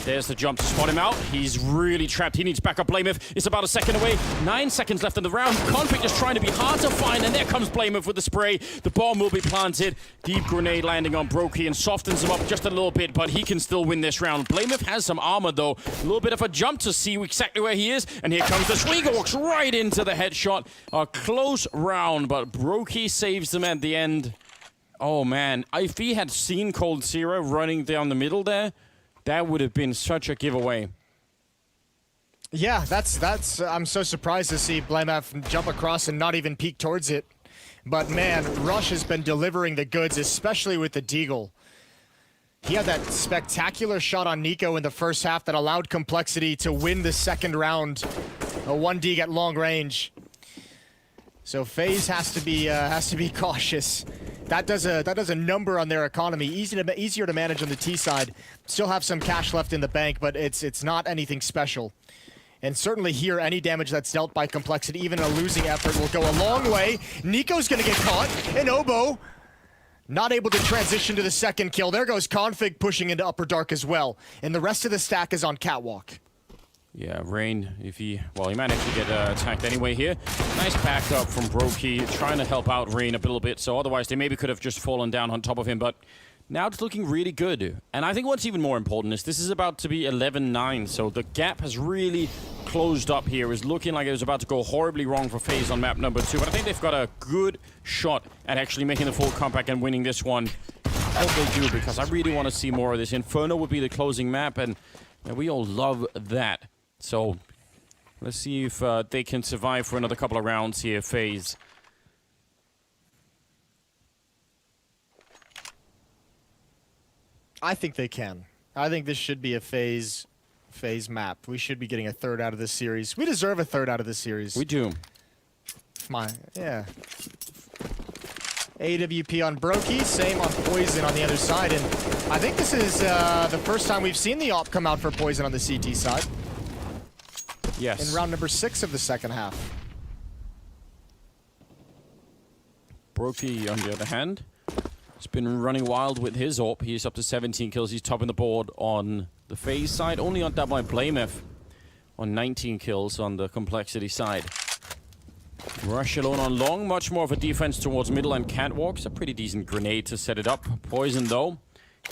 There's the jump to spot him out. He's really trapped. He needs backup. Blamef is about a second away. 9 seconds left in the round. Config just trying to be hard to find, and there comes Blamef with the spray. The bomb will be planted. Deep grenade landing on Brokey and softens him up just a little bit, but he can still win this round. Blamef has some armor, though. A little bit of a jump to see exactly where he is, and here comes the Swigger. Walks right into the headshot. A close round, but Brokey saves them at the end. Oh, man. If he had seen Coldzera running down the middle there, that would have been such a giveaway. Yeah, that's I'm so surprised to see Blamef jump across and not even peek towards it. But man, Rush has been delivering the goods, especially with the Deagle. He had that spectacular shot on Nico in the first half that allowed Complexity to win the second round. A 1D at long range. So FaZe has to be cautious. That does a number on their economy. Easier to manage on the T side. Still have some cash left in the bank, but it's not anything special. And certainly here, any damage that's dealt by Complexity, even a losing effort, will go a long way. Nico's gonna get caught, and Obo not able to transition to the second kill. There goes Config pushing into Upper Dark as well. And the rest of the stack is on Catwalk. Yeah, Rain, he might actually get attacked anyway here. Nice backup from Brokey, trying to help out Rain a little bit, so otherwise they maybe could have just fallen down on top of him, but now it's looking really good. And I think what's even more important is this is about to be 11-9, so the gap has really closed up here. It's looking like it was about to go horribly wrong for FaZe on map number 2, but I think they've got a good shot at actually making the full comeback and winning this one. I hope they do, because I really want to see more of this. Inferno would be the closing map, and we all love that. So let's see if they can survive for another couple of rounds here, FaZe. I think they can. I think this should be a FaZe map. We should be getting a third out of this series. We deserve a third out of this series. We do. Yeah. AWP on Brokey, same on Poison on the other side, and I think this is the first time we've seen the AWP come out for Poison on the CT side. Yes. In round number 6 of the second half. Brokey, on the other hand, has been running wild with his AWP. He's up to 17 kills. He's topping the board on the FaZe side. Only on that by Blamef on 19 kills on the Complexity side. Rush alone on long. Much more of a defense towards middle and Catwalk. It's a pretty decent grenade to set it up. Poison, though,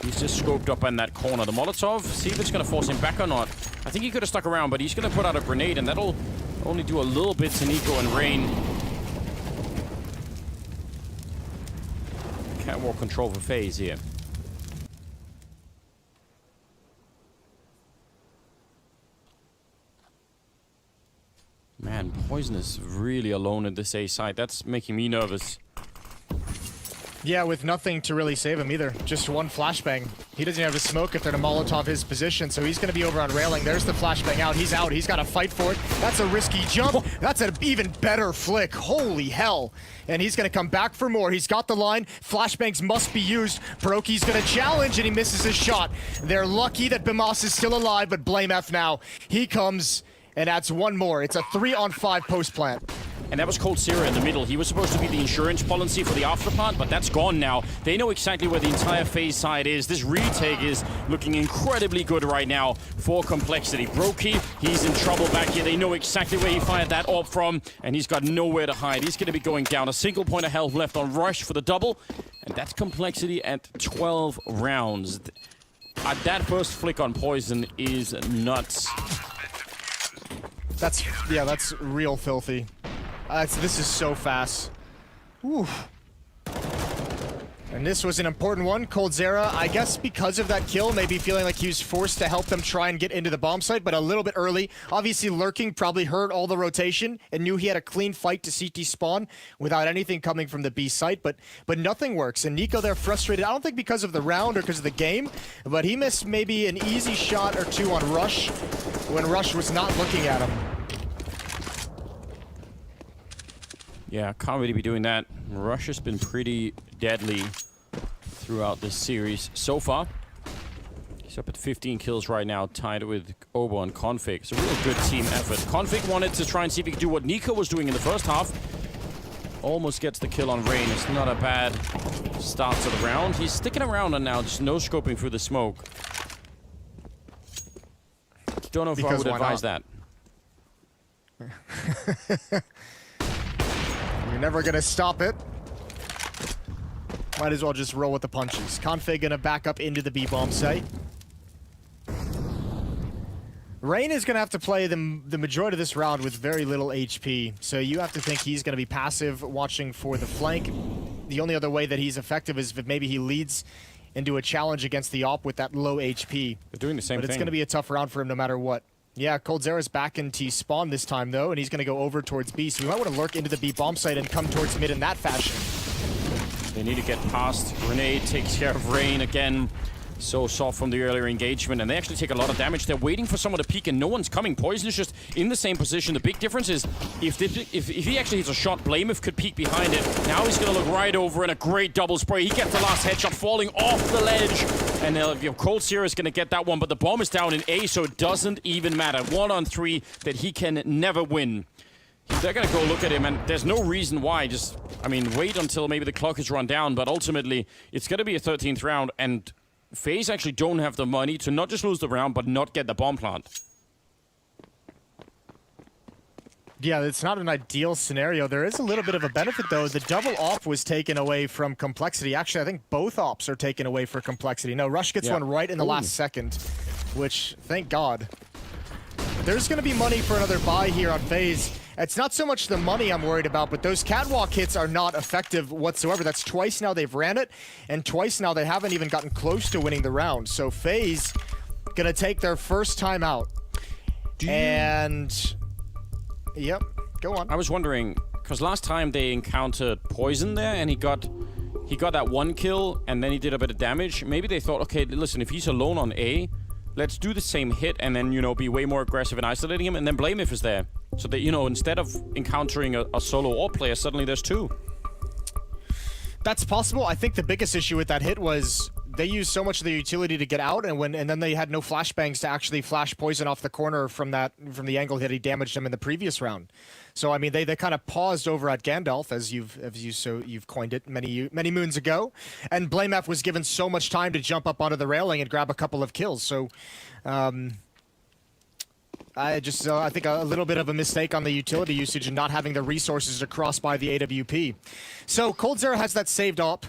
he's just scoped up in that corner. The Molotov, see if it's going to force him back or not. I think he could have stuck around, but he's going to put out a grenade, and that'll only do a little bit to Nico and Rain. Catwalk control for FaZe here. Man, Poison is really alone in this A side. That's making me nervous. Yeah, with nothing to really save him either. Just one flashbang. He doesn't have a smoke if they're to Molotov his position, so he's going to be over on railing. There's the flashbang out. He's out. He's got to fight for it. That's a risky jump. That's an even better flick. Holy hell. And he's going to come back for more. He's got the line. Flashbangs must be used. Brokey's going to challenge, and he misses his shot. They're lucky that Bimas is still alive, but Blamef now. He comes and adds one more. It's a 3-on-5 post plant. And that was Cold Zera in the middle. He was supposed to be the insurance policy for the after part, but that's gone now. They know exactly where the entire FaZe side is. This retake is looking incredibly good right now for Complexity. Brokey, he's in trouble back here. They know exactly where he fired that AWP from, and he's got nowhere to hide. He's going to be going down. A single point of health left on Rush for the double, and that's Complexity at 12 rounds. That first flick on Poison is nuts. That's real filthy. This is so fast. Ooh. And this was an important one. Cold Zera, I guess because of that kill, maybe feeling like he was forced to help them try and get into the bomb site, but a little bit early. Obviously, lurking probably heard all the rotation and knew he had a clean fight to CT spawn without anything coming from the B site, but nothing works. And Nico there frustrated, I don't think because of the round or because of the game, but he missed maybe an easy shot or two on Rush when Rush was not looking at him. Yeah, can't really be doing that. Rush has been pretty deadly throughout this series so far. He's up at 15 kills right now, tied with Obo and Config. It's a real good team effort. Config wanted to try and see if he could do what Nico was doing in the first half. Almost gets the kill on Rain. It's not a bad start to the round. He's sticking around and now just no-scoping through the smoke. Don't know if I would advise that. You're never gonna stop it. Might as well just roll with the punches. Config gonna back up into the B-bomb site. Rain is gonna have to play the majority of this round with very little HP, so you have to think he's gonna be passive, watching for the flank. The only other way that he's effective is if maybe he leads into a challenge against the AWP with that low HP. They're doing the same thing. But it's gonna be a tough round for him no matter what. Yeah, Cold Zera's back in T-spawn this time, though, and he's going to go over towards B, so we might want to lurk into the B-bomb site and come towards mid in that fashion. They need to get past. Grenade takes care of Rain again. So soft from the earlier engagement, and they actually take a lot of damage. They're waiting for someone to peek, and no one's coming. Poison is just in the same position. The big difference is if he actually hits a shot, Blamef could peek behind it. Now he's going to look right over, and a great double spray. He gets the last headshot, falling off the ledge. And Cold Zero is going to get that one, but the bomb is down in A, so it doesn't even matter. 1-on-3 that he can never win. They're going to go look at him, and there's no reason why. Just, I mean, wait until maybe the clock is run down, but ultimately, it's going to be a 13th round, and FaZe actually don't have the money to not just lose the round, but not get the bomb plant. Yeah, it's not an ideal scenario. There is a little bit of a benefit, though. The double op was taken away from Complexity. Actually, I think both ops are taken away for Complexity. No, Rush gets one right in the last second, which, thank God. There's going to be money for another buy here on FaZe. It's not so much the money I'm worried about, but those catwalk hits are not effective whatsoever. That's twice now they've ran it, and twice now they haven't even gotten close to winning the round. So FaZe going to take their first time out. And... Yep, go on. I was wondering, because last time they encountered Poison there, and he got that one kill, and then he did a bit of damage. Maybe they thought, okay, listen, if he's alone on A, let's do the same hit, and then, you know, be way more aggressive in isolating him, and then blame if is there. So that, you know, instead of encountering a solo AWP player, suddenly there's two. That's possible. I think the biggest issue with that hit was they used so much of the utility to get out, and then they had no flashbangs to actually flash Poison off the corner from the angle that he damaged him in the previous round. So I mean, they kind of paused over at Gandalf, as you've coined it many moons ago, and BlameF was given so much time to jump up onto the railing and grab a couple of kills. So I think a little bit of a mistake on the utility usage and not having the resources to cross by the AWP. So Cold Zero has that saved op,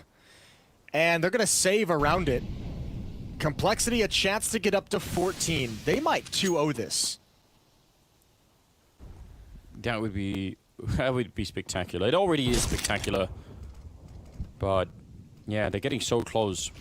and they're going to save around it. Complexity, a chance to get up to 14. They might 2-0 this. That would be spectacular. It already is spectacular. But, yeah, they're getting so close.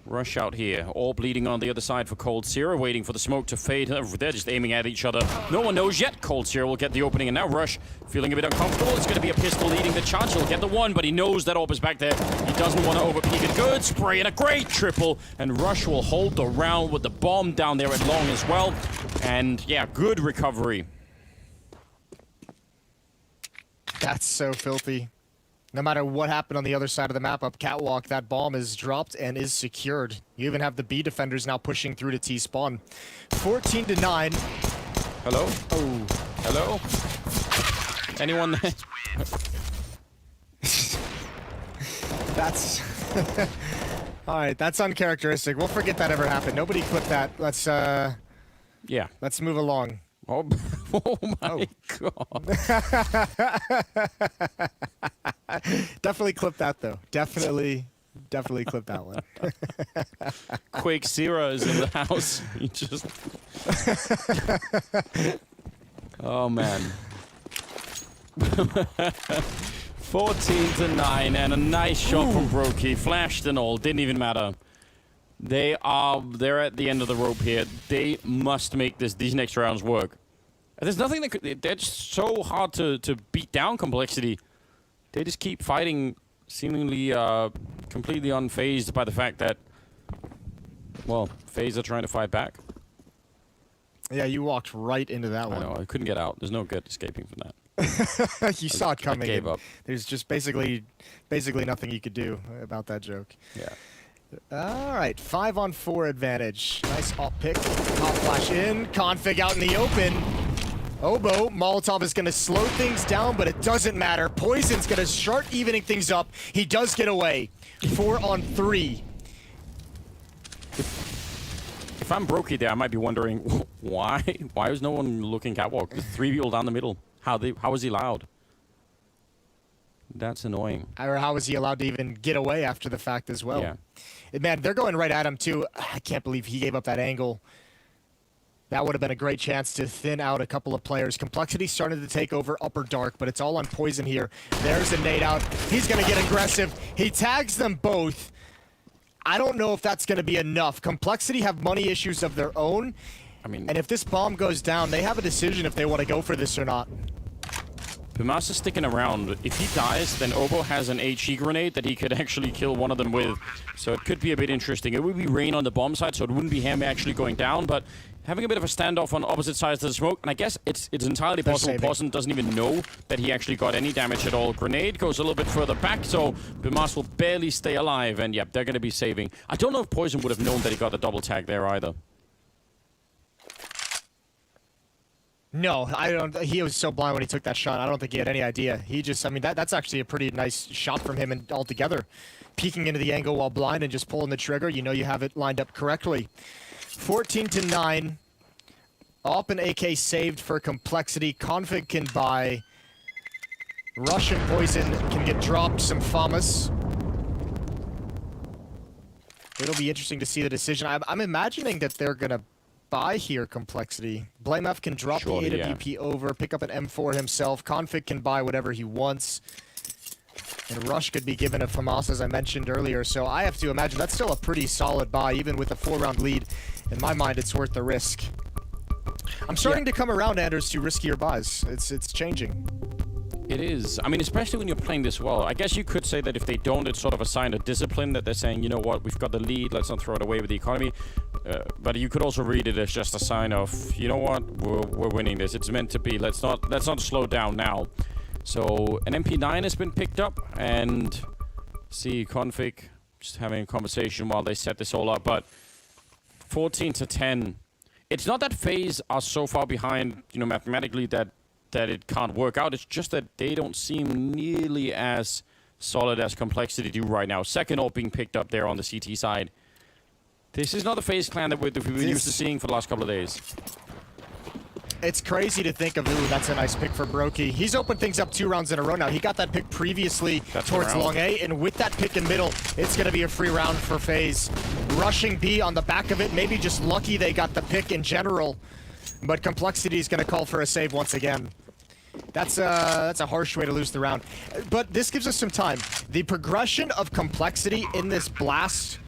Rush out here, all bleeding on the other side for Cold Zero, waiting for the smoke to fade. They're just aiming at each other. No one knows yet. Cold Zero will get the opening, and now Rush feeling a bit uncomfortable. It's going to be a pistol leading the charge. He'll get the one, but he knows that AWP is back there. He doesn't want to overpeak it. Good spray and a great triple, and Rush will hold the round with the bomb down there at long as well. And yeah, good recovery. That's so filthy. No matter what happened on the other side of the map up catwalk, that bomb is dropped and is secured. You even have the B defenders now pushing through to T-spawn. 14-9. Hello? Oh. Hello? Anyone there? That's... Alright, that's uncharacteristic. We'll forget that ever happened. Nobody clip that. Let's, Yeah. Let's move along. Oh, oh my God. Definitely clip that, though. Definitely clip that one. Quake Zero is in the house. He just... Oh, man. 14-9, and a nice shot from Brokey. Flashed and all. Didn't even matter. They're at the end of the rope here. They must make these next rounds work. There's nothing that could... They're just so hard to beat down Complexity. They just keep fighting, seemingly completely unfazed by the fact that, well, FaZe are trying to fight back. Yeah, you walked right into that one. I know, I couldn't get out. There's no good escaping from that. You saw it coming. I gave up. There's just basically nothing you could do about that joke. Yeah. All right, 5-on-4 advantage. Nice op pick. Hot flash in. Config out in the open. Oboe, Molotov is going to slow things down, but it doesn't matter. Poison's going to start evening things up. He does get away. 4-on-3. If I'm Brokey there, I might be wondering why is no one looking catwalk? There's 3 people down the middle. How was he allowed? That's annoying. Or how was he allowed to even get away after the fact as well? Yeah. Man, they're going right at him too. I can't believe he gave up that angle. That would have been a great chance to thin out a couple of players. Complexity started to take over upper dark, but it's all on Poison here. There's a nade out. He's going to get aggressive. He tags them both. I don't know if that's going to be enough. Complexity have money issues of their own. I mean, and if this bomb goes down, they have a decision if they want to go for this or not. Pumas is sticking around. If he dies, then Oboe has an HE grenade that he could actually kill one of them with. So it could be a bit interesting. It would be rain on the bomb side, so it wouldn't be him actually going down, but having a bit of a standoff on opposite sides of the smoke, and I guess it's entirely possible Poison doesn't even know that he actually got any damage at all. Grenade goes a little bit further back, so Bimas will barely stay alive, and yep, they're going to be saving. I don't know if Poison would have known that he got the double tag there either. No, I don't. He was so blind when he took that shot. I don't think he had any idea. He just, I mean, that's actually a pretty nice shot from him and altogether. Peeking into the angle while blind and just pulling the trigger, you know you have it lined up correctly. 14-9. Op and AK saved for Complexity. Config can buy. Rush and Poison can get dropped some FAMAs. It'll be interesting to see the decision. I'm imagining that they're going to buy here Complexity. BlameF can drop the AWP over, pick up an M4 himself. Config can buy whatever he wants. And Rush could be given a FAMAS, as I mentioned earlier. So I have to imagine that's still a pretty solid buy, even with a 4-round lead. In my mind, it's worth the risk. I'm starting to come around, Anders, to riskier buys. It's changing. It is. I mean, especially when you're playing this well. I guess you could say that if they don't, it's sort of a sign of discipline that they're saying, you know what, we've got the lead, let's not throw it away with the economy. But you could also read it as just a sign of, you know what, we're winning this. It's meant to be. Let's not slow down now. So an MP9 has been picked up, and see Config just having a conversation while they set this all up. But 14-10. It's not that FaZe are so far behind, you know, mathematically that it can't work out. It's just that they don't seem nearly as solid as Complexity do right now. Second ult being picked up there on the CT side. This is not the FaZe clan that we've been used to seeing for the last couple of days. It's crazy to think of, ooh, that's a nice pick for Brokey. He's opened things up 2 rounds in a row now. He got that pick previously towards long A, and with that pick in middle, it's going to be a free round for FaZe. Rushing B on the back of it, maybe just lucky they got the pick in general, but Complexity is going to call for a save once again. That's a harsh way to lose the round. But this gives us some time. The progression of Complexity in this Blast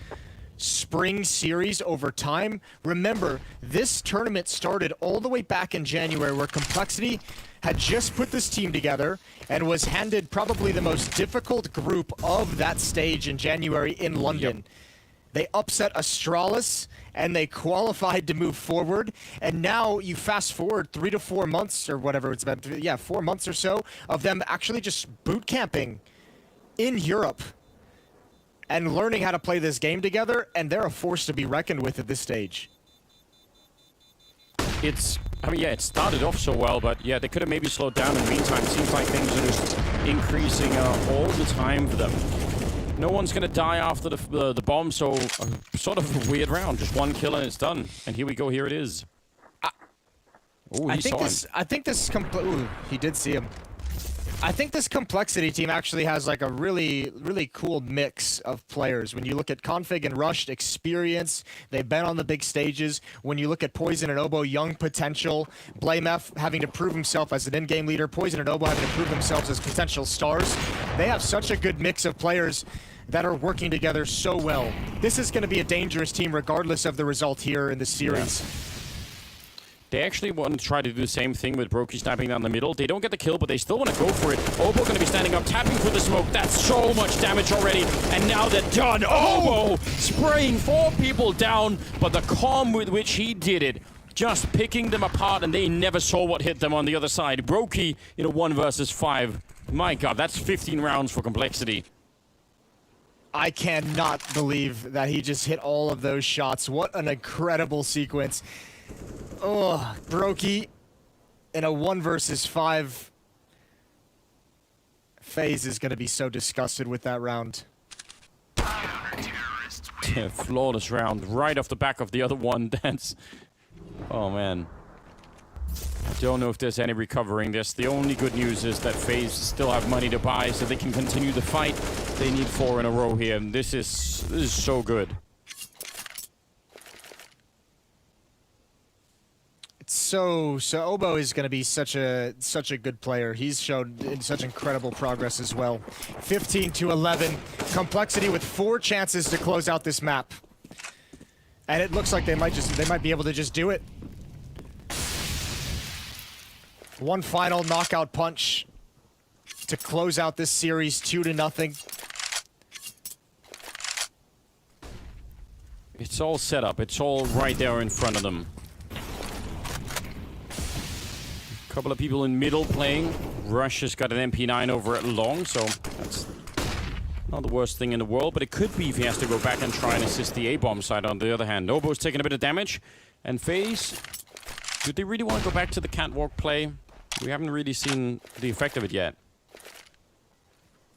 Spring series over time. Remember, this tournament started all the way back in January, where Complexity had just put this team together and was handed probably the most difficult group of that stage in January in London. Yep. They upset Astralis, and they qualified to move forward. And now you fast forward 3 to 4 months, or whatever it's been, 4 months or so, of them actually just boot camping in Europe and learning how to play this game together, and they're a force to be reckoned with at this stage. I mean, it started off so well, but yeah, they could have maybe slowed down in the meantime. It seems like things are just increasing all the time for them. No one's going to die after the bomb, so sort of a weird round. Just 1 kill and it's done. And here we go, here it is. Oh, he saw him. Ooh, he did see him. I think this Complexity team actually has like a really, really cool mix of players. When you look at Config and Rushed, experience, they've been on the big stages. When you look at Poison and Obo, young potential. BlameF having to prove himself as an in-game leader. Poison and Obo having to prove themselves as potential stars. They have such a good mix of players that are working together so well. This is going to be a dangerous team regardless of the result here in the series. Yeah. They actually want to try to do the same thing with Brokey sniping down the middle. They don't get the kill, but they still want to go for it. Obo going to be standing up, tapping for the smoke. That's so much damage already, and now they're done. Obo spraying 4 people down, but the calm with which he did it, just picking them apart, and they never saw what hit them on the other side. Brokey in a 1 versus 5. My God, that's 15 rounds for Complexity. I cannot believe that he just hit all of those shots. What an incredible sequence. Oh, Brokey in a 1 versus 5. FaZe is going to be so disgusted with that round. Yeah, flawless round right off the back of the other one. That's... Oh, man. I don't know if there's any recovering this. The only good news is that FaZe still have money to buy, so they can continue the fight. They need 4 in a row here, and this is so good. So Obo is going to be such a good player. He's shown such incredible progress as well. 15-11, Complexity with 4 chances to close out this map, and it looks like they might be able to just do it. One final knockout punch to close out this series, 2-0. It's all set up. It's all right there in front of them. Couple of people in middle playing. Rush has got an MP9 over at long, so that's not the worst thing in the world, but it could be if he has to go back and try and assist the A-bomb side on the other hand. Obo's taking a bit of damage. And FaZe, do they really want to go back to the catwalk play? We haven't really seen the effect of it yet.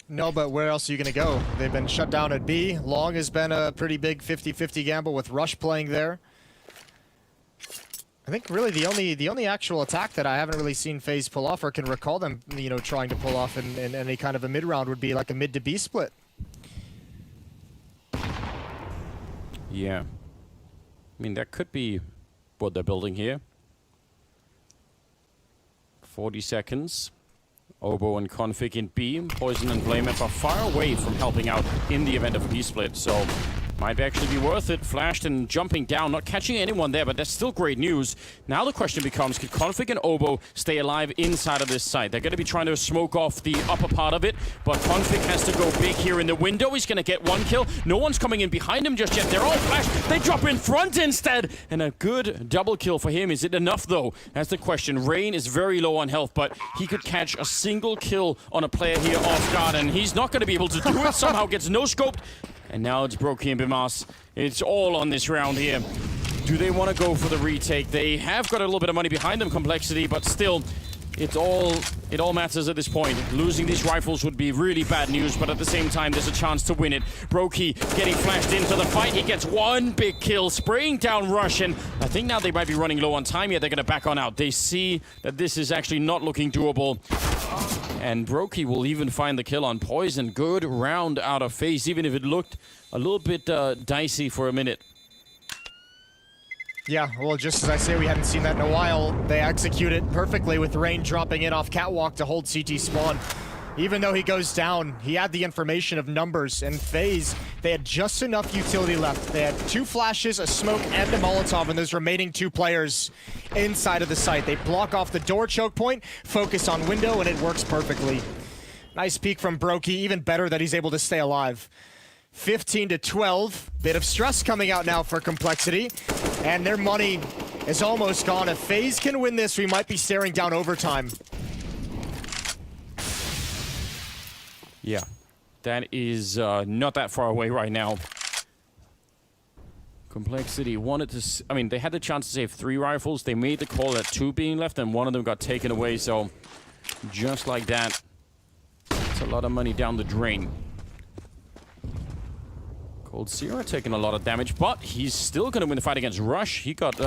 No, but where else are you going to go? They've been shut down at B. Long has been a pretty big 50-50 gamble with Rush playing there. I think really the only actual attack that I haven't really seen FaZe pull off or can recall them, you know, trying to pull off in any kind of a mid-round would be like a mid to B split. Yeah. I mean, that could be what they're building here. 40 seconds. Obo and Config in B. Poison and Blamef are far away from helping out in the event of a B split, so might actually be worth it. Flashed and jumping down, not catching anyone there, but that's still great news. Now the question becomes, can Config and Obo stay alive inside of this site? They're going to be trying to smoke off the upper part of it, but Config has to go big here in the window. He's going to get one kill. No one's coming in behind him just yet. They're all flashed. They drop in front instead, and a good double kill for him. Is it enough, though? That's the question. Rain is very low on health, but he could catch a single kill on a player here off guard, and he's not going to be able to do it. Somehow gets no-scoped. And now it's Brokey and Bimas. It's all on this round here. Do they want to go for the retake? They have got a little bit of money behind them, Complexity, but still, it all matters at this point. Losing these rifles would be really bad news, but at the same time, there's a chance to win it. Brokey getting flashed into the fight. He gets one big kill, spraying down Rush, and I think now they might be running low on time here. They're going to back on out. They see that this is actually not looking doable. And Brokey will even find the kill on Poison. Good round out of FaZe, even if it looked a little bit dicey for a minute. Yeah, well, just as I say, we hadn't seen that in a while. They execute it perfectly with Rain dropping in off catwalk to hold CT spawn. Even though he goes down, he had the information of numbers, and FaZe, they had just enough utility left. They had 2 flashes, a smoke, and a Molotov, and those remaining 2 players inside of the site. They block off the door choke point, focus on window, and it works perfectly. Nice peek from Brokey, even better that he's able to stay alive. 15-12, bit of stress coming out now for Complexity, and their money is almost gone. If FaZe can win this, we might be staring down overtime. Yeah, that is not that far away right now. Complexity wanted to... I mean, they had the chance to save 3 rifles. They made the call at 2 being left, and one of them got taken away. So, just like that, it's a lot of money down the drain. coldzera taking a lot of damage, but he's still going to win the fight against Rush. He got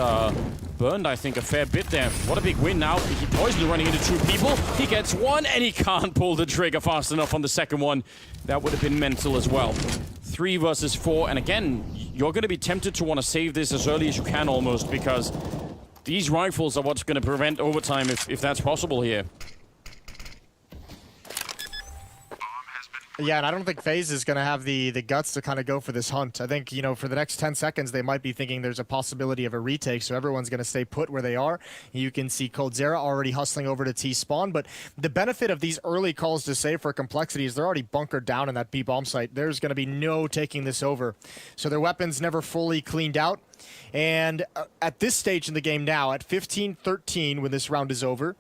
burned, I think, a fair bit there. What a big win now. He Poison running into 2 people. He gets one, and he can't pull the trigger fast enough on the second one. That would have been mental as well. 3 versus 4, and again, you're going to be tempted to want to save this as early as you can almost, because these rifles are what's going to prevent overtime if that's possible here. Yeah, and I don't think FaZe is going to have the guts to kind of go for this hunt. I think, you know, for the next 10 seconds, they might be thinking there's a possibility of a retake, so everyone's going to stay put where they are. You can see coldzera already hustling over to T-spawn, but the benefit of these early calls to save for Complexity is they're already bunkered down in that B-bomb site. There's going to be no taking this over. So their weapons never fully cleaned out. And at this stage in the game now, at 15-13 when this round is over,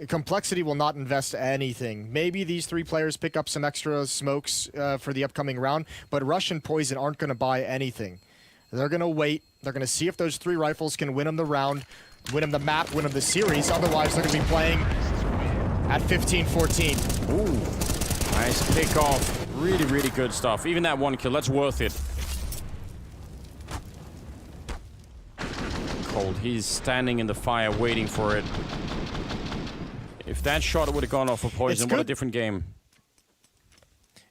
Complexity will not invest anything. Maybe these 3 players pick up some extra smokes for the upcoming round, but Rush and Poison aren't going to buy anything. They're going to wait. They're going to see if those 3 rifles can win them the round, win them the map, win them the series. Otherwise, they're going to be playing at 15-14. Ooh, nice pick off. Really, really good stuff. Even that 1 kill, that's worth it. Cold, he's standing in the fire waiting for it. If that shot would have gone off for Poison, what a different game.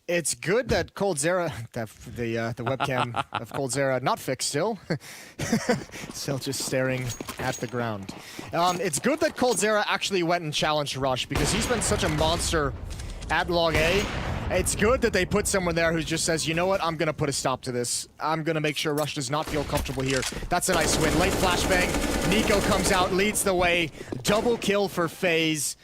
It's good that coldzera, the webcam of coldzera, not fixed still. Still just staring at the ground. It's good that coldzera actually went and challenged Rush, because he's been such a monster at log A. It's good that they put someone there who just says, you know what, I'm going to put a stop to this. I'm going to make sure Rush does not feel comfortable here. That's a nice win. Late flashbang. Nico comes out, leads the way. Double kill for FaZe.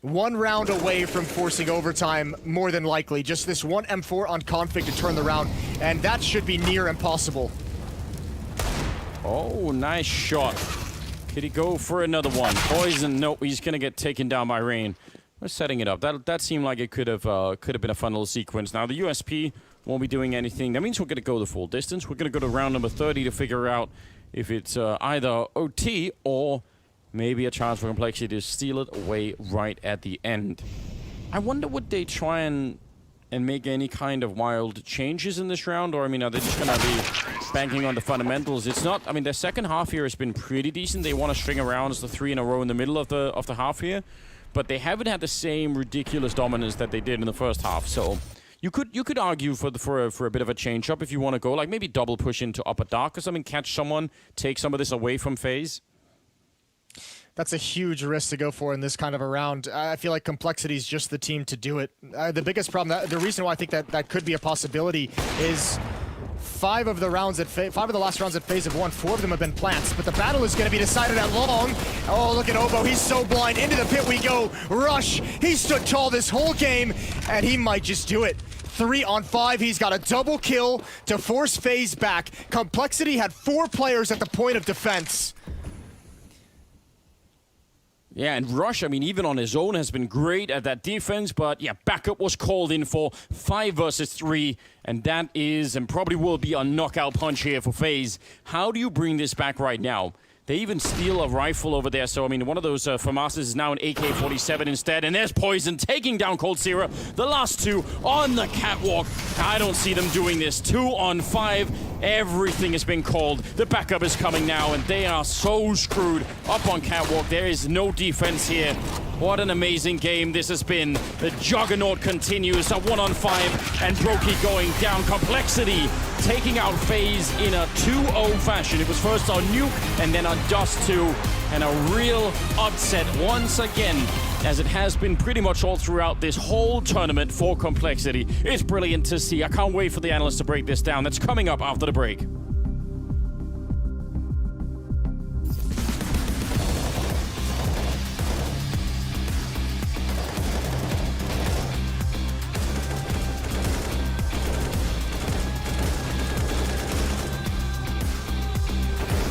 1 round away from forcing overtime, more than likely. Just this 1 M4 on config to turn the round, and that should be near impossible. Oh, nice shot. Could he go for another one? Poison, nope, he's gonna get taken down by Rain. We're setting it up. That seemed like it could have been a fun little sequence. Now the USP won't be doing anything. That means we're gonna go the full distance. We're gonna go to round number 30 to figure out if it's either OT or maybe a chance for Complexity to steal it away right at the end. I wonder would they try and make any kind of wild changes in this round, or I mean, are they just gonna be banking on the fundamentals? It's not. I mean, their second half here has been pretty decent. They want to string around the 3 in a row in the middle of the half here, but they haven't had the same ridiculous dominance that they did in the first half. So you could argue for a bit of a change up if you want to go, like maybe double push into upper dark or something, catch someone, take some of this away from FaZe. That's a huge risk to go for in this kind of a round. I feel like Complexity is just the team to do it. The biggest problem, the reason why I think that could be a possibility is 5 of the last rounds at FaZe have won. 4 of them have been plants, but the battle is going to be decided at long. Oh, look at Obo. He's so blind. Into the pit we go. Rush. He stood tall this whole game, and he might just do it. 3 on 5. He's got a double kill to force FaZe back. Complexity had 4 players at the point of defense. Yeah, and Rush, I mean, even on his own, has been great at that defense, but yeah, backup was called in for 5 versus 3, and that is, and probably will be, a knockout punch here for FaZe. How do you bring this back right now? They even steal a rifle over there, so I mean, one of those FAMASes is now an AK-47 instead, and there's Poison taking down coldzera. The last 2 on the catwalk. I don't see them doing this. 2 on 5. Everything has been called. The backup is coming now, and they are so screwed up on catwalk. There is no defense here. What an amazing game this has been. The juggernaut continues. A 1 on 5, and Brokey going down. Complexity taking out FaZe in a 2-0 fashion. It was first on Nuke, and then on Dust 2, and a real upset once again, as it has been pretty much all throughout this whole tournament for Complexity. It's brilliant to see. I can't wait for the analysts to break this down. That's coming up after the break.